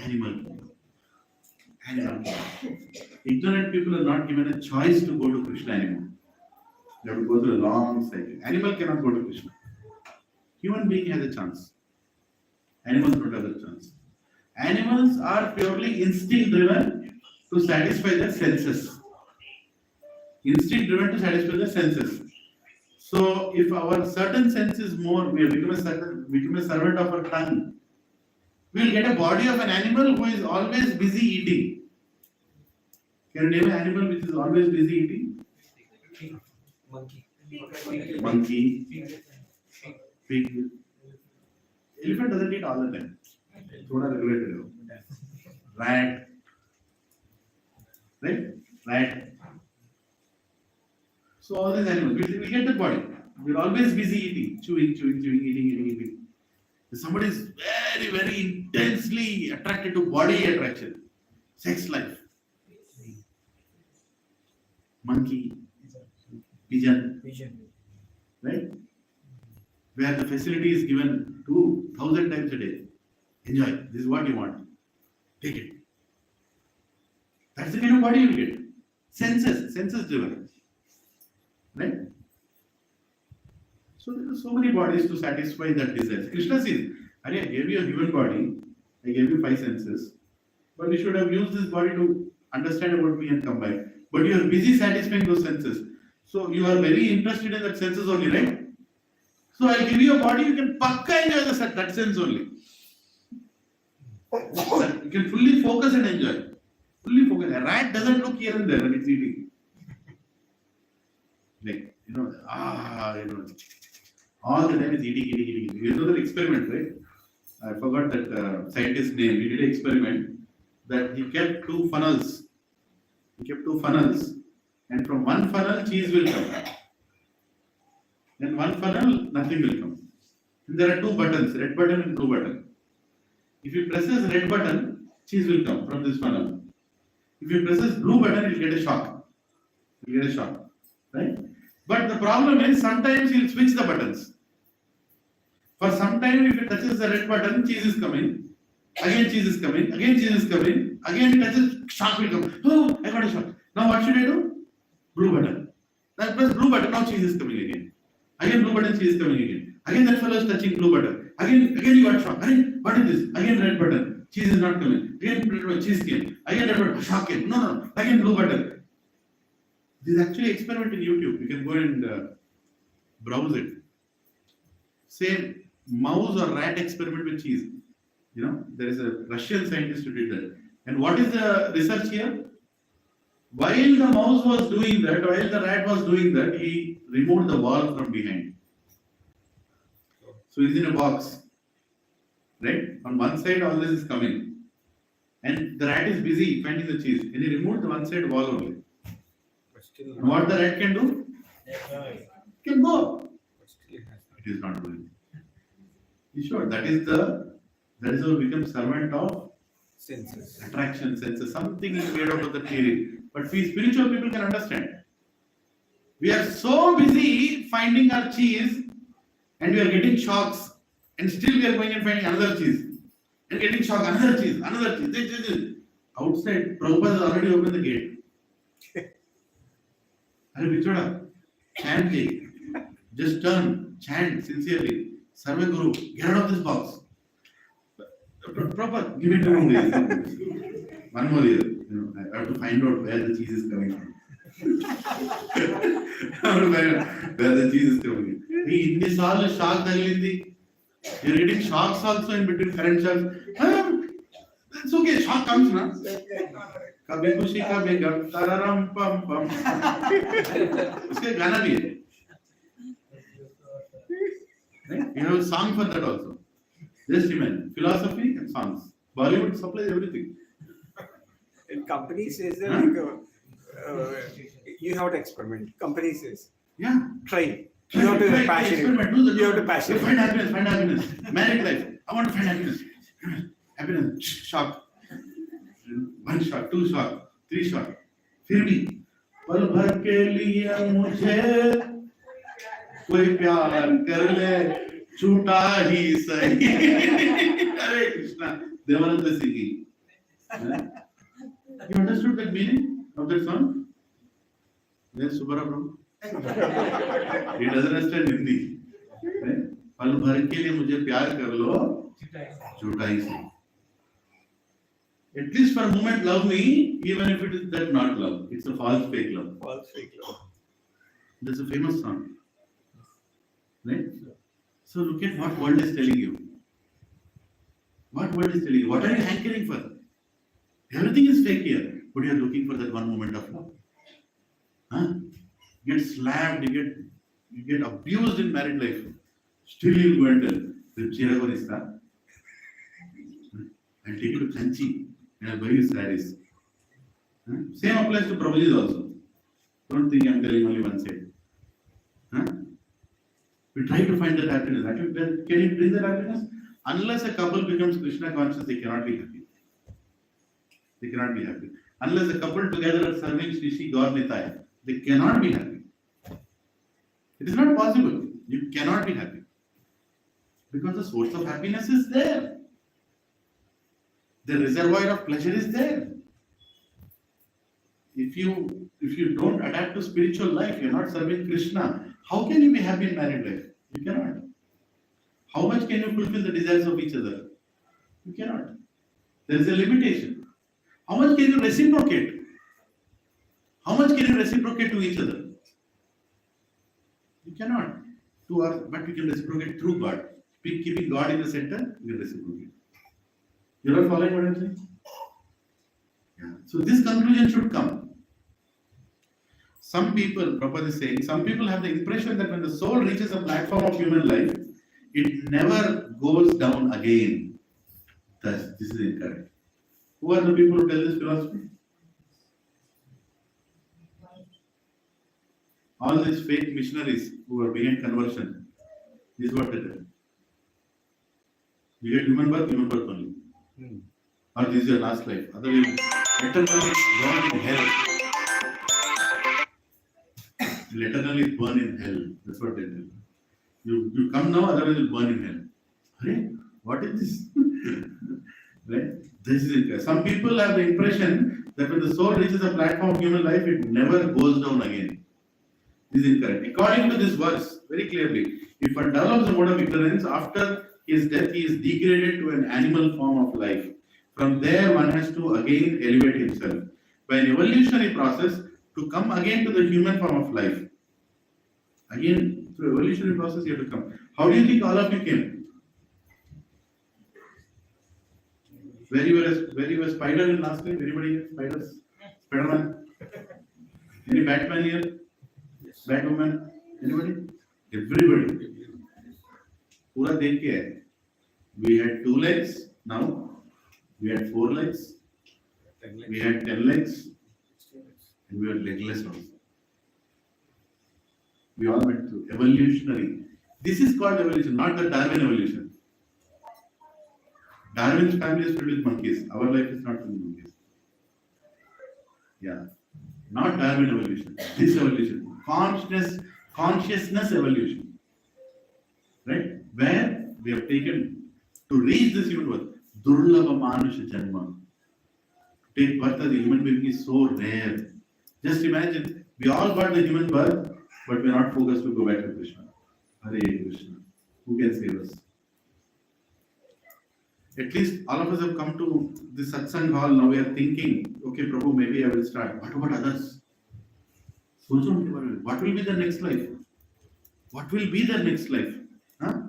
Animal. Ignorant people are not given a choice to go to Krishna anymore. They have to go through a long cycle. Animal cannot go to Krishna. Human being has a chance. Animals don't have a chance. Animals are purely instinct driven to satisfy their senses. Instinct driven to satisfy their senses. So if our certain sense is more, we have become a servant of our tongue. We will get a body of an animal who is always busy eating. Can you name an animal which is always busy eating? Monkey. Pig. Elephant doesn't eat all the time. Thoda regulated. Rat. Right? Rat. So all these animals, we get that body. We're always busy eating, chewing, eating. If somebody is very, very intensely attracted to body attraction, sex life. Monkey, pigeon, right? Where the facility is given 2,000 times a day. Enjoy. This is what you want. Take it. That's the kind of body you get. Senses driven. Right? So there are so many bodies to satisfy that desire. Krishna says, Arey, I gave you a human body, I gave you 5 senses, but you should have used this body to understand about me and come back. But you are busy satisfying those senses. So you are very interested in that senses only, right? So I'll give you a body, you can pakka enjoy that sense only. You can fully focus and enjoy. Fully focus. A rat doesn't look here and there when it's eating. Like, all the time it's eating. You know that experiment, right? I forgot that scientist's name. He did an experiment that he kept 2 funnels. And from one funnel, cheese will come. Then one funnel, nothing will come. And there are 2 buttons, red button and blue button. If you press this red button, cheese will come from this funnel. If you press this blue button, you'll get a shock. Right? But the problem is sometimes you'll switch the buttons. For some time, if it touches the red button, cheese is coming. Again cheese is coming. Again cheese is coming. Again it touches, shock will come. Oh, I got a shock. Now what should I do? Blue button. Then press blue button, now cheese is coming again. Again blue button, cheese is coming again. Again that fellow is touching blue button. Again you got shock. Again, what is this? Again red button. Cheese is not coming. Again red button, cheese came. Again red button, shock came. No. Again blue button. This is actually experiment in YouTube. You can go and browse it. Same mouse or rat experiment with cheese. There is a Russian scientist who did that. And what is the research here? While the mouse was doing that, while the rat was doing that, he removed the wall from behind. So he's in a box, right? On one side, all this is coming. And the rat is busy finding the cheese. And he removed the one side wall only. But still, And what the rat can do? Can go. but still it has It is not doing. You sure? That is how we become servant of senses. attraction, senses. Something is made out of the theory. But we spiritual people can understand. We are so busy finding our cheese and we are getting shocks. And still we are going and finding another cheese. And getting shocked, another cheese. Outside, Prabhupada has already opened the gate. Arey Bichoda, chant it. Just turn, chant sincerely. Sarve Guru, get out of this box. Proper, give it to me. One more year. I have to find out where the cheese is coming from. I have to find out where the cheese is coming from. In this all shock tagilindi. You're getting shocks also in between current shocks. It's okay, shock comes na. Kabhi khushi kabhi gam tararam pam pam. Uske गाना भी है. Right? You have a song for that also. Just imagine, philosophy and songs. Bollywood supplies everything. In company says that like, you have to experiment. Company says, Yeah. try. You have to be passionate. Experiment, do the You have to be passionate. Find happiness. Married life. I want to find happiness. Happiness. Shock. 1 shot, 2 shot, 3 shot. फिर भी पल भर के लिए मुझे कोई प्यार कर ले झूठा ही सही. Hare Krishna. Devananda singing. You understood that meaning of that song? Yes, Subara Prabhu. He doesn't understand Hindi. पल भर के लिए मुझे प्यार कर लो झूठा ही सही. At least for a moment love me, even if it is that not love. It's a false fake love. False fake love. That's a famous song. Right? So look at what world is telling you. What world is telling you? What are you hankering for? Everything is fake here, but you are looking for that one moment of love. Huh? You get slapped, you get abused in married life. Still you go and tell, the Chiragonista. I'll take you to Kanchi and I'll buy you sarees. Huh? Same applies to Prabhuji also. Don't think I'm telling only one side. Huh? We try to find that happiness. Can you bring that happiness? Unless a couple becomes Krishna conscious, they cannot be happy. They cannot be happy. Unless a couple together are serving Shri Shri Gaur Nitai, they cannot be happy. It is not possible. You cannot be happy. Because the source of happiness is there. The reservoir of pleasure is there. If you don't adapt to spiritual life, you're not serving Krishna, how can you be happy in married life? You cannot. How much can you fulfill the desires of each other? You cannot. There is a limitation. How much can you reciprocate? How much can you reciprocate to each other? You cannot. But you can reciprocate through God. Keeping God in the center, you can reciprocate. You are following what I'm saying? Yeah. So this conclusion should come. Some people, Prabhupada is saying, some people have the impression that when the soul reaches a platform of human life, it never goes down again. Thus, this is incorrect. Who are the people who tell this philosophy? All these fake missionaries who are behind conversion. This is what they tell. You get human birth only. Or this is your last life. Otherwise, eternally burn in hell. You'll eternally burn in hell. That's what they tell. You come now, otherwise you'll burn in hell. Hey, what is this? Right? This is it. Some people have the impression that when the soul reaches a platform of human life, it never goes down again. This is incorrect. According to this verse, very clearly, if one develops a mode of ignorance, after his death he is degraded to an animal form of life. From there, one has to again elevate himself by an evolutionary process to come again to the human form of life. Again, through evolutionary process, you have to come. How do you think all of you came? Where you were spider in last time? Anybody here? Spiders? Spider-Man? Any Batman here? Yes. Batwoman? Anybody? Everybody. Pura dekh ke hai. We had 2 legs, now we had 4 legs, 10 legs. we had 10 legs, and we were legless also. We all went through evolutionary. This is called evolution, not the Darwin evolution. Darwin's family is filled with monkeys. Our life is not filled with monkeys. Yeah. Not Darwin evolution. This evolution. Consciousness evolution. Right? Where we have taken to reach this human birth. Durlabha Manusha Janma. To take birth as a human being is so rare. Just imagine, we all got the human birth, but we are not focused to go back to Krishna. Hare Krishna. Who can save us? At least all of us have come to this satsang hall. Now we are thinking, okay, Prabhu, maybe I will start. What about others? What will be the next life? What will be the next life? Huh?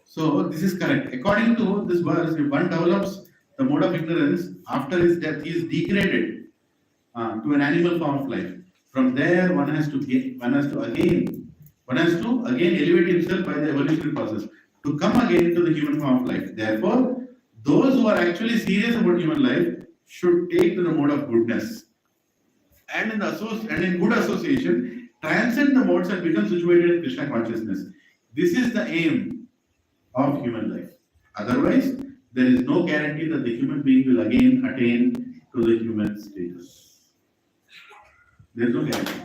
So this is correct. According to this verse, if one develops the mode of ignorance, after his death, he is degraded to an animal form of life. From there, one has to again elevate himself by the evolutionary process to come again to the human form of life. Therefore, those who are actually serious about human life should take to the mode of goodness, and in good association, transcend the modes and become situated in Krishna consciousness. This is the aim of human life. Otherwise, there is no guarantee that the human being will again attain to the human status. There is no guarantee.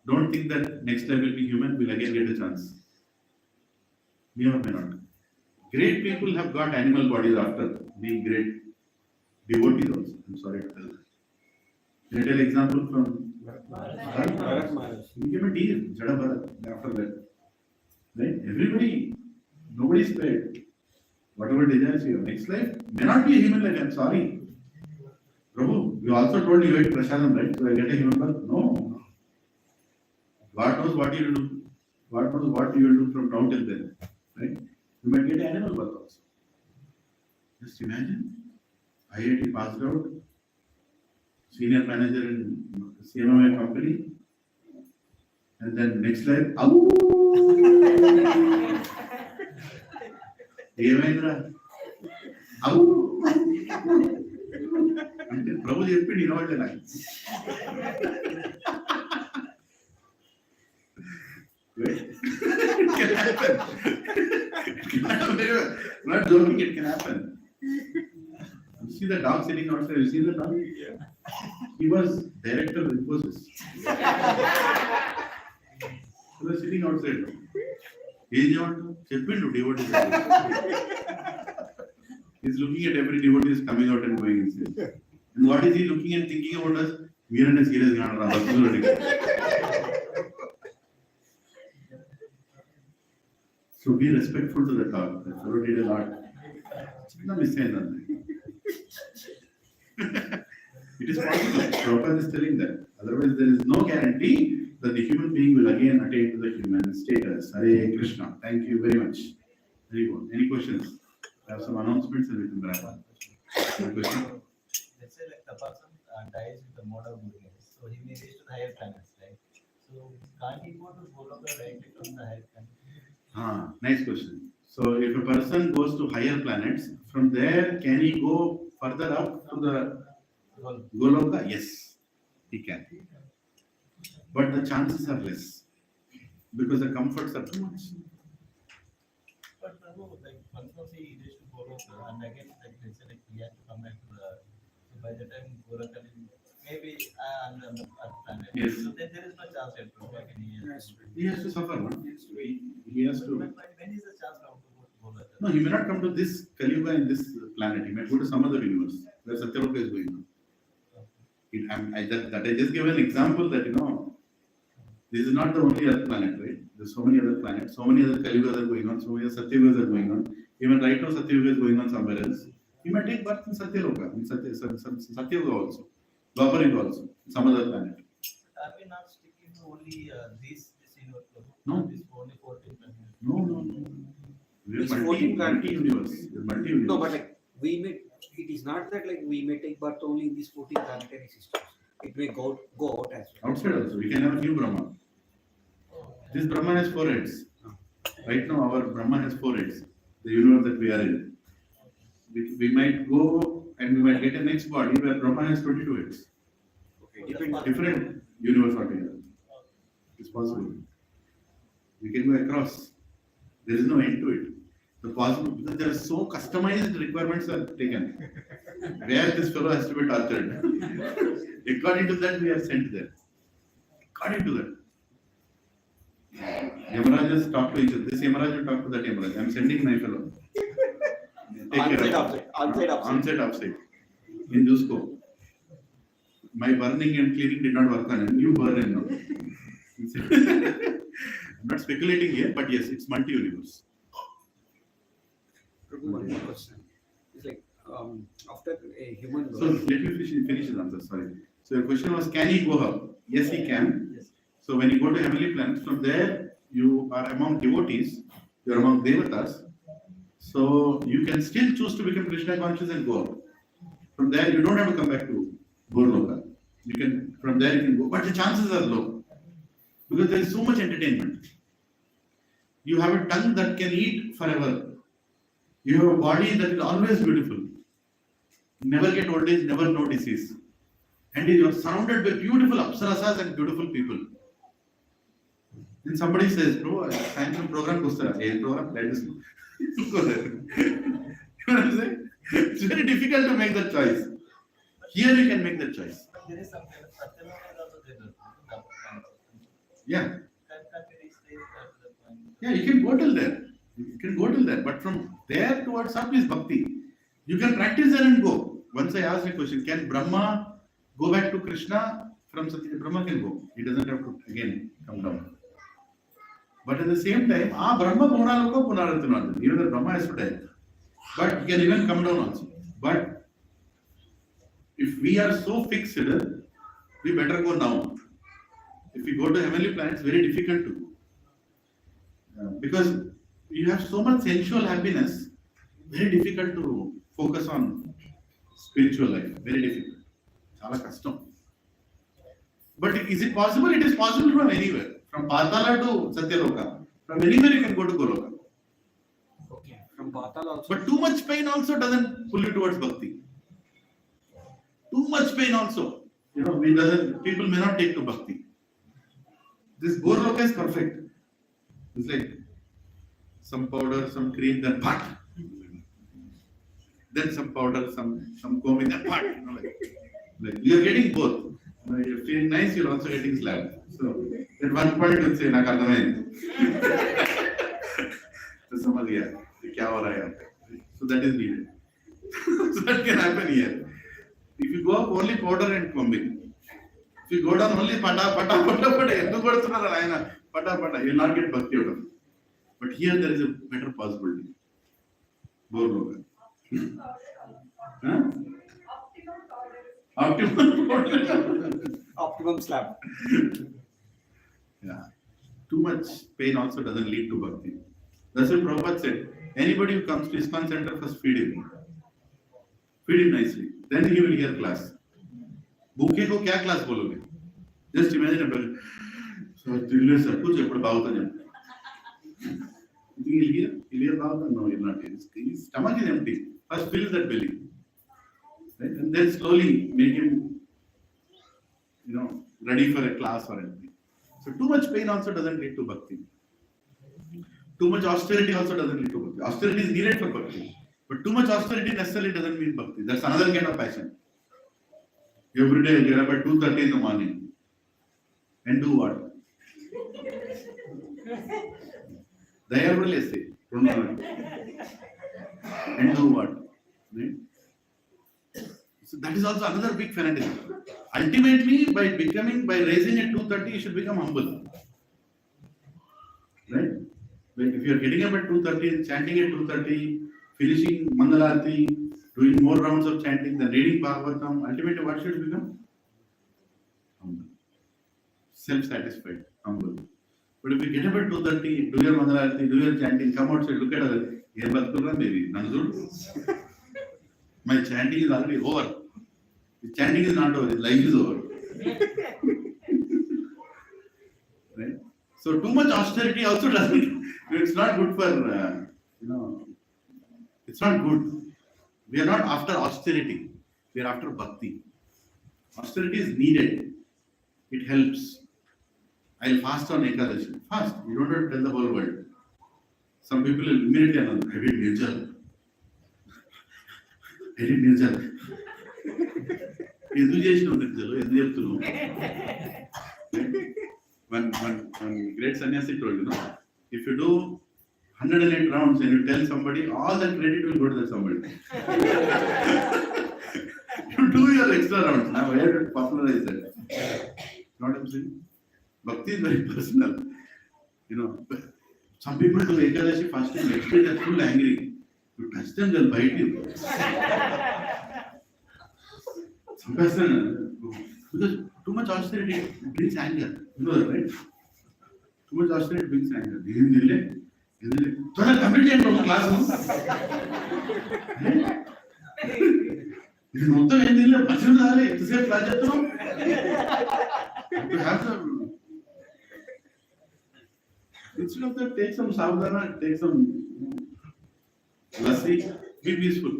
Don't think that next time will be human, will again get a chance. May or may not. Great people have got animal bodies after being great devotees also. I'm sorry to tell that. Can I tell an example from Bharat Maharaj. he became a deer, Jada Bharat, after that. Right? Everybody, nobody is spared. Whatever desires you have. Next life may not be a human life. I'm sorry. Prabhu, you also told you ate prasadam, right? So I get a human birth? No. God knows what you will do. God knows what you will do from now till then. Right? You might get an animal birth also. Just imagine. IIT passed out, senior manager in CMMI company, and then next life, ఏమైందిరా అంటే ప్రభు చెప్పిండు వినవాళ్ళే నాకు It can happen. I'm not joking, it can happen. You see the dog sitting outside, you see the dog? Yeah. He was director of Infosys. He was sitting outside. He's devotee. He's looking at every devotee is coming out and going inside. And what is he looking and thinking about us? We are in a serious So be respectful to the talk. The fellow did a lot. No mistake on that. It is possible. Prabhupada is telling that. Otherwise, there is no guarantee that the human being will again attain to the human status. Hare Krishna. Thank you very much. Very good. Any questions? I have some announcements and we can wrap up. Any question? Let's say like the person dies with the mode of goodness, so he may reach to the higher planets, right? So can't he go to Goloka directly from the higher planet? Nice question. So if a person goes to higher planets, from there can he go further up to the Goloka? Yes, he can. But the chances are less because the comforts are too much. But like once he reached to Goloka, and again like let's say like he has to come back to the. So by the time Goloka will maybe on the Earth planet. Yes. So then there is no chance yet to go back in here. He has to suffer, no? He has to. But when is the chance now to go to Goloka? No, he may not come to this Kali Yuga in this planet. He may go to some other universe where Satyaloka is going on. I just give an example that, this is not the only Earth planet, right? There's so many other planets, so many other Kali Yugas are going on, so many Satyugas are going on. Even right now, Satyuga is going on somewhere else. He may take birth in Satyaloka, in Satyuga also, Dwapar Yuga also, some other planet. Are we not sticking to only this universe? No. This only 14 planets. No. We're It's 14 multi-universe. We're multi-universe. No, but like it is not that like we may take birth only in these 14 planetary systems. It may go out as well. Outside also, we can have a new Brahma. This Brahma has 4 heads. Right now, our Brahma has 4 heads. The universe that we are in. We might go and we might get a next body where Brahma has 22 heads. Okay, depends. Different universe altogether. It's possible. We can go across. There is no end to it. The possible, because there are so customized requirements are taken. Where this fellow has to be tortured. According to that, we are sent there. According to that. Yamarajas talk to each other. This Yamaraj will talk to that Yamaraj. I am sending my fellow. Take care of it. Onside, offside. In Jusko. My burning and cleaning did not work on him. You burn him now. I'm not speculating here, but yes, it's multi-universe. One more question. It's like after a human So let me finish his answer. Sorry. So your question was, can he go up? Yes, he can. Yes. So when you go to heavenly planets, from there you are among devotees, you are among devatas. So you can still choose to become Krishna conscious and go up. From there you don't have to come back to Goloka. You can from there you can go, but the chances are low because there is so much entertainment. You have a tongue that can eat forever. You have a body that is always beautiful. Never get old age, never know disease. And you are surrounded by beautiful apsarasas and beautiful people. Then somebody says, bro, Sayantra program goes there. A program, let us go there. You know what I'm saying? It's very difficult to make that choice. Here you can make that choice. But there is some kind of Satyaloka is also there. Yeah. Can we reach there to the point? Yeah, you can go till there. You can go till there. But from there towards up is Bhakti. You can practice there and go. Once I asked a question, can Brahma go back to Krishna? From Satya, Brahma can go. He doesn't have to again come down. But at the same time, Brahma Punaraloka Punaratananda. Even the Brahma has to die. But he can even come down also. But if we are so fixed, we better go now. If we go to heavenly planets, very difficult to go. Because you have so much sensual happiness, very difficult to focus on spiritual life. Very difficult. Chala custom. But is it possible? It is possible from anywhere. From Patala to Satyaloka. From anywhere you can go to Goloka. Okay. From Patal also. But too much pain also doesn't pull you towards Bhakti. Too much pain also. People may not take to Bhakti. This Goloka is perfect. It's like some powder, some cream, then pot. Then some powder, some combing, then pot. Like you're getting both. You're feeling nice, you're also getting slapped. So at one point you'll say, so that is needed. So that can happen here. If you go up only powder and combing, if you go down only pata, you'll not get Bhakti out of it. But here there is a better possibility. Bore hoga. Huh? Optimum powder. Optimal. Optimum slap. Yeah. Too much pain also doesn't lead to bhakti. That's what Prabhupada said. Anybody who comes to ISKCON center, first feed him. Feed him nicely. Then he will hear class. भूखे को क्या class बोलोगे? Just imagine a person. So, Delhi sir कुछ एपड़ बाउता जम. He'll hear बाउता? No, he'll not hear. His stomach is empty. First fill that belly. Right? And then slowly make him, ready for a class or anything. So too much pain also doesn't lead to bhakti. Too much austerity also doesn't lead to bhakti. Austerity is needed for bhakti. But too much austerity necessarily doesn't mean bhakti. That's another kind of passion. Every day get up at 2:30 in the morning. And do what? Dayarvali say. And do what? Right? So that is also another big fanatism. Ultimately, by raising at 2:30, you should become humble. Right? If you are getting up at 2:30, chanting at 2:30, finishing Mangalarti, doing more rounds of chanting, then reading Bhagavatam, ultimately what should you become? Humble. Self-satisfied, humble. But if you get up at 2:30, do your Mangalarti, do your chanting, come outside, look at others, baby, my chanting is already over. The chanting is not over, his life is over. Right? So too much austerity also doesn't, it's not good for, it's not good. We are not after austerity, we are after bhakti. Austerity is needed, it helps. I'll fast on Ekadashi. Fast, you don't have to tell the whole world. Some people will immediately announce, I did Nirjal. I did Nirjal. Enthusiasm of Nirjal, One great sannyasi told, if you do 108 rounds and you tell somebody, all that credit will go to that somebody. You do your extra rounds. Now I have to popularize that. You know what I'm saying? Bhakti is very personal. Some people do Ekadashi fasting, next day they're full angry. You touch them, they'll bite you. Some person, because too much austerity brings anger. You know that, right? Too much austerity brings anger. Completely end of class. To have the instead of that, take some savdana, take some lassi, be peaceful.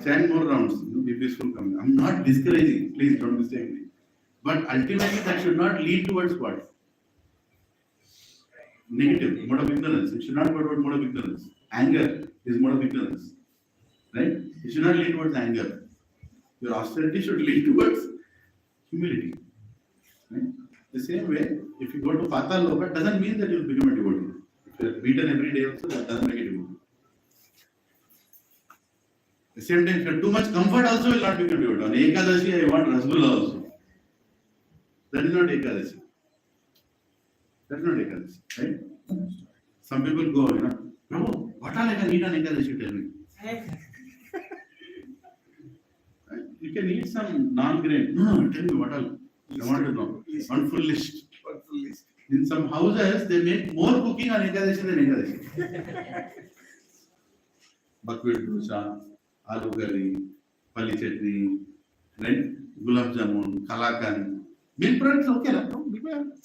Chant more rounds, be peaceful. I'm not discouraging, please don't mistake me. But ultimately, that should not lead towards what? Negative, mode of ignorance. It should not go towards mode of ignorance. Anger is mode of ignorance. Right? It should not lead towards anger. Your austerity should lead towards humility. Right? The same way, if you go to Patal Loka, doesn't mean that you will become a devotee. If you are beaten every day also, that doesn't make a devotee. At the same time, if you have too much comfort also, will not become a devotee. On Ekadashi, I want Rasgulla also. That is not Ekadashi. That's not Ekadashi, right? Some people go, Prabhu, what all I can eat on Ekadashi, tell me. Right? You can eat some non-grain. No, tell me what all. I want to know. One full list. In some houses, they make more cooking on Ekadashi than Ekadashi. Buckwheat dosa, aloo curry, pali chutney, right? Gulab jamun, kalakand. Milk products okay, no?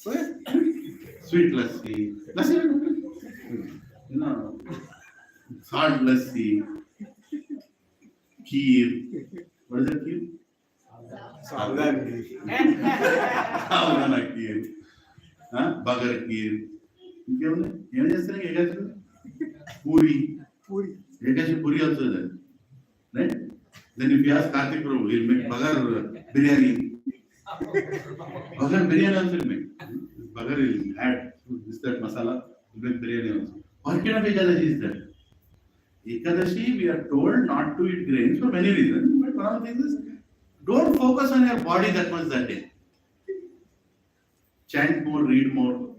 Go ahead. Sweet lassi, salt lassi, kheer. What is that kheer? Savdana kheer. Bagar kheer. Even yesterday, Puri. Ekadashi Puri also there. Right? Then if you ask Karthik Prabhu, he'll make Bagar biryani. Bagar biryani also will make. Bagar will add this, that masala, will make biryani also. What kind of Ekadashi is that? Ekadashi, we are told not to eat grains for many reasons. But one of the things is, don't focus on your body that much that day. Chant more, read more.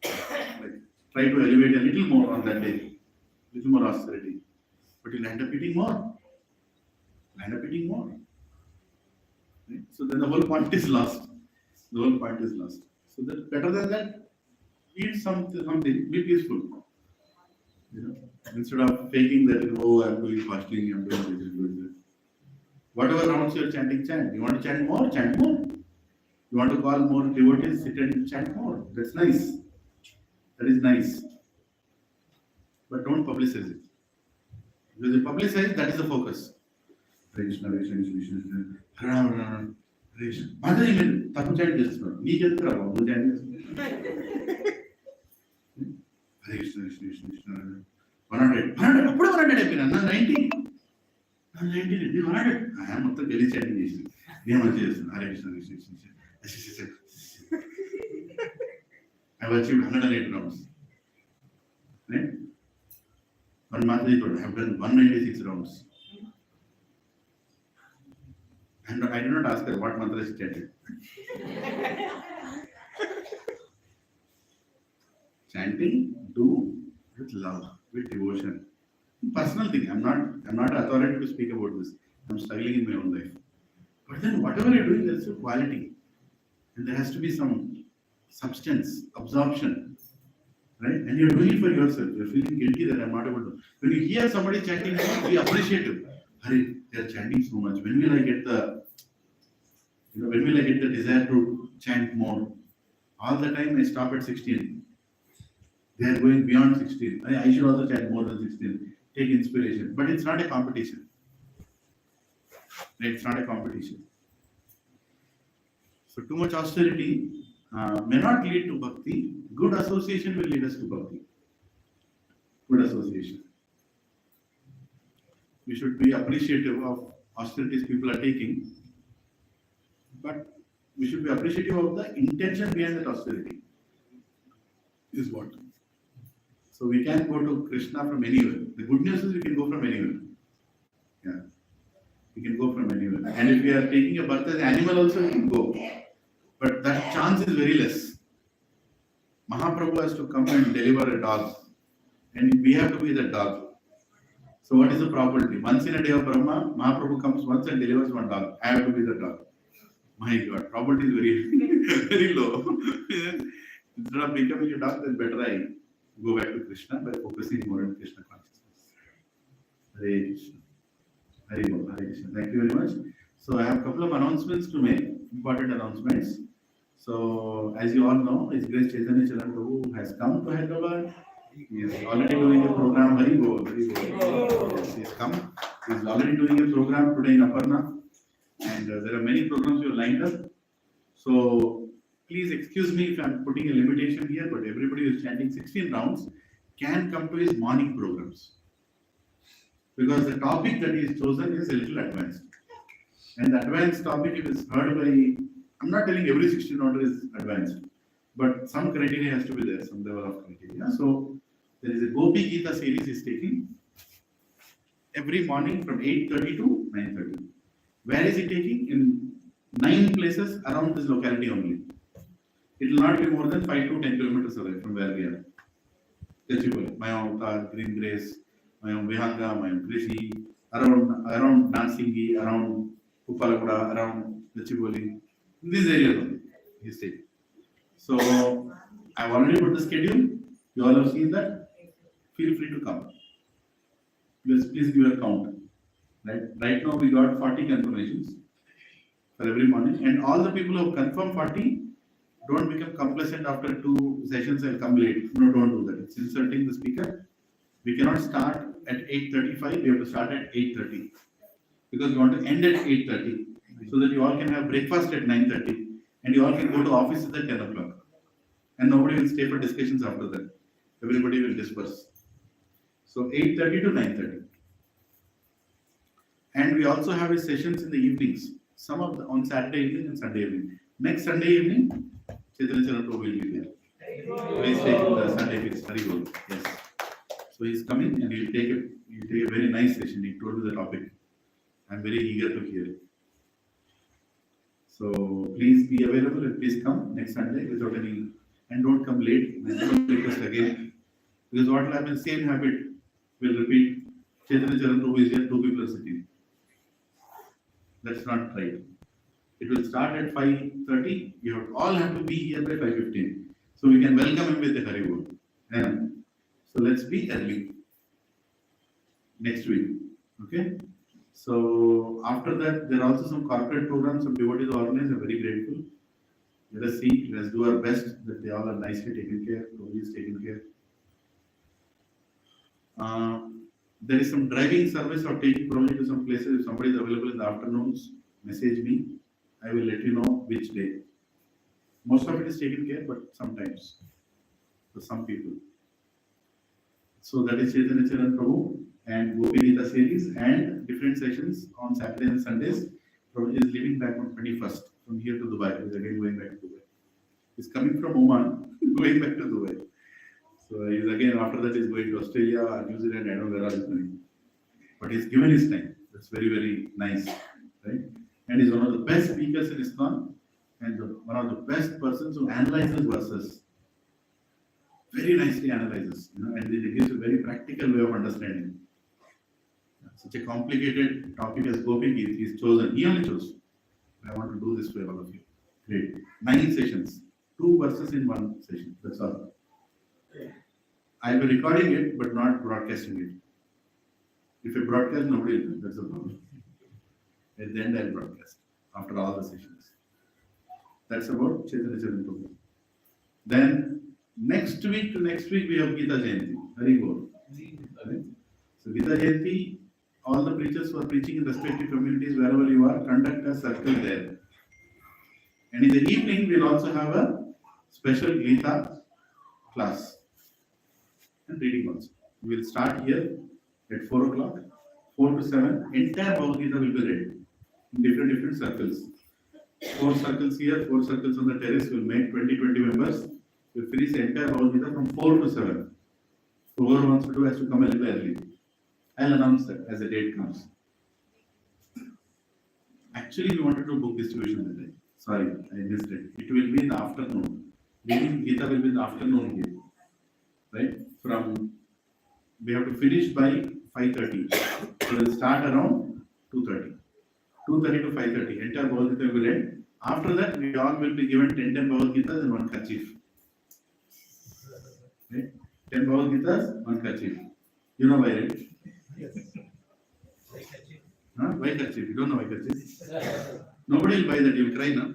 Like, try to elevate a little more on that day, little more austerity. But you'll end up eating more. End up eating more. Right? So then the whole point is lost. The whole point is lost. So that better than that, eat something, be peaceful. You know, instead of faking that, oh, I'm doing fasting, I'm doing this, I'm doing this. Whatever rounds you're chanting, chant. You want to chant more, chant more. You want to call more devotees, sit and chant more. That's nice. That is nice. But don't publicize it. Because you publicize, that is the focus. Hare Krishna, Hare Krishna, Krishna Krishna, Hare Rama, Hare Rama, Hare Krishna. Mother, you mean, tapu chant చేస్తున్నాడు. నీకెందుకు రా బాబు, chant చేస్తున్నాడు. Hare Krishna, Krishna Krishna, Krishna 100, అప్పుడు 100 అయిపోయినా, నా 90. నా 90, నీ 100. ఆయన మొత్తం గెలి చాటింగ్ చేసింది. నేను మంచి చేస్తున్నాను. Hare Krishna, Krishna Krishna. I've achieved 108 rounds. Right? One month I have done 196 rounds. And I did not ask her what mantra she chanted. Chanting, do with love, with devotion. Personal thing. I'm not authority to speak about this. I'm struggling in my own life. But then whatever you're doing, there's a quality. And there has to be some substance, absorption. Right? And you're doing it for yourself. You're feeling guilty that I'm not able to. When you hear somebody chanting, be appreciative. Hare, they're chanting so much. When will I get the desire to chant more? All the time I stop at 16. They are going beyond 16. I should also chant more than 16. Take inspiration. But it's not a competition. It's not a competition. So too much austerity may not lead to bhakti. Good association will lead us to bhakti. Good association. We should be appreciative of austerities people are taking, but we should be appreciative of the intention behind that austerity. Is what. So we can go to Krishna from anywhere. The good news is we can go from anywhere. Yeah. We can go from anywhere. And if we are taking a birth as an animal also, we can go. But that chance is very less. Mahaprabhu has to come and deliver a dog. And we have to be the dog. So what is the probability? Once in a day of Brahma, Mahaprabhu comes once and delivers one dog. I have to be the dog. My God, probability is very, very low. Instead of becoming a dog, then better I go back to Krishna by focusing more on Krishna consciousness. Hare Krishna. Hare Krishna. Hare Krishna. Thank you very much. So I have a couple of announcements to make, important announcements. So as you all know, His Grace Chaitanya Charan Prabhu has come to Hyderabad. He is already doing a program. Hari Bol, Hari Bol. Yes, he has come. He is already doing a program today in Aparna. And there are many programs we have lined up. So please excuse me if I'm putting a limitation here, but everybody who is chanting 16 rounds can come to his morning programs. Because the topic that he has chosen is a little advanced. And the advanced topic, it is heard by, I'm not telling every 16 rounder is advanced, but some criteria has to be there, some level of criteria. So there is a Gopi Gita series he's taking every morning from 8:30 to 9:30. Where is he taking? In 9 places around this locality only. It will not be more than 5 to 10 kilometers away from where we are. Gachibowli, Mayam, Green Grace, Mayam Vihanga, Mayam Krishi, around Nansingi, around Uppalaguda, around Gachibowli. In this area only, he is taking. So I've already put the schedule. You all have seen that. Feel free to come. Please give a count. Right now we got 40 confirmations for every morning, and all the people who have confirmed 40, don't become complacent after 2 sessions and come late. No, don't do that. It's insulting the speaker. We cannot start at 8:35. We have to start at 8:30 because we want to end at 8:30 so that you all can have breakfast at 9:30 and you all can go to offices at 10 o'clock. And nobody will stay for discussions after that. Everybody will disperse. So 8:30 to 9:30. And we also have his sessions in the evenings. Some of the on Saturday evening and Sunday evening. Next Sunday evening, Chaitanya Charan Prabhu will be there. Please take the Sunday feast. Hari Bol. Yes. So he's coming and he'll take a very nice session. He told me the topic. I'm very eager to hear it. So please be available and please come next Sunday without any, and don't come late. Request again. Because what will happen, same habit will repeat. Chaitanya Charan Prabhu is here, 2 people are sitting. That's not right. It will start at 5:30. You all have to be here by 5:15. So we can welcome him with the Hari Bol. And so let's be early next week. Okay? So after that, there are also some corporate programs some devotees organize. I'm very grateful. Let us see, let's do our best that they all are nicely taken care, Prabhuji is taken care. There is some driving service of taking Prabhuji to some places. If somebody is available in the afternoons, message me. I will let you know which day. Most of it is taken care, but sometimes for some people. So that is Chaitanya Charan Prabhu and Gopi Gita series and different sessions on Saturday and Sundays. Prabhuji is leaving back on 21st from here to Dubai. He is again going back to Dubai. He's coming from Oman, going back to Dubai. So he's again after that he's going to Australia, New Zealand, I don't know where all he's going. But he's given his time. That's very, very nice. Right? And he's one of the best speakers in ISKCON and one of the best persons who analyzes verses. Very nicely analyzes, and it gives a very practical way of understanding. Such a complicated topic as Gopi Gita, he's chosen. He only chose. I want to do this for all of you. Great. 9 sessions. 2 verses in 1 session. That's all. I'll be recording it, but not broadcasting it. If I broadcast, nobody will know. That's the problem. At the end, I'll broadcast after all the sessions. That's about Chaitanya Charan Prabhu. Then next week, we have Gita Jayanti. Hari Bol. So Gita Jayanti, all the preachers who are preaching in respective communities, wherever you are, conduct a circle there. And in the evening, we'll also have a special Gita class and reading also. We'll start here at 4 o'clock, 4 to 7. Entire Bhagavad Gita will be read in different circles. 4 circles here, 4 circles on the terrace. We'll make 20 members. We'll finish the entire Bhagavad Gita from 4 to 7. So whoever wants to do has to come a little early. I'll announce that as the date comes. Actually, we wanted to book distribution that day. Sorry, I missed it. It will be in the afternoon. Reading Gita will be in the afternoon here. Right? We have to finish by 5:30. So we'll start around 2:30. 2:30 to 5:30. Entire Bhagavad Gita will be read. After that, we all will be given 10 Bhagavad Gitas and 1 kerchief. Right? 10 Bhagavad Gitas, 1 kerchief. You know why, right? Yes. Huh? Why kerchief? You don't know why kerchief? Nobody will buy that. You will cry now.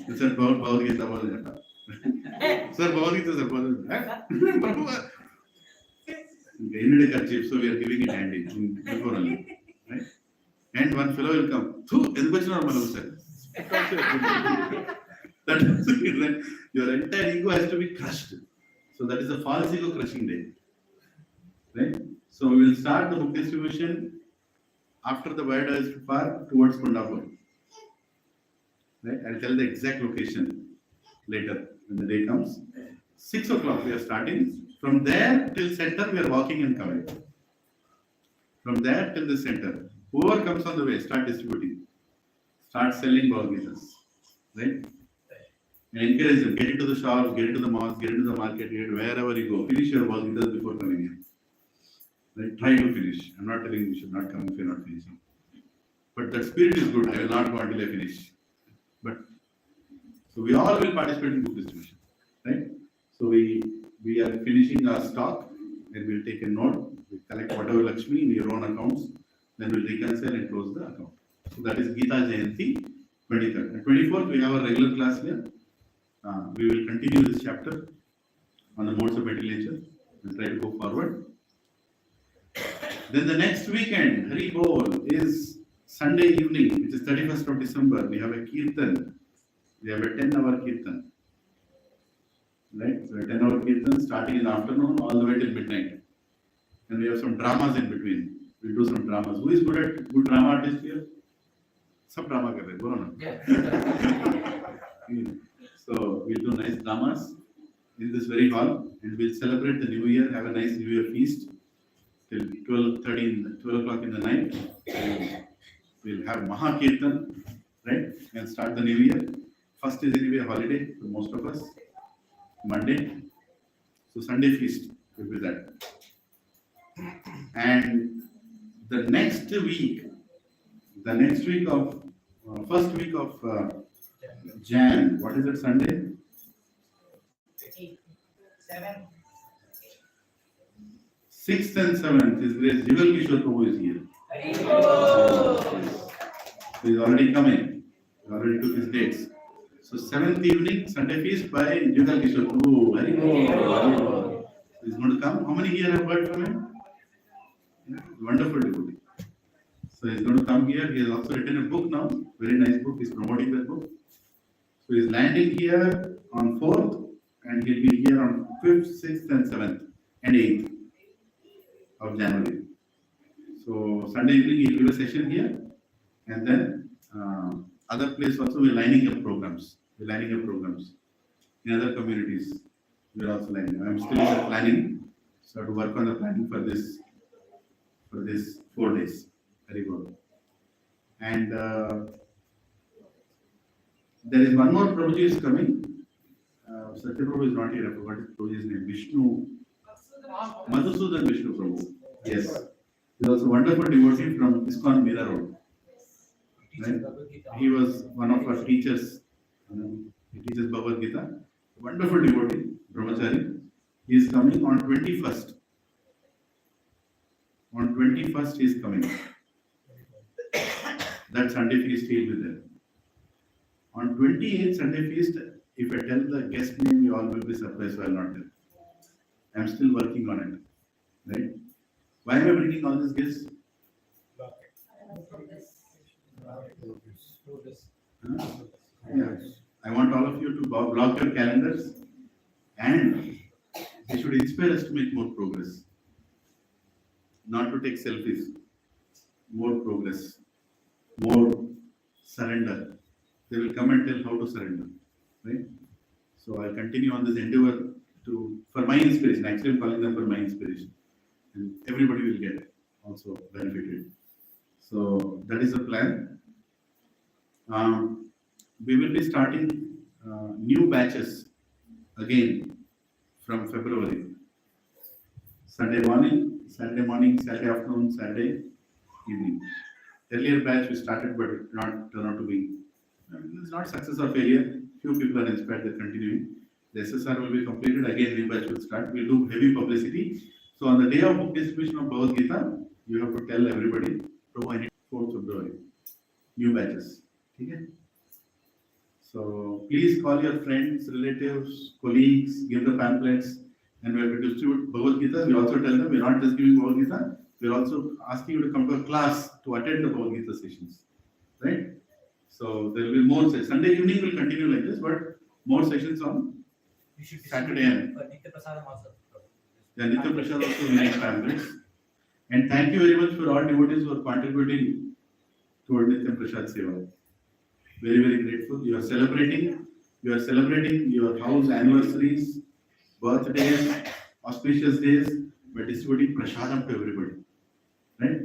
You said Bhagavad Gita, Bhagavad Gita. Sir, Bhagavad Gita, sir, Bhagavad Gita. You need a kerchief, so we are giving it handy before only. Right? And one fellow will come. That is it. Your entire ego has to be crushed. So that is a false ego crushing day. Right? So we will start the book distribution after the biodiversity park towards Kundapur. Right? I'll tell the exact location later when the day comes. 6 o'clock we are starting. From there till center we are walking and coming. From there till the center. Whoever comes on the way, start distributing. Start selling Bhagavad Gitas. Right? And encourage them. Get into the shop, get into the mosque, get into the market, get wherever you go. Finish your Bhagavad Gitas before coming here. Right? Try to finish. I'm not telling you should not come if you're not finishing. But that spirit is good. I will not go until I finish. But so we all will participate in book distribution. Right? So we are finishing our stock and we'll take a note. We collect whatever Lakshmi in your own accounts. Then we'll reconcile and close the account. So that is Gita Jayanti, 23rd. And 24th, we have a regular class here. We will continue this chapter on the modes of mental nature and try to go forward. Then the next weekend, Hari Bol, is Sunday evening, which is 31st of December. We have a Kirtan. We have a 10-hour Kirtan. Right? So a 10-hour Kirtan starting in the afternoon all the way till midnight. And we have some dramas in between. We'll do some dramas. Who is good drama artist here? Sab drama kar rahe, bolo na. So we'll do nice dramas in this very hall and we'll celebrate the new year, have a nice new year feast till 12 o'clock in the night. We'll have Maha Kirtan, right? And start the new year. First is anyway a holiday for most of us, Monday. So Sunday feast will be that. And the next week of first week of Jan, what is it, Sunday? 7. 6th and 7th is Grace Jival Kishore Prabhu is here. So he's already coming. He already took his dates. So 7th evening, Sunday feast by Jival Kishore Prabhu. Very good. Very good. So he's going to come. How many here have heard from him? Yeah, wonderful devotee. So he's going to come here. He has also written a book now. Very nice book. He's promoting that book. So he's landing here on 4th and he'll be here on 5th, 6th and 7th and 8th of January. So Sunday evening he'll give a session here and then other place also we're lining up programs. We're lining up programs in other communities. We're also lining up. I'm still in the planning. So I have to work on the planning for this 4 days. Very good. And there is one more Prabhuji is coming. Satya Prabhu is not here. I forgot his Prabhuji's name. Vishnu. Madhusudan Vishnu Prabhu. Yes. He was a wonderful devotee from ISKCON Mira Road. Right? He was one of our teachers. He teaches Bhagavad Gita. Wonderful devotee, Brahmachari. He is coming on 21st. On 21st he is coming. That Sunday feast he will be there. On 28th Sunday feast, if I tell the guest name, you all will be surprised, so I will not tell. I am still working on it. Right? Why am I bringing all these guests? Huh? Yeah. I want all of you to block your calendars and they should inspire us to make more progress. Not to take selfies. More progress. More surrender. They will come and tell how to surrender. Right? So I'll continue on this endeavor for my inspiration. Actually, I'm calling them for my inspiration. And everybody will get also benefited. So that is the plan. We will be starting new batches again from February. Sunday morning, Saturday afternoon, Saturday evening. Earlier batch we started, but it did not turn out to be. It's not success or failure. Few people are inspired, they're continuing. The SSR will be completed, again new batch will start. We'll do heavy publicity. So on the day of book distribution of Bhagavad Gita, you have to tell everybody, Prabhu, I need 4th February. New batches. Okay? So please call your friends, relatives, colleagues, give the pamphlets, and we have to distribute Bhagavad Gita. We also tell them we're not just giving Bhagavad Gita, we're also asking you to come to a class to attend the Bhagavad Gita sessions. Right? So there will be more sessions. Sunday evening will continue like this, but more sessions on Saturday and yeah, Nitya Prasad also will make pamphlets. And thank you very much for all devotees who are contributing toward Nitya Prasad Seva. Very, very grateful. You are celebrating your house anniversaries, birthdays, auspicious days by distributing prasadam to everybody. Right?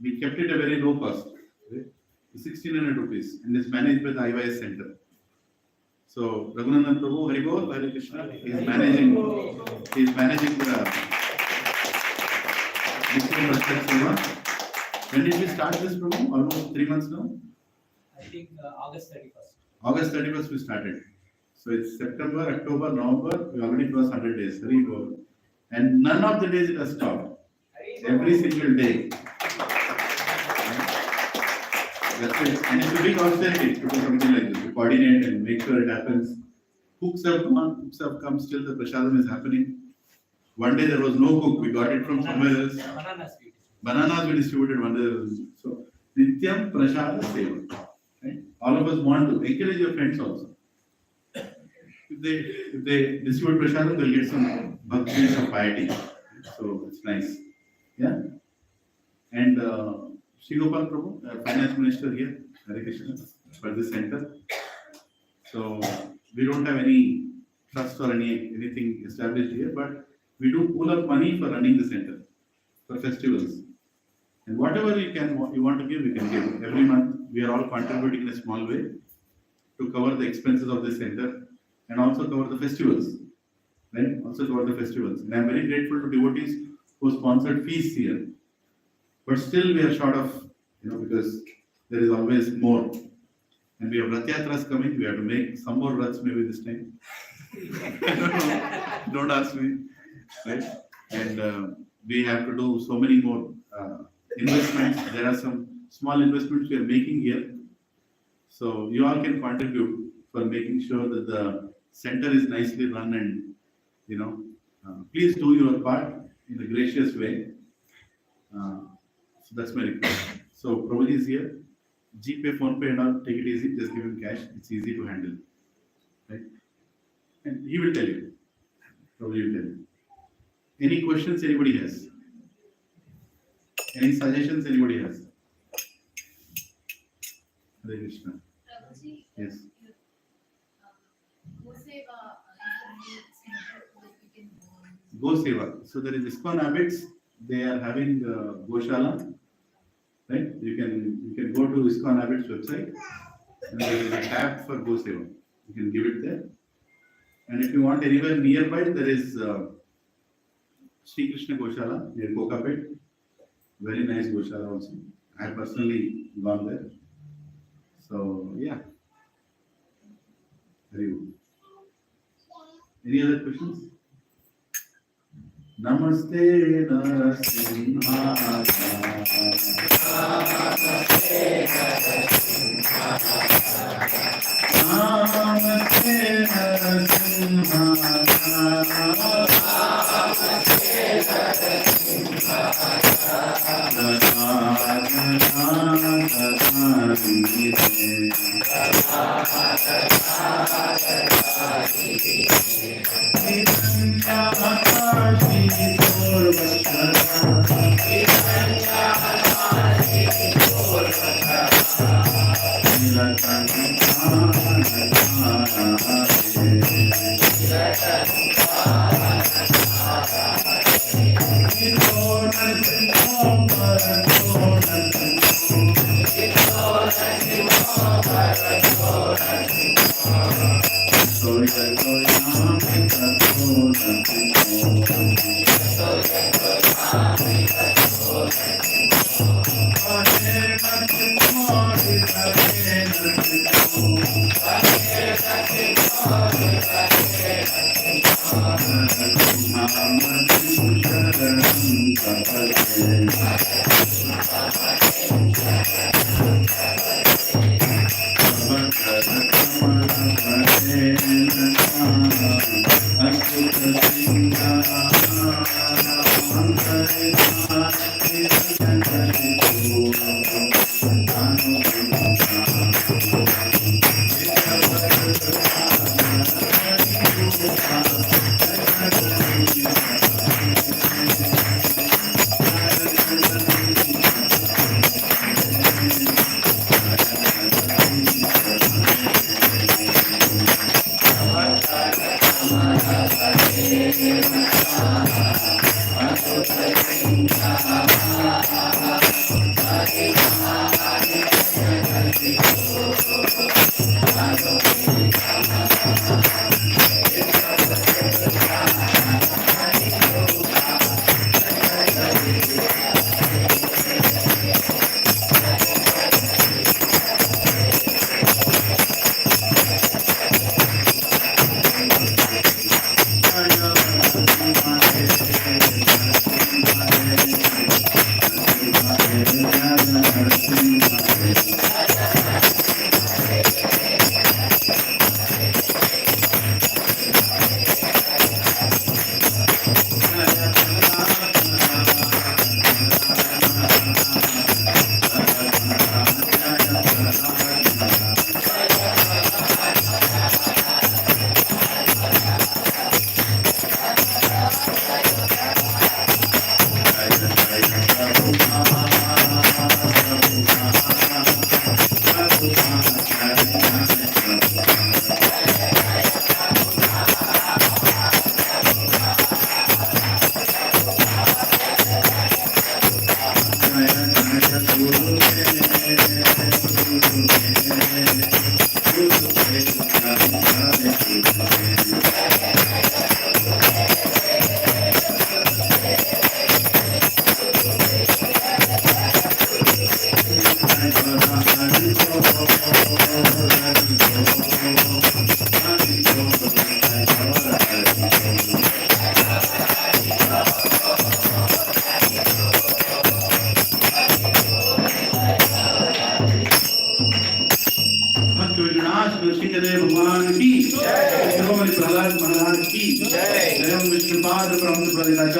We kept it a very low cost. Right? 1,600 rupees and it's managed by the IYS Center. So Raghunandan Prabhu, Hari Bol, Hare Krishna, he is managing the Nitya Prasad Seva. When did we start this Prabhu? Almost 3 months now? I think August 31st. August 31st we started. So it's September, October, November, we already crossed 100 days. Hari Bol. And none of the days it has stopped. Every single day. That's it. And it's a big austerity to do something like this, to coordinate and make sure it happens. Cooks have come, still the prasadam is happening. One day there was no cook, we got it from somewhere else. Bananas we distributed one day. So, Nityam Prasada Seva. Right? All of us want to encourage your friends also. If they distribute prasadam, they'll get some bhakti, some piety. So it's nice. Yeah. And Sri Gopal Prabhu, Finance Minister here, Hare Krishna, for this center. So we don't have any trust or anything established here, but we do pull up money for running the center, for festivals. And whatever you want to give, we can give. Every month, we are all contributing in a small way to cover the expenses of the center and also cover the festivals. right? Also throughout the festivals. And I'm very grateful to devotees who sponsored feasts here. But still we are short of, because there is always more. And we have Rath Yatras coming, we have to make some more Raths maybe this time. I don't know, don't ask me, right? And we have to do so many more investments. There are some small investments we are making here. So you all can contribute for making sure that the center is nicely run and, please do your part in a gracious way. So that's my request. So Prabhuji is here. GPay, PhonePe and all, take it easy. Just give him cash. It's easy to handle. Right? And he will tell you. Prabhuji will tell you. Any questions anybody has? Any suggestions anybody has? Hare Krishna. Prabhuji, Yes. Goseva is the new center that we can go on. Go Seva. So there is ISKCON Habits. They are having Goshala. Right? You can go to ISKCON Habits website and there is a tab for Go Seva. You can give it there. And if you want anywhere nearby, there is Sri Krishna Goshala near Kokapet. Very nice Goshala also. I have personally gone there. So yeah. Very good. Any other questions? Namaste Narasimha. Namaste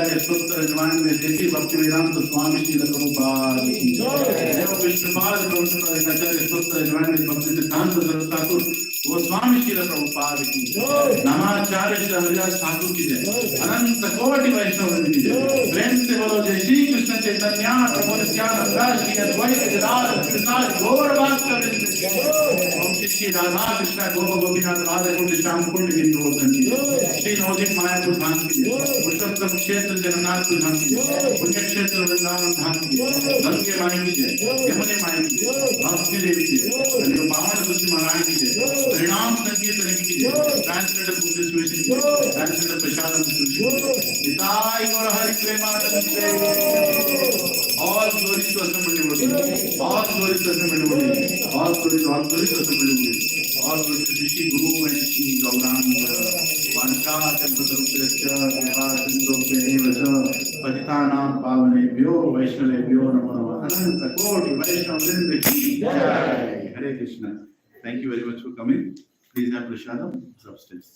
नमाचार्य स्तोत्र जवान में देसी भक्ति वेदांत स्वामी श्री प्रभुपाद की जय विष्णुपाद प्रभुपाद स्तोत्र जवान में भक्ति सिद्धांत ठाकुर वो स्वामी श्री प्रभुपाद की नमाचार्य श्री हरिदास ठाकुर की जय अनंत कोटि वैष्णव की जय प्रेम से बोलो जय श्री कृष्ण चैतन्य प्रभु नित्यानंद श्री अद्वैत गदाधर कृष्ण गौर वासुदेव ओम श्री राधा कृष्ण गोप गोपीनाथ राधा कुंड श्याम कुंड बिंदु श्री नवदीप मायापुर धाम की पुरुषोत्तम क्षेत्र जगन्नाथ धाम की पुण्य क्षेत्र वृंदावन धाम की गंगे माई की जय यमुने माई की जय भक्ति देवी की जय कलियुग पावन तुलसी महाराज की जय परिणाम संकीर्तन की जय ट्रांसलेटर बुक डिस्ट्रीब्यूशन की जय ट्रांसलेटर प्रसाद डिस्ट्रीब्यूशन निताई और Hari Premanand all glories to assembled devotees all glories to assembled devotees all glories to assembled devotees all glories to Shri Guru and Shri Gauranga Vancha Kalpatarupyascha Deva Sindhu Vacha Patitanam Pavanebhyo Vaishnavebhyo Namo Namah Ananta Koti Vaishnava Vrinda ki Jai Hare Krishna. Thank you very much for coming. Please have prasadam substance.